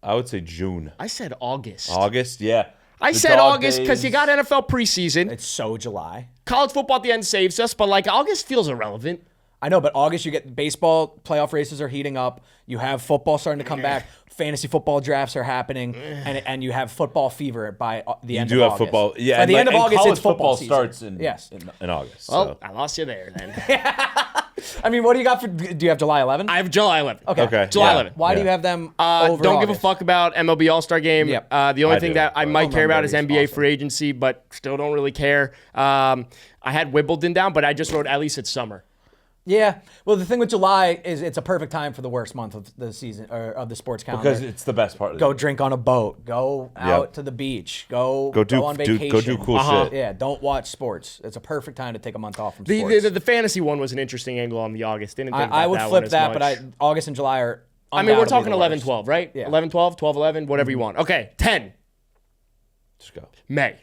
[SPEAKER 2] I would say June.
[SPEAKER 1] I said August.
[SPEAKER 2] August, yeah.
[SPEAKER 1] I
[SPEAKER 2] The
[SPEAKER 1] said
[SPEAKER 2] dog
[SPEAKER 1] August because
[SPEAKER 2] days.
[SPEAKER 1] you got NFL preseason.
[SPEAKER 3] It's so July.
[SPEAKER 1] College football at the end saves us, but like August feels irrelevant.
[SPEAKER 3] I know, but August you get baseball playoff races are heating up. You have football starting to come back. Fantasy football drafts are happening, and you have football fever by the end of August.
[SPEAKER 2] You do have football. Yeah,
[SPEAKER 3] by the end of August,
[SPEAKER 2] college
[SPEAKER 3] it's football season.
[SPEAKER 2] starts in August.
[SPEAKER 1] Well,
[SPEAKER 2] So.
[SPEAKER 1] I lost you there then.
[SPEAKER 3] I mean, what do you got for? Do you have July 11th?
[SPEAKER 1] I have July 11th.
[SPEAKER 2] Okay.
[SPEAKER 1] July
[SPEAKER 2] Yeah.
[SPEAKER 1] 11th.
[SPEAKER 3] Why do you have them over
[SPEAKER 1] Don't give a
[SPEAKER 3] August?
[SPEAKER 1] fuck about MLB All-Star Game.
[SPEAKER 3] Yep.
[SPEAKER 1] The only
[SPEAKER 2] I
[SPEAKER 1] thing
[SPEAKER 2] do.
[SPEAKER 1] that I might care about is
[SPEAKER 3] November
[SPEAKER 1] NBA
[SPEAKER 3] is awesome.
[SPEAKER 1] free agency, but still don't really care. I had Wimbledon down, but I just wrote at least it's summer.
[SPEAKER 3] Yeah. Well, the thing with July is it's a perfect time for the worst month of the season or of the sports calendar.
[SPEAKER 2] Because it's the best part of
[SPEAKER 3] Go drink on a boat. Go out to the beach. Go on vacation.
[SPEAKER 2] Go do cool shit.
[SPEAKER 3] Yeah, don't watch sports. It's a perfect time to take a month off from
[SPEAKER 1] The,
[SPEAKER 3] sports.
[SPEAKER 1] the fantasy one was an interesting angle on the August. Didn't think about
[SPEAKER 3] I would
[SPEAKER 1] that
[SPEAKER 3] flip
[SPEAKER 1] one as
[SPEAKER 3] that,
[SPEAKER 1] much.
[SPEAKER 3] but August and July are.
[SPEAKER 1] I mean, we're talking
[SPEAKER 3] undoubtedly the
[SPEAKER 1] 11,
[SPEAKER 3] worst.
[SPEAKER 1] 12, right?
[SPEAKER 3] Yeah.
[SPEAKER 1] 11, 12, 12, 11, whatever you want. Okay, 10,
[SPEAKER 2] Just go.
[SPEAKER 1] May.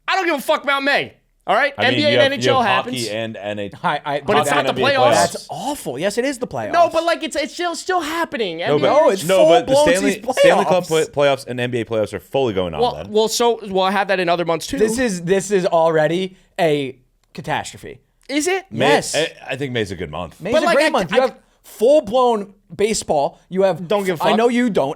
[SPEAKER 1] I don't give a fuck about May. All right?
[SPEAKER 2] I mean,
[SPEAKER 1] NBA
[SPEAKER 2] you
[SPEAKER 1] and
[SPEAKER 2] have, you
[SPEAKER 1] NHL
[SPEAKER 2] have
[SPEAKER 1] happens.
[SPEAKER 2] hockey and NHL.
[SPEAKER 3] But
[SPEAKER 1] it's not the
[SPEAKER 2] NBA
[SPEAKER 1] playoffs.
[SPEAKER 3] That's awful. Yes, it is the playoffs.
[SPEAKER 1] No, but like it's still happening.
[SPEAKER 2] No,
[SPEAKER 1] NBA
[SPEAKER 2] but,
[SPEAKER 3] it's
[SPEAKER 2] no, but the
[SPEAKER 3] full-blown
[SPEAKER 2] Stanley Cup playoffs and NBA playoffs are fully going on then.
[SPEAKER 1] Well, I have that in other months too.
[SPEAKER 3] this is already a catastrophe.
[SPEAKER 1] Is it?
[SPEAKER 3] Yes.
[SPEAKER 2] I think May's a good month.
[SPEAKER 3] May's
[SPEAKER 1] But,
[SPEAKER 3] a
[SPEAKER 1] like,
[SPEAKER 3] great
[SPEAKER 1] I-
[SPEAKER 3] month. You
[SPEAKER 1] I-
[SPEAKER 3] have full-blown baseball. You have.
[SPEAKER 1] Don't give a
[SPEAKER 3] I
[SPEAKER 1] fuck.
[SPEAKER 3] know you don't.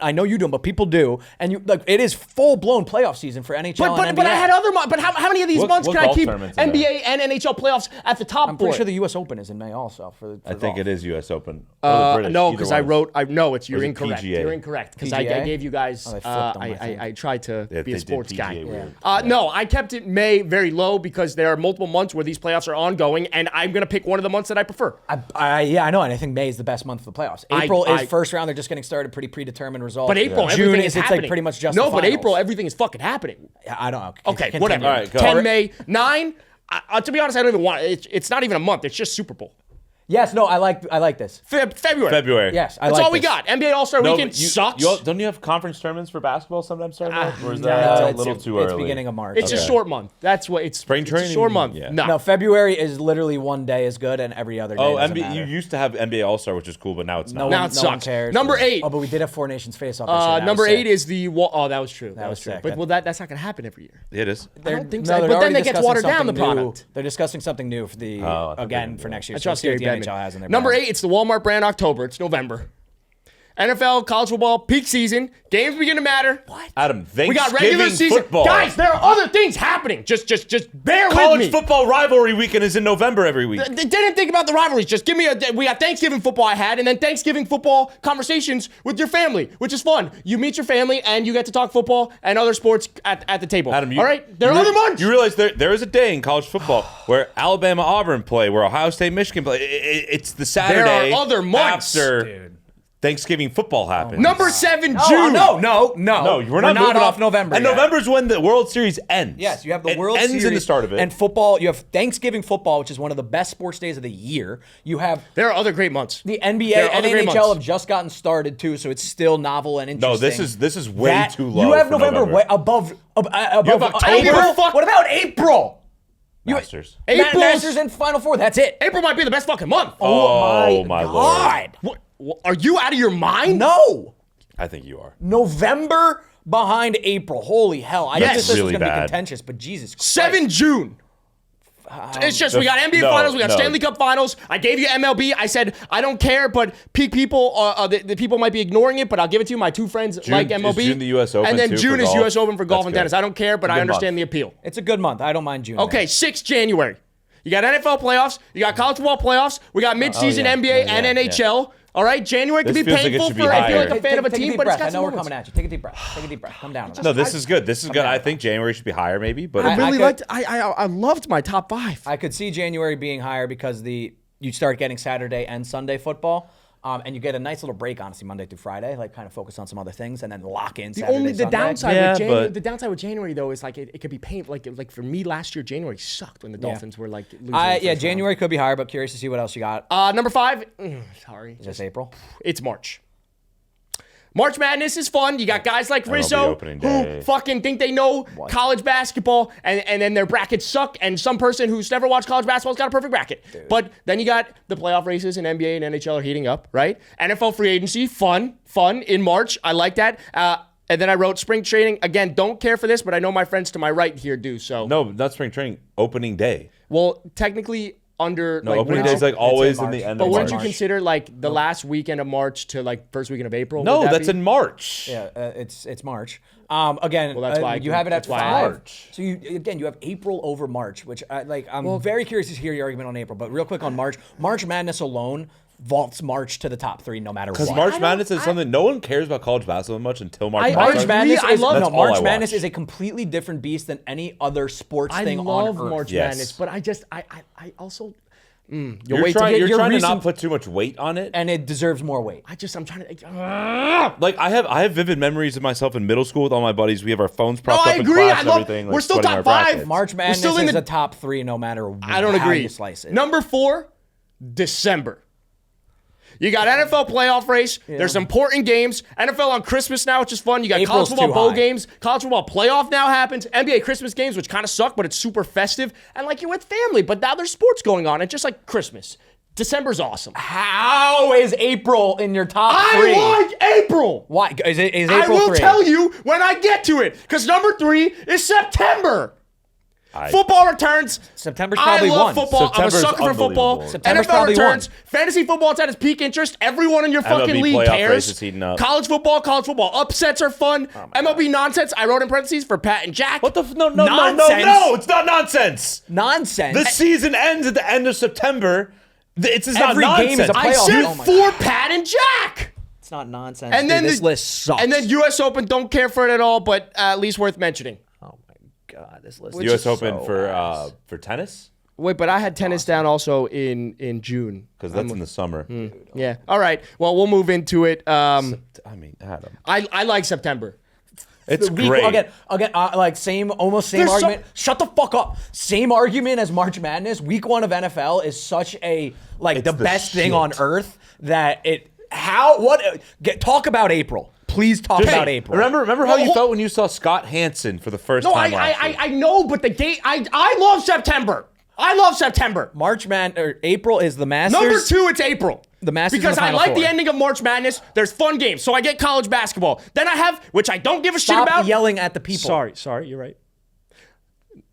[SPEAKER 3] But people do. And you like it is full-blown playoff season for NHL and NBA.
[SPEAKER 1] But I had other months. But how many of these months
[SPEAKER 2] what
[SPEAKER 1] can I
[SPEAKER 2] golf
[SPEAKER 1] keep
[SPEAKER 2] tournaments are there?
[SPEAKER 1] NBA and NHL playoffs at the top?
[SPEAKER 3] I'm pretty sure the U.S. Open is in May also.
[SPEAKER 2] I think it is U.S. Open. Or the British,
[SPEAKER 1] No,
[SPEAKER 2] either
[SPEAKER 1] because
[SPEAKER 2] one.
[SPEAKER 1] you're
[SPEAKER 2] Or is it
[SPEAKER 1] incorrect.
[SPEAKER 2] PGA?
[SPEAKER 1] You're incorrect because I
[SPEAKER 3] PGA?
[SPEAKER 1] gave you guys.
[SPEAKER 3] they flipped them, I think.
[SPEAKER 1] I tried to
[SPEAKER 2] Yeah,
[SPEAKER 1] be
[SPEAKER 2] they
[SPEAKER 1] a
[SPEAKER 2] did
[SPEAKER 1] sports
[SPEAKER 2] PGA
[SPEAKER 1] guy.
[SPEAKER 2] weird.
[SPEAKER 1] No, I kept it May very low because there are multiple months where these playoffs are ongoing, and I'm gonna pick one of the months that I prefer.
[SPEAKER 3] Yeah, I know, and I think May is the best month for the playoffs. April is first round; they're just getting started, pretty predetermined results.
[SPEAKER 1] But April,
[SPEAKER 3] June
[SPEAKER 1] everything
[SPEAKER 3] is
[SPEAKER 1] is
[SPEAKER 3] it's
[SPEAKER 1] happening.
[SPEAKER 3] like pretty much just
[SPEAKER 1] no,
[SPEAKER 3] the
[SPEAKER 1] but
[SPEAKER 3] finals.
[SPEAKER 1] April, everything is fucking happening.
[SPEAKER 3] I don't know.
[SPEAKER 1] Okay,
[SPEAKER 3] Continue.
[SPEAKER 1] whatever.
[SPEAKER 2] All right, go.
[SPEAKER 1] 10 May, 9. To be honest, I don't even want it. It's not even a month. It's just Super Bowl.
[SPEAKER 3] Yes, no, I like this.
[SPEAKER 1] February.
[SPEAKER 3] Yes, I
[SPEAKER 1] That's
[SPEAKER 3] like
[SPEAKER 1] all we
[SPEAKER 3] this.
[SPEAKER 1] got. NBA All-Star
[SPEAKER 2] No,
[SPEAKER 1] Weekend
[SPEAKER 2] but
[SPEAKER 1] sucks.
[SPEAKER 2] don't you have conference tournaments for basketball sometimes starting up? Or is
[SPEAKER 1] no,
[SPEAKER 2] that a
[SPEAKER 3] it's-
[SPEAKER 2] little too early?
[SPEAKER 3] It's beginning of March.
[SPEAKER 1] It's a
[SPEAKER 2] Okay.
[SPEAKER 1] short month. That's what it's.
[SPEAKER 2] Spring
[SPEAKER 1] it's
[SPEAKER 2] training?
[SPEAKER 1] a short month.
[SPEAKER 2] Yeah.
[SPEAKER 3] No, February is literally one day is good, and every other day
[SPEAKER 2] Oh,
[SPEAKER 3] doesn't
[SPEAKER 2] NBA,
[SPEAKER 3] matter.
[SPEAKER 2] you used to have NBA All-Star, which is cool, but now it's not.
[SPEAKER 1] Now
[SPEAKER 3] No
[SPEAKER 1] it
[SPEAKER 3] one
[SPEAKER 1] sucks.
[SPEAKER 3] cares.
[SPEAKER 1] Number 8.
[SPEAKER 3] Oh, but we did have Four Nations face-off. This year. That
[SPEAKER 1] Number
[SPEAKER 3] was
[SPEAKER 1] 8
[SPEAKER 3] sick.
[SPEAKER 1] is the. Oh, that was true. That was
[SPEAKER 3] was
[SPEAKER 1] true.
[SPEAKER 3] sick.
[SPEAKER 1] But that's not going to happen every year.
[SPEAKER 2] It is.
[SPEAKER 1] I don't think
[SPEAKER 3] No,
[SPEAKER 1] so.
[SPEAKER 3] they're
[SPEAKER 1] But then
[SPEAKER 3] already
[SPEAKER 1] that gets
[SPEAKER 3] discussing
[SPEAKER 1] watered down the
[SPEAKER 3] something new.
[SPEAKER 1] product.
[SPEAKER 3] They're discussing something new for the
[SPEAKER 2] I thought
[SPEAKER 3] again
[SPEAKER 2] they
[SPEAKER 3] for
[SPEAKER 2] were.
[SPEAKER 3] next year.
[SPEAKER 1] I
[SPEAKER 3] So
[SPEAKER 1] trust
[SPEAKER 3] see what
[SPEAKER 1] Gary
[SPEAKER 3] the
[SPEAKER 1] Bettman.
[SPEAKER 3] NHL has in their
[SPEAKER 1] Number
[SPEAKER 3] bag.
[SPEAKER 1] 8, it's the Walmart brand October. It's November. NFL, college football, peak season. Games begin to matter. What?
[SPEAKER 2] Adam,
[SPEAKER 1] We got regular
[SPEAKER 2] Thanksgiving
[SPEAKER 1] season.
[SPEAKER 2] football.
[SPEAKER 1] Guys, there are other things happening. Just bear with
[SPEAKER 2] College
[SPEAKER 1] me.
[SPEAKER 2] football rivalry weekend is in November every week.
[SPEAKER 1] They didn't think about the rivalries. Just give me we got Thanksgiving football I had, and then Thanksgiving football conversations with your family, which is fun. You meet your family, and you get to talk football and other sports at the table.
[SPEAKER 2] Adam,
[SPEAKER 1] all right? There are other months.
[SPEAKER 2] You realize there is a day in college football where Alabama, Auburn play, where Ohio State, Michigan play. It's the Saturday
[SPEAKER 1] other months,
[SPEAKER 2] after Thanksgiving football happens.
[SPEAKER 1] Number 7,
[SPEAKER 3] Oh,
[SPEAKER 1] June.
[SPEAKER 3] no.
[SPEAKER 2] No, we're not moving
[SPEAKER 3] off November.
[SPEAKER 2] And
[SPEAKER 3] yet.
[SPEAKER 2] November's when the World Series ends.
[SPEAKER 3] Yes, you have the
[SPEAKER 2] It
[SPEAKER 3] World
[SPEAKER 2] ends
[SPEAKER 3] Series
[SPEAKER 2] in the start of it.
[SPEAKER 3] and football. You have Thanksgiving football, which is one of the best sports days of the year. You have
[SPEAKER 1] There are other great months.
[SPEAKER 3] the NBA
[SPEAKER 1] There are
[SPEAKER 3] and
[SPEAKER 1] other great
[SPEAKER 3] NHL
[SPEAKER 1] months.
[SPEAKER 3] have just gotten started too, so it's still novel and interesting.
[SPEAKER 2] No, this is way too low.
[SPEAKER 3] You have
[SPEAKER 2] for
[SPEAKER 3] November way above
[SPEAKER 2] have October?
[SPEAKER 3] April. What about April?
[SPEAKER 2] Masters.
[SPEAKER 1] April's-
[SPEAKER 3] Masters and Final Four. That's it.
[SPEAKER 1] April might be the best fucking month.
[SPEAKER 2] Oh, my Lord.
[SPEAKER 3] God.
[SPEAKER 1] What, are you out of your mind?
[SPEAKER 3] No.
[SPEAKER 2] I think you are.
[SPEAKER 3] November behind April. Holy hell. I
[SPEAKER 1] Yes.
[SPEAKER 3] knew this was
[SPEAKER 2] Really
[SPEAKER 3] going to be
[SPEAKER 2] bad.
[SPEAKER 3] contentious, but Jesus Christ.
[SPEAKER 1] 7 June. It's just we got NBA
[SPEAKER 2] no,
[SPEAKER 1] Finals, we got
[SPEAKER 2] no.
[SPEAKER 1] Stanley Cup Finals. I gave you MLB. I said I don't care, but peak people, the people might be ignoring it, but I'll give it to you. My two friends like
[SPEAKER 2] is
[SPEAKER 1] MLB.
[SPEAKER 2] June the US Open,
[SPEAKER 1] and then
[SPEAKER 2] too,
[SPEAKER 1] June
[SPEAKER 2] for
[SPEAKER 1] is
[SPEAKER 2] golf?
[SPEAKER 1] US Open for golf
[SPEAKER 2] That's
[SPEAKER 1] and
[SPEAKER 2] good.
[SPEAKER 1] tennis. I don't care, but I
[SPEAKER 2] good
[SPEAKER 1] understand
[SPEAKER 2] month.
[SPEAKER 1] the appeal.
[SPEAKER 3] It's a good month. I don't mind June.
[SPEAKER 1] Okay, 6 January. You got NFL playoffs. You got college football playoffs. We got midseason
[SPEAKER 3] yeah.
[SPEAKER 1] NBA
[SPEAKER 3] Yeah,
[SPEAKER 1] and
[SPEAKER 3] yeah,
[SPEAKER 1] NHL. All right, January can
[SPEAKER 2] This
[SPEAKER 1] be
[SPEAKER 2] feels like it
[SPEAKER 1] painful
[SPEAKER 2] should be
[SPEAKER 1] for I feel like
[SPEAKER 2] higher.
[SPEAKER 1] a fan of a
[SPEAKER 3] Take
[SPEAKER 1] team,
[SPEAKER 3] deep
[SPEAKER 1] but it's
[SPEAKER 3] breath.
[SPEAKER 1] got
[SPEAKER 3] I
[SPEAKER 1] some
[SPEAKER 3] know we're
[SPEAKER 1] moments.
[SPEAKER 3] coming at you. Take a deep breath. Take a deep breath. Come down.
[SPEAKER 2] No, this is good. This is good.
[SPEAKER 3] down.
[SPEAKER 2] I think January should be higher, maybe. But
[SPEAKER 1] I
[SPEAKER 3] I
[SPEAKER 1] really
[SPEAKER 3] could-
[SPEAKER 1] liked. I loved my top 5.
[SPEAKER 3] I could see January being higher because you start getting Saturday and Sunday football, and you get a nice little break, honestly, Monday through Friday, like kind of focus on some other things, and then lock in Saturday,
[SPEAKER 1] The
[SPEAKER 3] Sunday.
[SPEAKER 1] downside
[SPEAKER 2] Yeah,
[SPEAKER 1] with January,
[SPEAKER 2] but-
[SPEAKER 1] the downside with January though is like it could be painful. Like for me last year, January sucked when the Dolphins were like losing. the first round.
[SPEAKER 3] January could be higher, but curious to see what else you got.
[SPEAKER 1] Number 5. Sorry,
[SPEAKER 3] Is this April?
[SPEAKER 1] it's March. March Madness is fun. You got guys like Rizzo
[SPEAKER 2] opening day.
[SPEAKER 1] who fucking think they know college basketball, and then their brackets suck. And some person who's never watched college basketball's got a perfect bracket. But then you got the playoff races, and NBA and NHL are heating up, right? NFL free agency, fun in March. I like that. And then I wrote spring training. Again, don't care for this, but I know my friends to my right here do. So
[SPEAKER 2] no, not spring training. Opening day.
[SPEAKER 1] well, technically, under
[SPEAKER 2] No,
[SPEAKER 1] like
[SPEAKER 2] opening
[SPEAKER 1] winter-
[SPEAKER 2] day's like always in
[SPEAKER 3] March.
[SPEAKER 2] the end
[SPEAKER 1] But
[SPEAKER 2] of
[SPEAKER 1] wouldn't
[SPEAKER 2] March.
[SPEAKER 1] you consider like the last weekend of March to like first weekend of April?
[SPEAKER 2] No,
[SPEAKER 1] Would that
[SPEAKER 2] that's
[SPEAKER 1] be?
[SPEAKER 2] in March.
[SPEAKER 3] Yeah, it's March. Again,
[SPEAKER 1] Well, that's why
[SPEAKER 3] you have it at
[SPEAKER 1] that's why I
[SPEAKER 3] 5.
[SPEAKER 2] March.
[SPEAKER 3] So you have April over March, which I'm very curious to hear your argument on April. But real quick on March Madness alone vaults March to the top 3 no matter
[SPEAKER 2] Because
[SPEAKER 3] what.
[SPEAKER 2] March Madness is something no one cares about college basketball much until March
[SPEAKER 1] I
[SPEAKER 2] Madness.
[SPEAKER 3] March
[SPEAKER 1] agree.
[SPEAKER 3] Madness
[SPEAKER 1] I
[SPEAKER 3] is
[SPEAKER 1] love-
[SPEAKER 3] no,
[SPEAKER 2] That's all I
[SPEAKER 3] March Madness
[SPEAKER 2] watch.
[SPEAKER 3] is a completely different beast than any other sports
[SPEAKER 1] I
[SPEAKER 3] thing
[SPEAKER 1] love
[SPEAKER 3] on earth.
[SPEAKER 1] March
[SPEAKER 2] Yes.
[SPEAKER 1] Madness, but I also
[SPEAKER 2] You're
[SPEAKER 1] wait to
[SPEAKER 2] trying,
[SPEAKER 1] get
[SPEAKER 2] you're
[SPEAKER 1] your
[SPEAKER 2] trying to
[SPEAKER 1] recent-
[SPEAKER 2] not put too much weight on it.
[SPEAKER 3] And it deserves more weight.
[SPEAKER 1] I'm trying to.
[SPEAKER 2] Like I have vivid memories of myself in middle school with all my buddies. We have our phones propped
[SPEAKER 1] No, I
[SPEAKER 2] up in
[SPEAKER 1] agree.
[SPEAKER 2] class
[SPEAKER 1] I
[SPEAKER 2] and
[SPEAKER 1] love-
[SPEAKER 2] everything.
[SPEAKER 1] we're
[SPEAKER 2] like,
[SPEAKER 1] still
[SPEAKER 2] sweating
[SPEAKER 1] top
[SPEAKER 2] our
[SPEAKER 1] 5.
[SPEAKER 2] brackets.
[SPEAKER 3] March Madness
[SPEAKER 1] still in
[SPEAKER 3] is
[SPEAKER 1] the-
[SPEAKER 3] a top 3 no matter
[SPEAKER 1] I don't
[SPEAKER 3] how
[SPEAKER 1] agree.
[SPEAKER 3] you slice it.
[SPEAKER 1] Number 4, December. You got NFL playoff race. There's important games. NFL on Christmas now, which is fun. You got
[SPEAKER 3] April's
[SPEAKER 1] college football
[SPEAKER 3] too
[SPEAKER 1] bowl
[SPEAKER 3] high.
[SPEAKER 1] games. College football playoff now happens. NBA Christmas games, which kind of suck, but it's super festive. And like you're with family, but now there's sports going on. It's just like Christmas. December's awesome.
[SPEAKER 3] How is April in your top 3?
[SPEAKER 1] I like April.
[SPEAKER 3] Why is April
[SPEAKER 1] I will
[SPEAKER 3] 3?
[SPEAKER 1] tell you when I get to it. Because number 3 is September. Football returns.
[SPEAKER 3] September's probably
[SPEAKER 1] I love
[SPEAKER 3] one.
[SPEAKER 1] football. I'm a
[SPEAKER 2] September's
[SPEAKER 1] sucker for football.
[SPEAKER 2] unbelievable.
[SPEAKER 3] September's
[SPEAKER 1] NFL
[SPEAKER 3] probably
[SPEAKER 1] returns.
[SPEAKER 3] one.
[SPEAKER 1] Fantasy football's at its peak interest. Everyone in your fucking
[SPEAKER 2] MLB
[SPEAKER 1] league
[SPEAKER 2] playoff
[SPEAKER 1] cares.
[SPEAKER 2] race is heating up.
[SPEAKER 1] College football upsets are fun. MLB nonsense. I wrote in parentheses for Pat and Jack.
[SPEAKER 2] What the no
[SPEAKER 3] Nonsense.
[SPEAKER 2] it's not nonsense.
[SPEAKER 3] Nonsense.
[SPEAKER 2] The season ends at the end of September. It's just
[SPEAKER 3] Every
[SPEAKER 2] not
[SPEAKER 3] game is
[SPEAKER 2] nonsense.
[SPEAKER 3] a
[SPEAKER 1] I
[SPEAKER 3] playoff.
[SPEAKER 1] said
[SPEAKER 3] Oh my
[SPEAKER 1] for Pat and Jack.
[SPEAKER 3] It's not nonsense.
[SPEAKER 1] And then
[SPEAKER 3] this
[SPEAKER 1] the-
[SPEAKER 3] list sucks.
[SPEAKER 1] And then U.S. Open. Don't care for it at all, but at least worth mentioning.
[SPEAKER 3] oh my god, this list.
[SPEAKER 2] U.S.
[SPEAKER 3] is
[SPEAKER 2] Open
[SPEAKER 3] so
[SPEAKER 2] for tennis
[SPEAKER 1] Wait, but I had tennis down also in June.
[SPEAKER 2] because that's in the summer.
[SPEAKER 1] Yeah. All right. Well, we'll move into it.
[SPEAKER 2] I mean, Adam,
[SPEAKER 1] I like September.
[SPEAKER 2] it's
[SPEAKER 3] Week-
[SPEAKER 2] great.
[SPEAKER 3] Again, like almost same
[SPEAKER 1] There's
[SPEAKER 3] argument. Shut the fuck up. Same argument as March Madness. Week 1 of NFL is such a the
[SPEAKER 2] the
[SPEAKER 3] best thing
[SPEAKER 2] shit.
[SPEAKER 3] on earth that talk about April. Please talk about April.
[SPEAKER 2] Remember how
[SPEAKER 1] Well,
[SPEAKER 2] you felt when you saw Scott Hansen for the first
[SPEAKER 1] No,
[SPEAKER 2] time last year?
[SPEAKER 1] I know, but the game. I love September. I love September.
[SPEAKER 3] April is the Masters.
[SPEAKER 1] Number 2, it's April.
[SPEAKER 3] The Masters
[SPEAKER 1] Because
[SPEAKER 3] and the
[SPEAKER 1] I
[SPEAKER 3] Final
[SPEAKER 1] like the
[SPEAKER 3] Four.
[SPEAKER 1] ending of March Madness. There's fun games, so I get college basketball. Then I have, which I don't give a shit
[SPEAKER 3] Stop
[SPEAKER 1] about.
[SPEAKER 3] yelling at the people.
[SPEAKER 1] Sorry, you're right.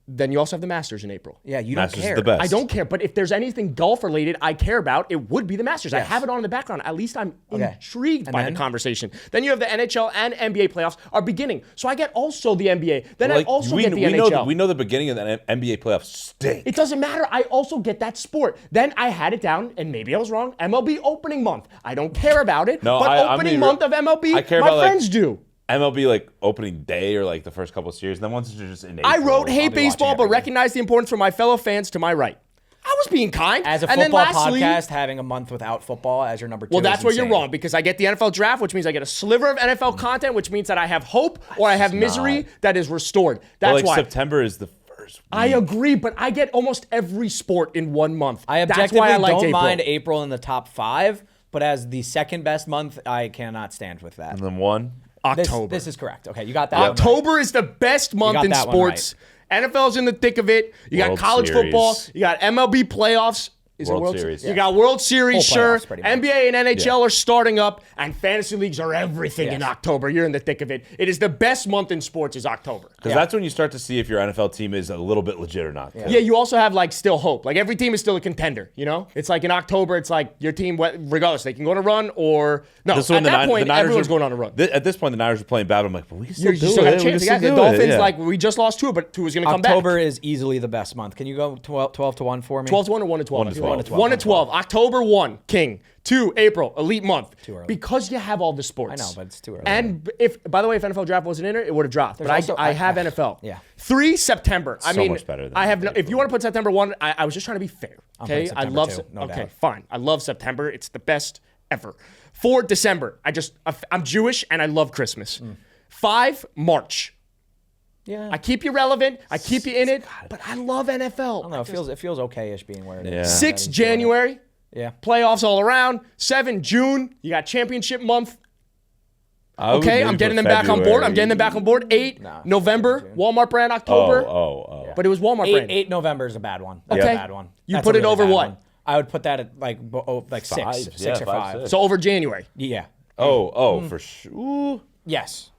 [SPEAKER 1] Then you also have the Masters in April.
[SPEAKER 3] Yeah, you
[SPEAKER 2] Masters
[SPEAKER 3] don't
[SPEAKER 2] is
[SPEAKER 3] care.
[SPEAKER 2] the best.
[SPEAKER 1] I don't care, but if there's anything golf related I care about, it would be the Masters. I
[SPEAKER 3] Yes.
[SPEAKER 1] have it on in the background. At least I'm
[SPEAKER 3] Okay.
[SPEAKER 1] intrigued
[SPEAKER 3] And
[SPEAKER 1] by
[SPEAKER 3] then?
[SPEAKER 1] the conversation. Then you have the NHL and NBA playoffs are beginning, so I get also the NBA. Then I
[SPEAKER 2] Like,
[SPEAKER 1] also
[SPEAKER 2] we,
[SPEAKER 1] get the
[SPEAKER 2] we
[SPEAKER 1] NHL.
[SPEAKER 2] know we know the beginning of the NBA playoffs stink.
[SPEAKER 1] It doesn't matter. I also get that sport. Then I had it down, and maybe I was wrong. MLB opening month. I don't care about it.
[SPEAKER 2] No,
[SPEAKER 1] but
[SPEAKER 2] I'm
[SPEAKER 1] opening
[SPEAKER 2] gonna be
[SPEAKER 1] month of MLB,
[SPEAKER 2] I care
[SPEAKER 1] my
[SPEAKER 2] about, like,
[SPEAKER 1] friends do.
[SPEAKER 2] MLB like opening day or like the first couple of series. Then once it's just in April,
[SPEAKER 1] I wrote
[SPEAKER 2] I'll be
[SPEAKER 1] hate
[SPEAKER 2] watching
[SPEAKER 1] baseball, but
[SPEAKER 2] everything.
[SPEAKER 1] recognize the importance for my fellow fans to my right. I was being kind.
[SPEAKER 3] As a
[SPEAKER 1] and then
[SPEAKER 3] football
[SPEAKER 1] lastly,
[SPEAKER 3] podcast, having a month without football as your number 2.
[SPEAKER 1] well, that's
[SPEAKER 3] is
[SPEAKER 1] where you're
[SPEAKER 3] insane.
[SPEAKER 1] wrong because I get the NFL draft, which means I get a sliver of NFL content, which means that I have hope or I have misery
[SPEAKER 2] not.
[SPEAKER 1] that is restored.
[SPEAKER 2] But,
[SPEAKER 1] That's
[SPEAKER 2] like
[SPEAKER 1] why.
[SPEAKER 2] September is the first.
[SPEAKER 1] I
[SPEAKER 2] week.
[SPEAKER 1] agree, but I get almost every sport in 1 month.
[SPEAKER 3] I
[SPEAKER 1] That's
[SPEAKER 3] objectively
[SPEAKER 1] why I liked
[SPEAKER 3] don't
[SPEAKER 1] April.
[SPEAKER 3] mind April in the top 5, but as the second best month, I cannot stand with that.
[SPEAKER 2] And then one.
[SPEAKER 1] October.
[SPEAKER 3] This is correct. Okay, you got that. one right.
[SPEAKER 1] October is the best month
[SPEAKER 3] got
[SPEAKER 1] in
[SPEAKER 3] that one
[SPEAKER 1] sports. NFL's in the thick of it. You got
[SPEAKER 2] World
[SPEAKER 1] college
[SPEAKER 2] Series.
[SPEAKER 1] football. You got MLB playoffs. Is
[SPEAKER 2] World
[SPEAKER 1] it World
[SPEAKER 2] Series.
[SPEAKER 1] You
[SPEAKER 2] Yeah.
[SPEAKER 1] got World Series,
[SPEAKER 3] Whole
[SPEAKER 1] sure.
[SPEAKER 3] playoffs, pretty much.
[SPEAKER 1] NBA and NHL are starting up, and fantasy leagues are everything in
[SPEAKER 3] Yes.
[SPEAKER 1] October. You're in the thick of it. It is the best month in sports is October.
[SPEAKER 2] Because that's when you start to see if your NFL team is a little bit legit or not.
[SPEAKER 1] Yeah, you also have like still hope. Like every team is still a contender, you know? It's like in October, it's like your team, regardless, they can go on a run or no.
[SPEAKER 2] This is
[SPEAKER 1] At
[SPEAKER 2] when the
[SPEAKER 1] that
[SPEAKER 2] Niners-
[SPEAKER 1] point,
[SPEAKER 2] the Niners
[SPEAKER 1] everyone's
[SPEAKER 2] are-
[SPEAKER 1] going on a run.
[SPEAKER 2] At this point, the Niners are playing bad. I'm like, but we can still
[SPEAKER 1] You
[SPEAKER 2] do
[SPEAKER 1] still
[SPEAKER 2] it.
[SPEAKER 1] got a
[SPEAKER 2] We
[SPEAKER 1] chance.
[SPEAKER 2] can
[SPEAKER 1] Yeah,
[SPEAKER 2] still
[SPEAKER 1] the
[SPEAKER 2] do it.
[SPEAKER 1] Dolphins,
[SPEAKER 2] Yeah.
[SPEAKER 1] like we just lost 2, but 2 is going to come back.
[SPEAKER 3] October is easily the best month. Can you go 12 to 1 for me?
[SPEAKER 1] 12 to 1 or 1 to 12?
[SPEAKER 2] 1 to 12.
[SPEAKER 1] 1 to 12. October 1, King. 2, April, elite month.
[SPEAKER 3] Too early.
[SPEAKER 1] Because you have all the sports.
[SPEAKER 3] I know, but it's too early.
[SPEAKER 1] And if, by the way, if NFL draft wasn't in it, it would have dropped. But
[SPEAKER 3] also-
[SPEAKER 1] I have NFL.
[SPEAKER 3] Yeah.
[SPEAKER 1] 3, September. I
[SPEAKER 2] So
[SPEAKER 1] mean,
[SPEAKER 2] much better than
[SPEAKER 1] I have. No, if
[SPEAKER 2] April.
[SPEAKER 1] you want to put September 1, I was just trying to be fair. Okay,
[SPEAKER 3] putting
[SPEAKER 1] I
[SPEAKER 3] September
[SPEAKER 1] love.
[SPEAKER 3] 2, no
[SPEAKER 1] okay,
[SPEAKER 3] doubt.
[SPEAKER 1] fine. I love September. It's the best ever. 4, December. I'm Jewish and I love Christmas. 5, March.
[SPEAKER 3] Yeah.
[SPEAKER 1] I keep you relevant. I keep you in it. But I love NFL.
[SPEAKER 3] I don't know. It feels okay-ish being where it is.
[SPEAKER 2] Yeah.
[SPEAKER 1] 6, January.
[SPEAKER 3] Yeah.
[SPEAKER 1] Playoffs all around. 7, June. You got championship month.
[SPEAKER 2] I would
[SPEAKER 1] Okay,
[SPEAKER 2] maybe
[SPEAKER 1] I'm getting
[SPEAKER 2] put
[SPEAKER 1] them back on board. I'm getting them back on board. 8,
[SPEAKER 3] Nah,
[SPEAKER 1] November.
[SPEAKER 3] June.
[SPEAKER 1] Walmart brand October.
[SPEAKER 2] Oh.
[SPEAKER 1] But it was Walmart
[SPEAKER 3] 8,
[SPEAKER 1] brand.
[SPEAKER 3] 8 November is a bad one. That's
[SPEAKER 1] Okay.
[SPEAKER 3] a bad one.
[SPEAKER 1] You
[SPEAKER 3] That's
[SPEAKER 1] put
[SPEAKER 3] a
[SPEAKER 1] it
[SPEAKER 3] really
[SPEAKER 1] over
[SPEAKER 3] bad
[SPEAKER 1] what?
[SPEAKER 3] one. I would put that at like 6,
[SPEAKER 2] 5,
[SPEAKER 3] 6
[SPEAKER 2] yeah,
[SPEAKER 3] or
[SPEAKER 2] 5,
[SPEAKER 3] 5.
[SPEAKER 2] 6.
[SPEAKER 1] So over January.
[SPEAKER 3] Yeah.
[SPEAKER 2] For sure.
[SPEAKER 3] Yes.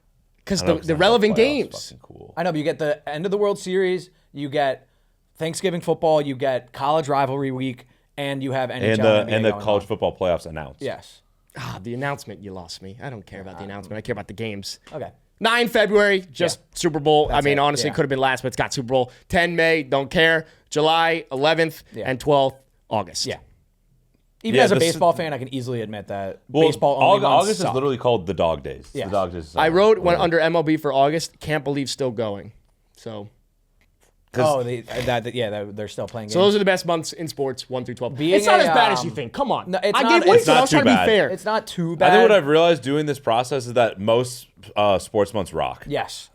[SPEAKER 1] Because
[SPEAKER 2] I know,
[SPEAKER 1] the
[SPEAKER 2] 'cause NFL
[SPEAKER 1] relevant
[SPEAKER 2] playoffs
[SPEAKER 1] games.
[SPEAKER 2] fucking cool.
[SPEAKER 3] I know, but you get the end of the World Series. You get Thanksgiving football, you get college rivalry week, and you have NHL
[SPEAKER 2] And the
[SPEAKER 3] going
[SPEAKER 2] college
[SPEAKER 3] on.
[SPEAKER 2] football playoffs announced.
[SPEAKER 3] Yes.
[SPEAKER 1] The announcement, you lost me. I don't care about the announcement. I care about the games.
[SPEAKER 3] Okay.
[SPEAKER 1] 9 February, just Super Bowl. I mean,
[SPEAKER 3] it,
[SPEAKER 1] honestly,
[SPEAKER 3] yeah.
[SPEAKER 1] it could have been last, but it's got Super Bowl. 10 May, don't care. July 11th and 12th, August.
[SPEAKER 3] Yeah. Even as a baseball fan, I can easily admit that baseball only
[SPEAKER 2] August
[SPEAKER 3] suck.
[SPEAKER 2] is literally called the dog days.
[SPEAKER 3] Yeah.
[SPEAKER 2] The dog days.
[SPEAKER 1] I wrote under MLB for August, can't believe still going. So
[SPEAKER 3] they're still playing games.
[SPEAKER 1] those are the best months in sports, 1 through 12.
[SPEAKER 3] Being
[SPEAKER 1] It's not
[SPEAKER 3] a,
[SPEAKER 1] as bad as you think. Come on.
[SPEAKER 3] No, it's
[SPEAKER 1] I
[SPEAKER 3] not-
[SPEAKER 1] gave
[SPEAKER 3] it's
[SPEAKER 1] Winston.
[SPEAKER 2] not
[SPEAKER 1] I was
[SPEAKER 2] too
[SPEAKER 1] trying to be
[SPEAKER 2] bad.
[SPEAKER 1] fair.
[SPEAKER 3] It's not too bad.
[SPEAKER 2] I think what I've realized doing this process is that most sports months rock.
[SPEAKER 3] Yes,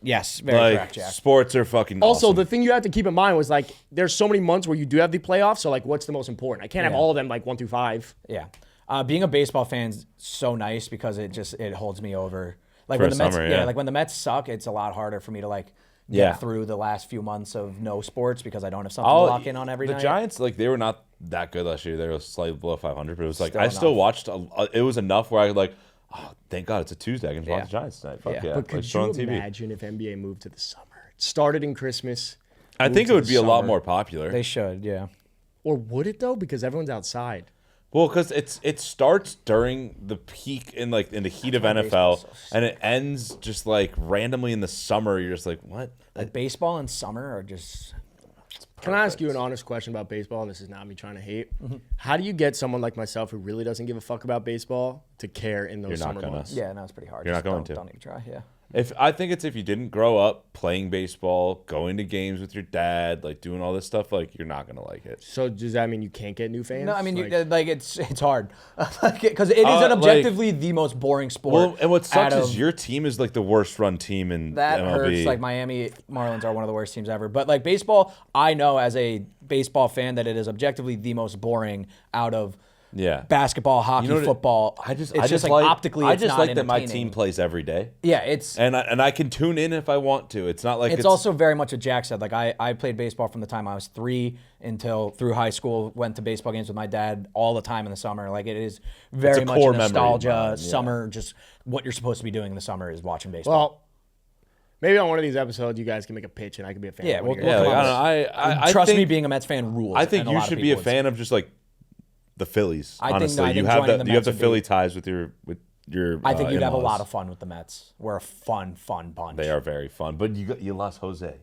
[SPEAKER 3] very correct, Jack.
[SPEAKER 2] Sports are fucking
[SPEAKER 1] Also,
[SPEAKER 2] awesome.
[SPEAKER 1] the thing you have to keep in mind was like, there's so many months where you do have the playoffs. So like, what's the most important? I can't have all of them like 1 through 5.
[SPEAKER 3] Yeah. Being a baseball fan's so nice because it holds me over. Like
[SPEAKER 2] For
[SPEAKER 3] when
[SPEAKER 2] a
[SPEAKER 3] the Mets,
[SPEAKER 2] summer, yeah.
[SPEAKER 3] like when the Mets suck, it's a lot harder for me to like get
[SPEAKER 2] Yeah.
[SPEAKER 3] through the last few months of no sports because I don't have something to lock in on every
[SPEAKER 2] the
[SPEAKER 3] night.
[SPEAKER 2] Giants, like they were not that good last year. They were slightly below 500, but it was like
[SPEAKER 3] Still
[SPEAKER 2] I still
[SPEAKER 3] enough.
[SPEAKER 2] watched. It was enough where I was like, oh, thank God it's a Tuesday. I can watch the Giants tonight. Fuck
[SPEAKER 3] Yeah.
[SPEAKER 2] yeah.
[SPEAKER 1] But could
[SPEAKER 2] Like, show
[SPEAKER 1] you
[SPEAKER 2] on TV.
[SPEAKER 1] imagine if NBA moved to the summer? It started in Christmas.
[SPEAKER 2] I
[SPEAKER 1] moved
[SPEAKER 2] think
[SPEAKER 1] to
[SPEAKER 2] it would
[SPEAKER 1] the
[SPEAKER 2] be a lot
[SPEAKER 1] summer.
[SPEAKER 2] more popular.
[SPEAKER 3] They should, yeah.
[SPEAKER 1] Or would it though? Because everyone's outside.
[SPEAKER 2] Well, because it starts during the peak in the heat of NFL,
[SPEAKER 3] baseball's so
[SPEAKER 2] and it ends just like randomly in the summer. You're just like, what?
[SPEAKER 3] Like baseball and summer are just.
[SPEAKER 1] Can I ask you an honest question about baseball? And this is not me trying to hate. How do you get someone like myself who really doesn't give a fuck about baseball to care in those
[SPEAKER 2] You're not
[SPEAKER 1] summer
[SPEAKER 2] gonna.
[SPEAKER 1] months?
[SPEAKER 3] Yeah, no, it's pretty hard.
[SPEAKER 2] You're
[SPEAKER 3] Just
[SPEAKER 2] not going
[SPEAKER 3] don't
[SPEAKER 2] to.
[SPEAKER 3] even try. Yeah.
[SPEAKER 2] If you didn't grow up playing baseball, going to games with your dad, like doing all this stuff, like you're not gonna like it.
[SPEAKER 1] So does that mean you can't get new fans?
[SPEAKER 3] No, I mean,
[SPEAKER 1] Like,
[SPEAKER 3] it's hard because it is an objectively the most boring sport.
[SPEAKER 2] Well, and what sucks
[SPEAKER 3] out
[SPEAKER 2] is
[SPEAKER 3] of-
[SPEAKER 2] your team is like the worst run team in
[SPEAKER 3] that
[SPEAKER 2] MLB.
[SPEAKER 3] hurts. Like Miami Marlins are one of the worst teams ever. But like baseball, I know as a baseball fan that it is objectively the most boring out of
[SPEAKER 2] Yeah.
[SPEAKER 3] basketball, hockey,
[SPEAKER 2] You know what it-
[SPEAKER 3] football.
[SPEAKER 2] I just
[SPEAKER 3] like optically,
[SPEAKER 2] I
[SPEAKER 3] it's
[SPEAKER 2] just
[SPEAKER 3] not
[SPEAKER 2] like that my
[SPEAKER 3] entertaining.
[SPEAKER 2] team plays every day,
[SPEAKER 3] Yeah, it's
[SPEAKER 2] and I can tune in if I want to. It's not like
[SPEAKER 3] it's also very much what Jack said. Like I played baseball from the time I was 3 until through high school. Went to baseball games with my dad all the time in the summer. Like it is very much
[SPEAKER 2] core
[SPEAKER 3] a
[SPEAKER 2] memory of
[SPEAKER 3] nostalgia.
[SPEAKER 2] mine, yeah.
[SPEAKER 3] Summer, just what you're supposed to be doing in the summer is watching baseball.
[SPEAKER 1] well, maybe on one of these episodes, you guys can make a pitch and I can be a fan.
[SPEAKER 3] Yeah,
[SPEAKER 1] of one
[SPEAKER 3] we'll
[SPEAKER 1] of your
[SPEAKER 3] come
[SPEAKER 2] yeah.
[SPEAKER 1] teams.
[SPEAKER 3] on.
[SPEAKER 2] Like, I don't know. I
[SPEAKER 3] Trust
[SPEAKER 2] think,
[SPEAKER 3] me, being a Mets fan rules.
[SPEAKER 2] I think
[SPEAKER 3] and a
[SPEAKER 2] you
[SPEAKER 3] lot of
[SPEAKER 2] should be a
[SPEAKER 3] people
[SPEAKER 2] fan of just like the Phillies.
[SPEAKER 3] I think-
[SPEAKER 2] Honestly,
[SPEAKER 3] I
[SPEAKER 2] you
[SPEAKER 3] think
[SPEAKER 2] have
[SPEAKER 3] joining
[SPEAKER 2] the
[SPEAKER 3] the
[SPEAKER 2] you have
[SPEAKER 3] Mets
[SPEAKER 2] the
[SPEAKER 3] would
[SPEAKER 2] Philly
[SPEAKER 3] be-
[SPEAKER 2] ties with your.
[SPEAKER 3] I think you'd have a
[SPEAKER 2] in-laws.
[SPEAKER 3] lot of fun with the Mets. We're a fun bunch.
[SPEAKER 2] They are very fun, but you lost Jose.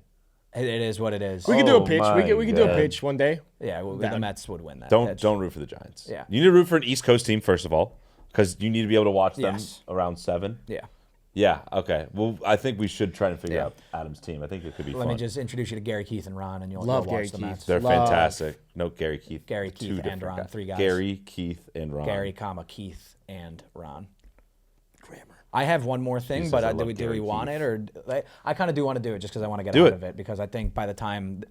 [SPEAKER 3] It is what it is.
[SPEAKER 1] We could do a
[SPEAKER 2] Oh
[SPEAKER 1] pitch.
[SPEAKER 2] my
[SPEAKER 1] We could do a
[SPEAKER 2] God.
[SPEAKER 1] pitch one day.
[SPEAKER 3] Yeah, well, the Mets would win that.
[SPEAKER 2] Don't
[SPEAKER 3] pitch.
[SPEAKER 2] root for the Giants.
[SPEAKER 3] Yeah.
[SPEAKER 2] You need to root for an East Coast team first of all, because you need to be able to watch them
[SPEAKER 3] Yes.
[SPEAKER 2] around 7.
[SPEAKER 3] Yeah.
[SPEAKER 2] Yeah. Okay. Well, I think we should try and figure
[SPEAKER 3] Yeah.
[SPEAKER 2] out Adam's team. I think it could be
[SPEAKER 3] Let
[SPEAKER 2] fun.
[SPEAKER 3] me just introduce you to Gary, Keith, and Ron, and you'll
[SPEAKER 1] Love
[SPEAKER 3] go
[SPEAKER 1] Gary
[SPEAKER 3] watch the
[SPEAKER 1] Keith.
[SPEAKER 3] Mets.
[SPEAKER 2] They're
[SPEAKER 1] Love.
[SPEAKER 2] fantastic. No, Gary Keith.
[SPEAKER 3] Gary,
[SPEAKER 2] Two
[SPEAKER 3] Keith, and
[SPEAKER 2] different
[SPEAKER 3] Ron,
[SPEAKER 2] guys.
[SPEAKER 3] 3 guys.
[SPEAKER 2] Gary, Keith, and Ron.
[SPEAKER 3] Gary, Keith, and Ron.
[SPEAKER 1] Grammar.
[SPEAKER 3] I have one more thing,
[SPEAKER 2] Jesus,
[SPEAKER 3] but
[SPEAKER 2] I
[SPEAKER 3] do
[SPEAKER 2] love
[SPEAKER 3] we
[SPEAKER 2] Gary
[SPEAKER 3] want
[SPEAKER 2] Keith.
[SPEAKER 3] it, or I kind of do want to do it just because I want to get
[SPEAKER 2] Do
[SPEAKER 3] out
[SPEAKER 2] it.
[SPEAKER 3] of it because I think by the time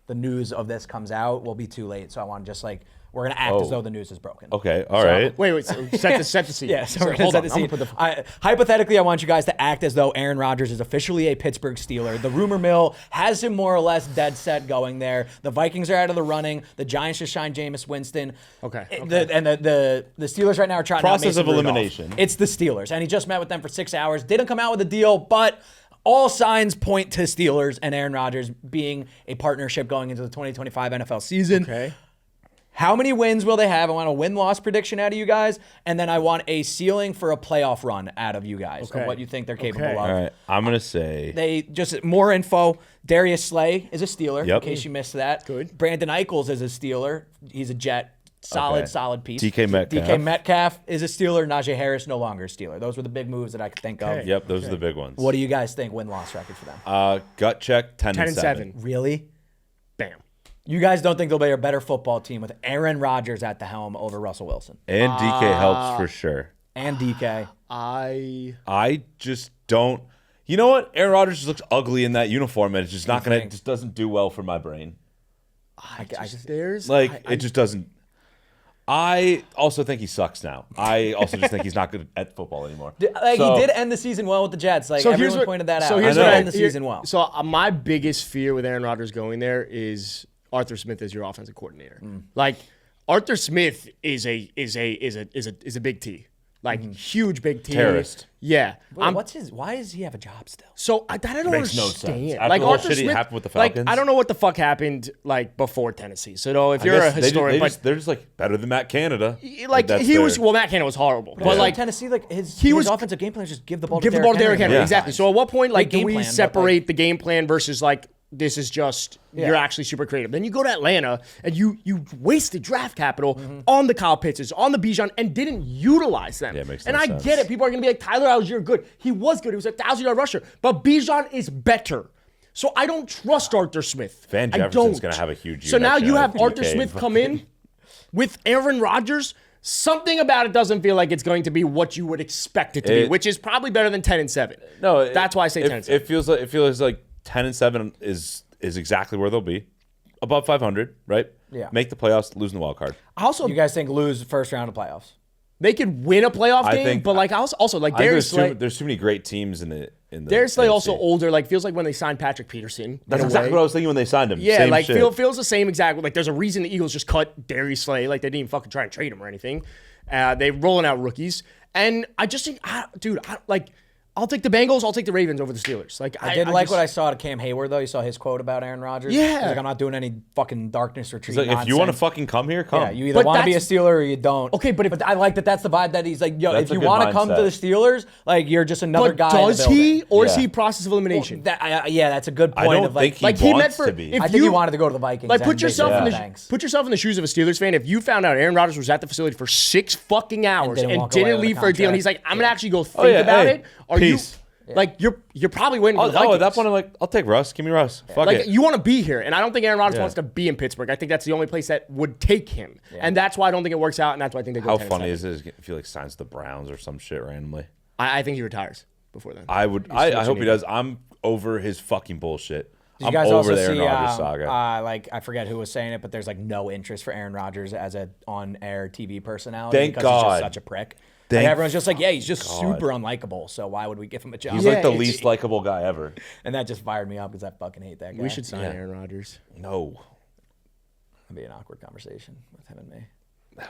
[SPEAKER 3] the news of this comes out, we'll be too late. So I want to just we're gonna act as
[SPEAKER 2] Oh.
[SPEAKER 3] though the news is broken.
[SPEAKER 2] Okay. All right.
[SPEAKER 1] Wait. So set the scene.
[SPEAKER 3] Yeah, so we're gonna
[SPEAKER 1] hold
[SPEAKER 3] set
[SPEAKER 1] on.
[SPEAKER 3] the
[SPEAKER 1] I'm
[SPEAKER 3] scene.
[SPEAKER 1] gonna put the
[SPEAKER 3] Hypothetically, I want you guys to act as though Aaron Rodgers is officially a Pittsburgh Steeler. The rumor mill has him more or less dead set going there. The Vikings are out of the running. The Giants just signed Jameis Winston.
[SPEAKER 1] Okay.
[SPEAKER 3] The Steelers right now are trying to
[SPEAKER 2] Process of elimination.
[SPEAKER 3] It's the Steelers, and he just met with them for 6 hours. Didn't come out with a deal, but all signs point to Steelers and Aaron Rodgers being a partnership going into the 2025 NFL season.
[SPEAKER 1] Okay.
[SPEAKER 3] How many wins will they have? I want a win-loss prediction out of you guys, and then I want a ceiling for a playoff run out of you guys
[SPEAKER 1] Okay.
[SPEAKER 3] of what you think they're capable
[SPEAKER 1] Okay.
[SPEAKER 3] of.
[SPEAKER 2] All right. I'm gonna say.
[SPEAKER 3] They just more info. Darius Slay is a Steeler,
[SPEAKER 2] Yep.
[SPEAKER 3] in case you missed that.
[SPEAKER 1] Good.
[SPEAKER 3] Brandon Eichels is a Steeler. He's a Jet. Solid piece.
[SPEAKER 2] DK Metcalf.
[SPEAKER 3] DK Metcalf is a Steeler. Najee Harris no longer a Steeler. Those were the big moves that I could think of.
[SPEAKER 1] Okay.
[SPEAKER 2] Yep. Those are the big ones.
[SPEAKER 3] What do you guys think win-loss record for them?
[SPEAKER 2] Gut check. 10
[SPEAKER 1] 10 and 7.
[SPEAKER 3] Really?
[SPEAKER 1] Bam.
[SPEAKER 3] You guys don't think they'll be a better football team with Aaron Rodgers at the helm over Russell Wilson
[SPEAKER 2] And DK helps for sure.
[SPEAKER 3] and DK?
[SPEAKER 2] I just don't. You know what? Aaron Rodgers just looks ugly in that uniform, and it's just not gonna. It just doesn't do well for my brain.
[SPEAKER 3] I just
[SPEAKER 1] There's
[SPEAKER 2] It just doesn't. I also think he sucks now. I also just think he's not good at football anymore.
[SPEAKER 3] He
[SPEAKER 2] So-
[SPEAKER 3] did end the season well with the Jets. Like
[SPEAKER 1] So
[SPEAKER 3] everyone
[SPEAKER 1] here's what
[SPEAKER 3] pointed that out.
[SPEAKER 1] So here's
[SPEAKER 3] he
[SPEAKER 1] what
[SPEAKER 3] did
[SPEAKER 1] I
[SPEAKER 3] end the season well.
[SPEAKER 1] So my biggest fear with Aaron Rodgers going there is Arthur Smith as your offensive coordinator. Like Arthur Smith is a big T. like huge big team.
[SPEAKER 2] Terrorist.
[SPEAKER 1] Yeah.
[SPEAKER 3] Wait, why does he have a job still?
[SPEAKER 1] So I don't
[SPEAKER 2] Makes no
[SPEAKER 1] understand.
[SPEAKER 2] sense. After
[SPEAKER 1] Like
[SPEAKER 2] the whole
[SPEAKER 1] Arthur
[SPEAKER 2] shit
[SPEAKER 1] Smith
[SPEAKER 2] happened with the
[SPEAKER 1] like
[SPEAKER 2] Falcons?
[SPEAKER 1] I don't know what the fuck happened like before Tennessee. So if
[SPEAKER 2] I
[SPEAKER 1] you're a
[SPEAKER 2] guess
[SPEAKER 1] historian,
[SPEAKER 2] they're just like better than Matt Canada.
[SPEAKER 1] like
[SPEAKER 2] that's
[SPEAKER 1] he was
[SPEAKER 2] their-
[SPEAKER 1] Well, Matt Canada was horrible, but
[SPEAKER 3] Yeah.
[SPEAKER 1] like
[SPEAKER 3] Tennessee, like his
[SPEAKER 1] was-
[SPEAKER 3] offensive game plan is just give the ball
[SPEAKER 1] give
[SPEAKER 3] to
[SPEAKER 1] the ball to Derrick
[SPEAKER 3] Henry.
[SPEAKER 1] Henry.
[SPEAKER 2] Yeah.
[SPEAKER 1] Exactly. So at what point like do
[SPEAKER 3] game
[SPEAKER 1] we
[SPEAKER 3] plan, but,
[SPEAKER 1] separate the game plan versus like this is just you're actually super creative. Then you go to Atlanta and you wasted draft capital on the Kyle Pitts, on the Bijan, and didn't utilize them.
[SPEAKER 2] Yeah, it makes
[SPEAKER 1] and
[SPEAKER 2] no
[SPEAKER 1] I
[SPEAKER 2] sense.
[SPEAKER 1] get it. People are gonna be like, Tyler Algier, good. He was good. He was a 1,000-yard rusher. But Bijan is better. So I don't trust Arthur Smith.
[SPEAKER 2] Van
[SPEAKER 1] I
[SPEAKER 2] Jefferson's
[SPEAKER 1] don't.
[SPEAKER 2] gonna have a huge year
[SPEAKER 1] So now
[SPEAKER 2] next
[SPEAKER 1] you
[SPEAKER 2] year.
[SPEAKER 1] have Arthur
[SPEAKER 2] DK.
[SPEAKER 1] Smith come in with Aaron Rodgers. Something about it doesn't feel like it's going to be what you would expect it to be, which is probably better than 10-7.
[SPEAKER 2] No,
[SPEAKER 1] That's why I say 10-7.
[SPEAKER 2] It feels like 10-7 is exactly where they'll be, above 500, right?
[SPEAKER 3] Yeah.
[SPEAKER 2] Make the playoffs, losing the wild card.
[SPEAKER 1] Also,
[SPEAKER 3] You guys think lose first round of playoffs?
[SPEAKER 1] they could win a playoff
[SPEAKER 2] I
[SPEAKER 1] game,
[SPEAKER 2] think-
[SPEAKER 1] but like also like
[SPEAKER 2] I think
[SPEAKER 1] Darius Slay.
[SPEAKER 2] there's too many great teams in the
[SPEAKER 1] Darius Slay
[SPEAKER 2] AFC.
[SPEAKER 1] also older. Like feels like when they signed Patrick Peterson.
[SPEAKER 2] That's
[SPEAKER 1] in a
[SPEAKER 2] exactly
[SPEAKER 1] way.
[SPEAKER 2] what I was thinking when they signed him.
[SPEAKER 1] Yeah,
[SPEAKER 2] Same
[SPEAKER 1] like
[SPEAKER 2] shit.
[SPEAKER 1] feels the same exact. Like there's a reason the Eagles just cut Darius Slay. Like they didn't even fucking try and trade him or anything. They rolling out rookies, and I just think, I'll take the Bengals. I'll take the Ravens over the Steelers. Like
[SPEAKER 3] I did like what I saw to Cam Hayward though. You saw his quote about Aaron Rodgers.
[SPEAKER 1] Yeah.
[SPEAKER 3] He's like, I'm not doing any fucking darkness retreat.
[SPEAKER 2] It's like, if you want to
[SPEAKER 3] nonsense."
[SPEAKER 2] fucking come here, come.
[SPEAKER 3] Yeah, you either
[SPEAKER 1] But
[SPEAKER 3] want to be a
[SPEAKER 1] that's-
[SPEAKER 3] Steeler or you don't.
[SPEAKER 1] Okay, but
[SPEAKER 3] I like that. That's the vibe that he's like, yo,
[SPEAKER 2] That's
[SPEAKER 3] if
[SPEAKER 2] a
[SPEAKER 3] you
[SPEAKER 2] good
[SPEAKER 3] want to come to the
[SPEAKER 2] mindset.
[SPEAKER 3] Steelers, like you're just another
[SPEAKER 1] But
[SPEAKER 3] guy. in the
[SPEAKER 1] does he,
[SPEAKER 3] building.
[SPEAKER 1] or is
[SPEAKER 2] Yeah.
[SPEAKER 1] he process of elimination?
[SPEAKER 3] Yeah, that's a good
[SPEAKER 2] I
[SPEAKER 3] point.
[SPEAKER 2] don't
[SPEAKER 3] of like,
[SPEAKER 2] think he
[SPEAKER 1] meant
[SPEAKER 2] wants
[SPEAKER 1] for
[SPEAKER 2] to be.
[SPEAKER 1] if
[SPEAKER 3] I think he
[SPEAKER 1] you-
[SPEAKER 3] wanted to go to the Vikings.
[SPEAKER 1] Like
[SPEAKER 3] and
[SPEAKER 1] put yourself
[SPEAKER 3] they
[SPEAKER 1] in
[SPEAKER 3] said,
[SPEAKER 1] the
[SPEAKER 3] thanks.
[SPEAKER 1] put yourself in the shoes of a Steelers fan. If you found out Aaron Rodgers was at the facility for 6 fucking hours
[SPEAKER 3] didn't
[SPEAKER 1] and
[SPEAKER 3] walk away
[SPEAKER 1] didn't
[SPEAKER 3] with a
[SPEAKER 1] leave for a deal, and
[SPEAKER 3] contract.
[SPEAKER 1] he's like, I'm gonna actually go think
[SPEAKER 2] yeah,
[SPEAKER 1] about
[SPEAKER 2] hey,
[SPEAKER 1] it. Are
[SPEAKER 2] peace.
[SPEAKER 1] you like you're probably waiting for the Vikings.
[SPEAKER 2] At that point, I'm like, I'll take Russ. Give me Russ. Fuck
[SPEAKER 1] Like
[SPEAKER 2] it.
[SPEAKER 1] you want to be here, and I don't think Aaron Rodgers
[SPEAKER 2] Yeah.
[SPEAKER 1] wants to be in Pittsburgh. I think that's the only place that would take him, and that's why I don't think it works out, and that's why I think they go.
[SPEAKER 2] How
[SPEAKER 1] 10-7.
[SPEAKER 2] funny is it if he like signs the Browns or some shit randomly?
[SPEAKER 1] I think he retires before then.
[SPEAKER 2] I hope he does. I'm over his fucking bullshit.
[SPEAKER 3] Did you
[SPEAKER 2] I'm
[SPEAKER 3] guys
[SPEAKER 2] over
[SPEAKER 3] also
[SPEAKER 2] the Aaron
[SPEAKER 3] see,
[SPEAKER 2] Rodgers saga.
[SPEAKER 3] like I forget who was saying it, but there's like no interest for Aaron Rodgers as a on-air TV personality
[SPEAKER 2] Thank
[SPEAKER 3] because he's
[SPEAKER 2] God.
[SPEAKER 3] just such a prick.
[SPEAKER 2] Thank
[SPEAKER 3] Like everyone's just like, yeah, he's just
[SPEAKER 2] God.
[SPEAKER 3] super unlikable. So why would we give him a job?
[SPEAKER 2] He's
[SPEAKER 1] Yeah,
[SPEAKER 2] like the
[SPEAKER 1] it's-
[SPEAKER 2] least likable guy ever.
[SPEAKER 3] And that just fired me up because I fucking hate that guy.
[SPEAKER 1] We should sign
[SPEAKER 2] Yeah.
[SPEAKER 1] Aaron Rodgers.
[SPEAKER 2] No.
[SPEAKER 3] It'd be an awkward conversation with him and me.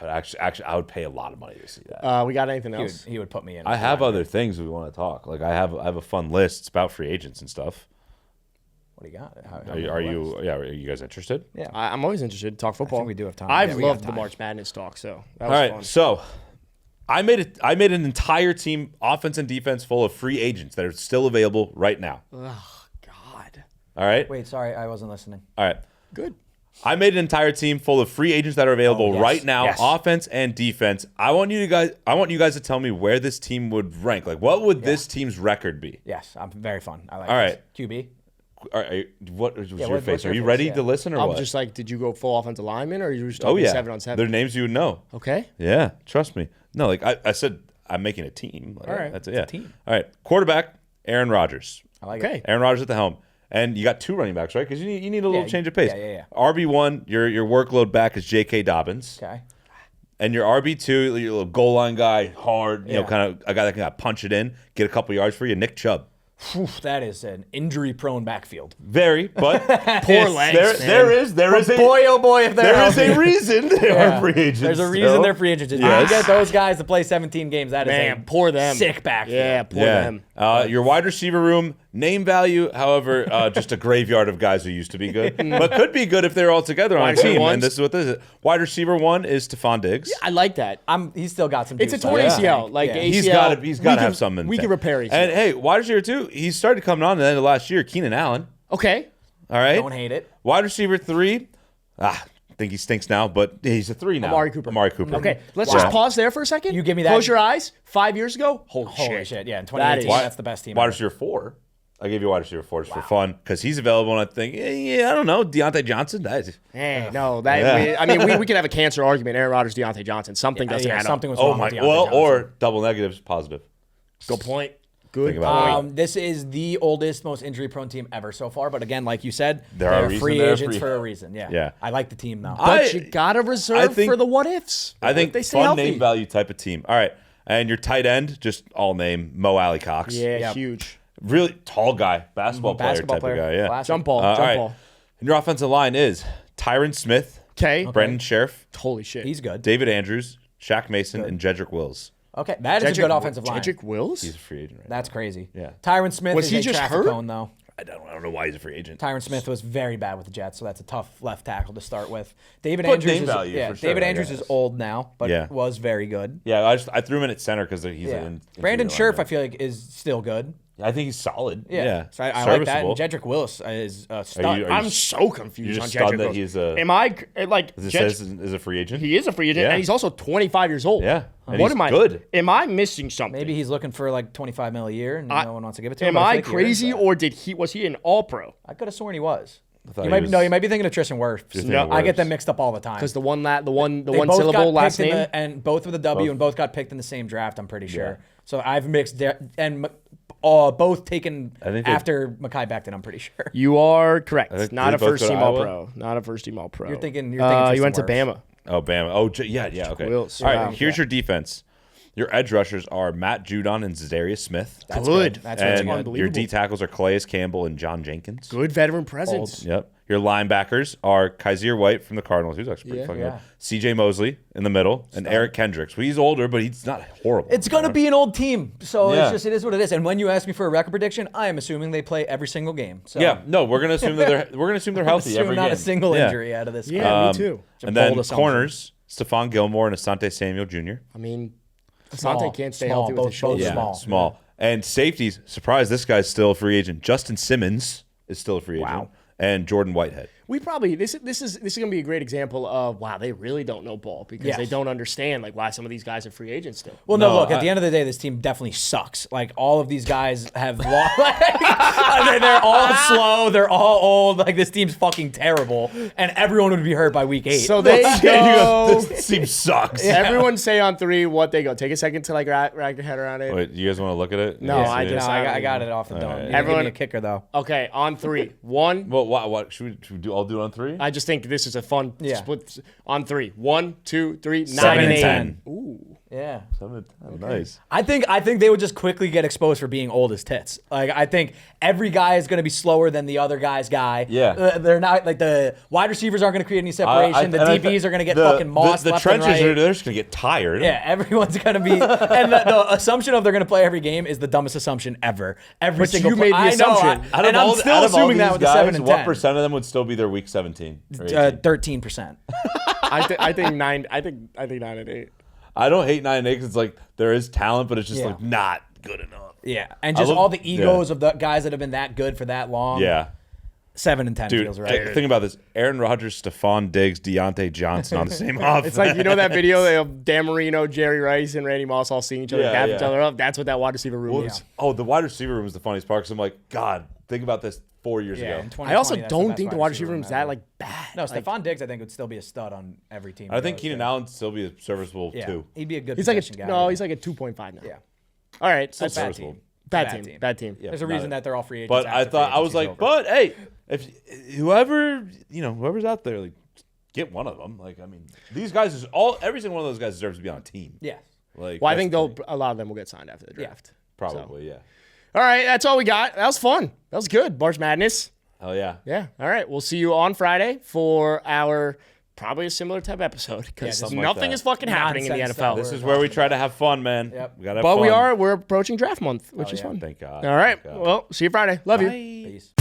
[SPEAKER 2] Actually, I would pay a lot of money to see that.
[SPEAKER 1] We got anything
[SPEAKER 3] He would,
[SPEAKER 1] else?
[SPEAKER 3] he would put me in.
[SPEAKER 2] I have other things we want to talk. Like I have a fun list. It's about free agents and stuff.
[SPEAKER 3] What do you got?
[SPEAKER 2] Are you guys interested?
[SPEAKER 3] Yeah.
[SPEAKER 1] I'm always interested to talk football.
[SPEAKER 3] we do have time.
[SPEAKER 1] I've
[SPEAKER 3] Yeah, we
[SPEAKER 1] loved
[SPEAKER 3] have
[SPEAKER 1] the
[SPEAKER 3] time.
[SPEAKER 1] March Madness talk, so that
[SPEAKER 2] All
[SPEAKER 1] was
[SPEAKER 2] right.
[SPEAKER 1] fun.
[SPEAKER 2] So I made an entire team, offense and defense, full of free agents that are still available right now.
[SPEAKER 1] Oh God.
[SPEAKER 2] All right.
[SPEAKER 3] Wait, sorry, I wasn't listening.
[SPEAKER 2] All right.
[SPEAKER 1] Good.
[SPEAKER 2] I made an entire team full of free agents that are available
[SPEAKER 3] yes,
[SPEAKER 2] right now,
[SPEAKER 3] yes.
[SPEAKER 2] offense and defense. I want you guys to tell me where this team would rank. Like, what would this team's record be?
[SPEAKER 3] Yes, I'm very fun. I like
[SPEAKER 2] All
[SPEAKER 3] this.
[SPEAKER 2] right.
[SPEAKER 3] QB.
[SPEAKER 2] What was your
[SPEAKER 3] what's
[SPEAKER 2] face?
[SPEAKER 3] your
[SPEAKER 2] Are you
[SPEAKER 3] face?
[SPEAKER 2] ready
[SPEAKER 3] Yeah.
[SPEAKER 2] to listen or
[SPEAKER 1] I'm
[SPEAKER 2] what?
[SPEAKER 1] just like, did you go full offensive lineman, or you just
[SPEAKER 2] Oh
[SPEAKER 1] talking
[SPEAKER 2] yeah,
[SPEAKER 1] 7-on-7?
[SPEAKER 2] They're names you would know.
[SPEAKER 1] Okay.
[SPEAKER 2] Yeah, trust me. No, like I said, I'm making a team. Like,
[SPEAKER 1] All right.
[SPEAKER 2] that's it. Yeah.
[SPEAKER 3] team.
[SPEAKER 2] All right. Quarterback, Aaron Rodgers.
[SPEAKER 3] I like
[SPEAKER 1] Okay.
[SPEAKER 3] it.
[SPEAKER 2] Aaron Rodgers at the helm. And you got 2 running backs, right? Because you need a little
[SPEAKER 3] Yeah,
[SPEAKER 2] change of pace.
[SPEAKER 3] yeah.
[SPEAKER 2] RB1, your workload back is J.K. Dobbins.
[SPEAKER 3] Okay.
[SPEAKER 2] And your RB2, your little goal line guy, hard, you know,
[SPEAKER 3] Yeah.
[SPEAKER 2] kind of a guy that can punch it in, get a couple yards for you, Nick Chubb.
[SPEAKER 3] Whew, that is an injury-prone backfield.
[SPEAKER 2] Very, but
[SPEAKER 1] Poor legs,
[SPEAKER 2] there
[SPEAKER 1] man.
[SPEAKER 2] is a
[SPEAKER 3] Boy, oh boy, if they're
[SPEAKER 2] there is
[SPEAKER 3] healthy.
[SPEAKER 2] a reason they
[SPEAKER 3] Yeah.
[SPEAKER 2] are free agents.
[SPEAKER 3] There's a reason
[SPEAKER 2] still.
[SPEAKER 3] they're free agents. If
[SPEAKER 2] Yes.
[SPEAKER 3] you get those guys to play 17 games, that is
[SPEAKER 1] Man,
[SPEAKER 3] a
[SPEAKER 1] poor them.
[SPEAKER 3] sick backfield.
[SPEAKER 1] Yeah, poor
[SPEAKER 2] Yeah.
[SPEAKER 1] them.
[SPEAKER 2] Your wide receiver room, name value, however, just a graveyard of guys who used to be good, but could be good if they're all together on
[SPEAKER 1] Wide
[SPEAKER 2] a
[SPEAKER 1] receiver
[SPEAKER 2] team.
[SPEAKER 1] ones.
[SPEAKER 2] And this is what this is. Wide receiver 1 is Stephon Diggs.
[SPEAKER 1] I like that.
[SPEAKER 3] He's still got some.
[SPEAKER 1] It's a
[SPEAKER 3] juice
[SPEAKER 1] torn
[SPEAKER 3] left.
[SPEAKER 1] ACL. Like
[SPEAKER 3] Yeah.
[SPEAKER 1] ACL,
[SPEAKER 2] He's got to have some.
[SPEAKER 1] We can repair ACL.
[SPEAKER 2] And hey, wide receiver 2, he started coming on at the end of last year. Keenan Allen.
[SPEAKER 1] Okay.
[SPEAKER 2] All right.
[SPEAKER 3] Don't hate it.
[SPEAKER 2] Wide receiver 3. I think he stinks now, but he's a 3 now.
[SPEAKER 1] Amari Cooper. Okay, let's
[SPEAKER 2] Wow.
[SPEAKER 1] just pause there for a second.
[SPEAKER 3] You give me that-
[SPEAKER 1] Close your eyes. 5 years ago, holy shit.
[SPEAKER 3] Yeah, in
[SPEAKER 1] That
[SPEAKER 3] 2018,
[SPEAKER 1] is-
[SPEAKER 3] that's the best team.
[SPEAKER 2] Wide
[SPEAKER 3] ever.
[SPEAKER 2] receiver 4. I gave you wide receiver 4 just for fun because he's available, and I think, I don't know, Deontay Johnson.
[SPEAKER 1] Hey, no, that
[SPEAKER 2] Yeah.
[SPEAKER 1] we can have a cancer argument. Aaron Rodgers, Deontay Johnson. Something doesn't add up.
[SPEAKER 3] something was
[SPEAKER 2] Oh
[SPEAKER 3] wrong
[SPEAKER 2] my,
[SPEAKER 3] with Deontay
[SPEAKER 2] well,
[SPEAKER 3] Johnson.
[SPEAKER 2] or double negatives, positive.
[SPEAKER 1] Good point. Good
[SPEAKER 2] Think about it.
[SPEAKER 1] point.
[SPEAKER 3] This is the oldest, most injury-prone team ever so far. But again, like you said,
[SPEAKER 2] There are
[SPEAKER 3] they're
[SPEAKER 2] reasons
[SPEAKER 3] free
[SPEAKER 2] they're
[SPEAKER 3] agents
[SPEAKER 2] free.
[SPEAKER 3] for a reason. Yeah.
[SPEAKER 2] Yeah.
[SPEAKER 3] I like the team though.
[SPEAKER 1] But
[SPEAKER 2] I-
[SPEAKER 1] you gotta
[SPEAKER 2] I
[SPEAKER 1] reserve
[SPEAKER 2] think-
[SPEAKER 1] for the what ifs.
[SPEAKER 2] I think
[SPEAKER 1] they stay
[SPEAKER 2] fun
[SPEAKER 1] healthy.
[SPEAKER 2] name value type of team. All right. And your tight end, just all name, Mo Alley Cox.
[SPEAKER 1] Yeah,
[SPEAKER 3] Yep.
[SPEAKER 1] huge.
[SPEAKER 2] Really tall guy, basketball player
[SPEAKER 3] Basketball
[SPEAKER 2] type
[SPEAKER 3] player.
[SPEAKER 2] of guy. Yeah.
[SPEAKER 3] Classic.
[SPEAKER 1] Jump ball.
[SPEAKER 2] All
[SPEAKER 1] Jump
[SPEAKER 2] right.
[SPEAKER 1] ball.
[SPEAKER 2] And your offensive line is Tyron Smith,
[SPEAKER 1] Okay.
[SPEAKER 2] Brendan Sheriff,
[SPEAKER 1] Holy shit.
[SPEAKER 3] He's good.
[SPEAKER 2] David Andrews, Shaq Mason, and Jedrick Wills.
[SPEAKER 3] Okay, that is a good offensive line.
[SPEAKER 1] Jedrick Wills?
[SPEAKER 2] He's a free agent right
[SPEAKER 3] That's crazy.
[SPEAKER 2] Yeah.
[SPEAKER 3] Tyron Smith
[SPEAKER 1] Was
[SPEAKER 3] is
[SPEAKER 1] he
[SPEAKER 3] a
[SPEAKER 1] just
[SPEAKER 3] traffic
[SPEAKER 1] hurt?
[SPEAKER 3] cone, though.
[SPEAKER 2] I don't know why he's a free agent.
[SPEAKER 3] Tyron Smith was very bad with the Jets, so that's a tough left tackle to start with. David
[SPEAKER 2] But
[SPEAKER 3] Andrews
[SPEAKER 2] name
[SPEAKER 3] is
[SPEAKER 2] value for sure,
[SPEAKER 3] David
[SPEAKER 2] I
[SPEAKER 3] Andrews is
[SPEAKER 2] guess.
[SPEAKER 3] old now, but
[SPEAKER 2] Yeah.
[SPEAKER 3] was very good.
[SPEAKER 2] Yeah, I threw him in at center because he's an
[SPEAKER 3] Brandon
[SPEAKER 2] interior
[SPEAKER 3] Scherf,
[SPEAKER 2] lineman.
[SPEAKER 3] I feel like, is still good.
[SPEAKER 2] I think he's solid. Yeah,
[SPEAKER 3] So I like that.
[SPEAKER 2] serviceable.
[SPEAKER 3] And Jedrick Willis is a stud.
[SPEAKER 2] Are you
[SPEAKER 1] I'm so confused
[SPEAKER 2] you're
[SPEAKER 1] on
[SPEAKER 2] just
[SPEAKER 1] Jedrick
[SPEAKER 2] stunned that
[SPEAKER 1] Wills.
[SPEAKER 2] he's a-
[SPEAKER 1] Am I like
[SPEAKER 2] Does it
[SPEAKER 1] Jed-
[SPEAKER 2] says is a free agent?
[SPEAKER 1] He is a free agent,
[SPEAKER 2] Yeah.
[SPEAKER 1] and he's also 25 years old.
[SPEAKER 2] Yeah, and
[SPEAKER 1] What
[SPEAKER 2] he's
[SPEAKER 1] am I?
[SPEAKER 2] good.
[SPEAKER 1] Am I missing something?
[SPEAKER 3] Maybe he's looking for like $25 million a year, and no one wants to give it to him.
[SPEAKER 1] Am
[SPEAKER 3] but
[SPEAKER 1] I
[SPEAKER 3] feel like he earns
[SPEAKER 1] crazy,
[SPEAKER 3] that.
[SPEAKER 1] or was he an All Pro?
[SPEAKER 3] I could have sworn he was.
[SPEAKER 2] thought
[SPEAKER 3] You
[SPEAKER 2] he
[SPEAKER 3] might,
[SPEAKER 2] was-
[SPEAKER 3] no, you might be thinking of Tristan Wirfs.
[SPEAKER 2] thinking
[SPEAKER 1] of
[SPEAKER 3] I get
[SPEAKER 2] Wirfs.
[SPEAKER 3] them mixed up all the time.
[SPEAKER 1] Because the one
[SPEAKER 3] They
[SPEAKER 1] one
[SPEAKER 3] both
[SPEAKER 1] syllable
[SPEAKER 3] got
[SPEAKER 1] last
[SPEAKER 3] picked in
[SPEAKER 1] name.
[SPEAKER 3] and both with a W,
[SPEAKER 2] Both.
[SPEAKER 3] and both got picked in the same draft. I'm pretty sure.
[SPEAKER 2] Yeah.
[SPEAKER 3] So I've mixed and both taken
[SPEAKER 2] I think they-
[SPEAKER 3] after Mekhi Becton. I'm pretty sure.
[SPEAKER 1] You are correct.
[SPEAKER 2] think
[SPEAKER 1] Not a
[SPEAKER 2] they both
[SPEAKER 1] first
[SPEAKER 2] go to
[SPEAKER 1] team All
[SPEAKER 2] Iowa?
[SPEAKER 1] Pro. Not a first team All Pro.
[SPEAKER 3] You're thinking
[SPEAKER 1] you
[SPEAKER 3] Tristan
[SPEAKER 1] went to
[SPEAKER 3] Wirfs.
[SPEAKER 1] Bama.
[SPEAKER 2] Oh, Bama. Oh, yeah. Okay.
[SPEAKER 1] Wills.
[SPEAKER 2] All right.
[SPEAKER 1] Wow.
[SPEAKER 2] Here's your defense. Your edge rushers are Matt Judon and Zadarius Smith.
[SPEAKER 3] That's
[SPEAKER 1] Good.
[SPEAKER 3] That's
[SPEAKER 2] and
[SPEAKER 3] really good.
[SPEAKER 1] unbelievable.
[SPEAKER 2] your D tackles are Calais Campbell and John Jenkins.
[SPEAKER 1] Good veteran presence.
[SPEAKER 2] Yep. Your linebackers are Kaiser White from the Cardinals, who's actually pretty fucking
[SPEAKER 3] Yeah.
[SPEAKER 2] good. C.J. Mosley in the middle, and Eric Kendricks. Well, he's older, but he's not horrible.
[SPEAKER 3] It's gonna be an old team, so
[SPEAKER 2] Yeah.
[SPEAKER 3] it is what it is. And when you ask me for a record prediction, I am assuming they play every single game. So
[SPEAKER 2] Yeah. No, we're gonna assume that they're healthy
[SPEAKER 3] assume
[SPEAKER 2] every
[SPEAKER 3] not
[SPEAKER 2] game.
[SPEAKER 3] a single
[SPEAKER 2] Yeah.
[SPEAKER 3] injury out of this.
[SPEAKER 1] Yeah,
[SPEAKER 3] game.
[SPEAKER 1] me too.
[SPEAKER 2] And
[SPEAKER 3] bold
[SPEAKER 2] then
[SPEAKER 3] assumption.
[SPEAKER 2] corners, Stephon Gilmore and Asante Samuel Jr.
[SPEAKER 1] I mean,
[SPEAKER 3] Small,
[SPEAKER 1] Asante can't stay
[SPEAKER 3] small,
[SPEAKER 1] healthy with
[SPEAKER 3] both-
[SPEAKER 1] his shoulder.
[SPEAKER 3] both
[SPEAKER 2] Yeah,
[SPEAKER 3] small.
[SPEAKER 2] And safeties, surprise, this guy's still a free agent. Justin Simmons is still a free agent.
[SPEAKER 1] Wow.
[SPEAKER 2] And Jordan Whitehead.
[SPEAKER 1] We probably this is gonna be a great example of wow, they really don't know ball because
[SPEAKER 3] Yes.
[SPEAKER 1] they don't understand like why some of these guys are free agents still.
[SPEAKER 3] Well, no,
[SPEAKER 2] No,
[SPEAKER 3] look, at the end of the day, this team definitely sucks. Like, all of these guys have lost. They're all slow. They're all old. Like, this team's fucking terrible. And everyone would be hurt by week 8.
[SPEAKER 1] So they go.
[SPEAKER 2] This team sucks.
[SPEAKER 1] Everyone say on 3 what they go. Take a second to like wrap your head around it.
[SPEAKER 2] Wait, you guys want to look at it?
[SPEAKER 1] No,
[SPEAKER 2] Yeah,
[SPEAKER 1] I
[SPEAKER 2] see it?
[SPEAKER 1] just-
[SPEAKER 3] I got it off the dome.
[SPEAKER 2] right.
[SPEAKER 3] You
[SPEAKER 1] Everyone-
[SPEAKER 3] give me a kicker, though.
[SPEAKER 1] Okay, on 3. 1.
[SPEAKER 2] Well, what should we do? All do it on 3?
[SPEAKER 1] I just think this is a fun
[SPEAKER 3] Yeah.
[SPEAKER 1] split. On 3. 1, 2, 3, 9
[SPEAKER 3] 7
[SPEAKER 1] and
[SPEAKER 3] and
[SPEAKER 1] 8.
[SPEAKER 3] 10.
[SPEAKER 1] Ooh.
[SPEAKER 3] Yeah.
[SPEAKER 2] 7 to 10. Nice.
[SPEAKER 3] I think they would just quickly get exposed for being old as tits. Like, I think every guy is going to be slower than the other guy's guy.
[SPEAKER 2] Yeah.
[SPEAKER 3] They're not like the wide receivers aren't going to create any separation. The DBs are going to get fucking mossed
[SPEAKER 2] The
[SPEAKER 3] left
[SPEAKER 2] trenches
[SPEAKER 3] and right.
[SPEAKER 2] they're just going to get tired.
[SPEAKER 3] Yeah, everyone's gonna be, and the assumption of they're gonna play every game is the dumbest assumption ever. Every
[SPEAKER 1] But
[SPEAKER 3] single
[SPEAKER 1] you made the
[SPEAKER 3] I know,
[SPEAKER 1] assumption.
[SPEAKER 3] and I'm still assuming that with the 7 and 10.
[SPEAKER 2] What percent of them would still be their week 17? or 18?
[SPEAKER 3] 13%.
[SPEAKER 1] I think 9. I think 9 and 8.
[SPEAKER 2] I don't hate 9 and 8 because it's like there is talent, but it's just
[SPEAKER 3] Yeah.
[SPEAKER 2] like not good enough.
[SPEAKER 3] Yeah, and just
[SPEAKER 2] love-
[SPEAKER 3] all the egos
[SPEAKER 2] yeah.
[SPEAKER 3] of the guys that have been that good for that long.
[SPEAKER 2] Yeah.
[SPEAKER 3] 7 and 10
[SPEAKER 2] Dude,
[SPEAKER 3] feels right.
[SPEAKER 2] think about this. Aaron Rodgers, Stephon Diggs, Deontay Johnson on the same offense.
[SPEAKER 1] It's like, you know that video of Dan Marino, Jerry Rice, and Randy Moss all seeing each other,
[SPEAKER 2] Yeah,
[SPEAKER 1] dap
[SPEAKER 2] yeah.
[SPEAKER 1] each other up? That's what that wide receiver room is.
[SPEAKER 2] Oh, the wide receiver room is the funniest part because I'm like, God, think about this 4 years
[SPEAKER 3] Yeah,
[SPEAKER 2] ago.
[SPEAKER 3] in 2020,
[SPEAKER 1] I also
[SPEAKER 3] that's
[SPEAKER 1] don't
[SPEAKER 3] best
[SPEAKER 1] think the wide receiver room is that
[SPEAKER 3] ever.
[SPEAKER 1] like bad.
[SPEAKER 3] No,
[SPEAKER 1] Like,
[SPEAKER 3] Stephon Diggs, I think, would still be a stud on every team.
[SPEAKER 2] I think
[SPEAKER 3] he
[SPEAKER 2] Keenan
[SPEAKER 3] goes to.
[SPEAKER 2] Allen still be a serviceable
[SPEAKER 3] Yeah,
[SPEAKER 2] too.
[SPEAKER 3] he'd be a good.
[SPEAKER 1] he's like
[SPEAKER 3] possession guy.
[SPEAKER 1] he's like a 2.5 now.
[SPEAKER 3] Yeah,
[SPEAKER 1] All right,
[SPEAKER 3] so
[SPEAKER 1] that's
[SPEAKER 3] bad
[SPEAKER 2] serviceable.
[SPEAKER 3] team.
[SPEAKER 1] Bad
[SPEAKER 3] Bad
[SPEAKER 1] team. Bad team.
[SPEAKER 2] Yeah,
[SPEAKER 3] There's a
[SPEAKER 2] not
[SPEAKER 3] reason
[SPEAKER 2] it.
[SPEAKER 3] that they're all free agents.
[SPEAKER 2] But I
[SPEAKER 3] after
[SPEAKER 2] thought
[SPEAKER 3] free
[SPEAKER 2] I was like,
[SPEAKER 3] agency's over.
[SPEAKER 2] but hey, if whoever's out there, like, get one of them. Like, I mean, these guys every single one of those guys deserves to be on a team.
[SPEAKER 3] yeah.
[SPEAKER 2] Like,
[SPEAKER 1] Well, I
[SPEAKER 2] that's
[SPEAKER 1] think
[SPEAKER 2] the thing.
[SPEAKER 1] a lot of them will get signed after the
[SPEAKER 3] Yeah.
[SPEAKER 1] draft.
[SPEAKER 2] Probably, yeah.
[SPEAKER 1] All right, that's all we got. That was fun. That was good. March Madness.
[SPEAKER 2] Hell yeah.
[SPEAKER 1] Yeah. All right. We'll see you on Friday for our probably a similar type episode because
[SPEAKER 2] something like
[SPEAKER 1] nothing
[SPEAKER 2] that.
[SPEAKER 1] is fucking happening in the
[SPEAKER 3] Nonsense
[SPEAKER 1] NFL.
[SPEAKER 3] that
[SPEAKER 2] This is where we try to have fun, man.
[SPEAKER 3] Yep.
[SPEAKER 2] We gotta have
[SPEAKER 1] But
[SPEAKER 2] fun.
[SPEAKER 1] we're approaching draft month, which is
[SPEAKER 3] yeah.
[SPEAKER 1] fun.
[SPEAKER 2] Thank God.
[SPEAKER 1] All right.
[SPEAKER 2] Thank God.
[SPEAKER 1] Well, see you Friday. Love you.
[SPEAKER 3] Peace.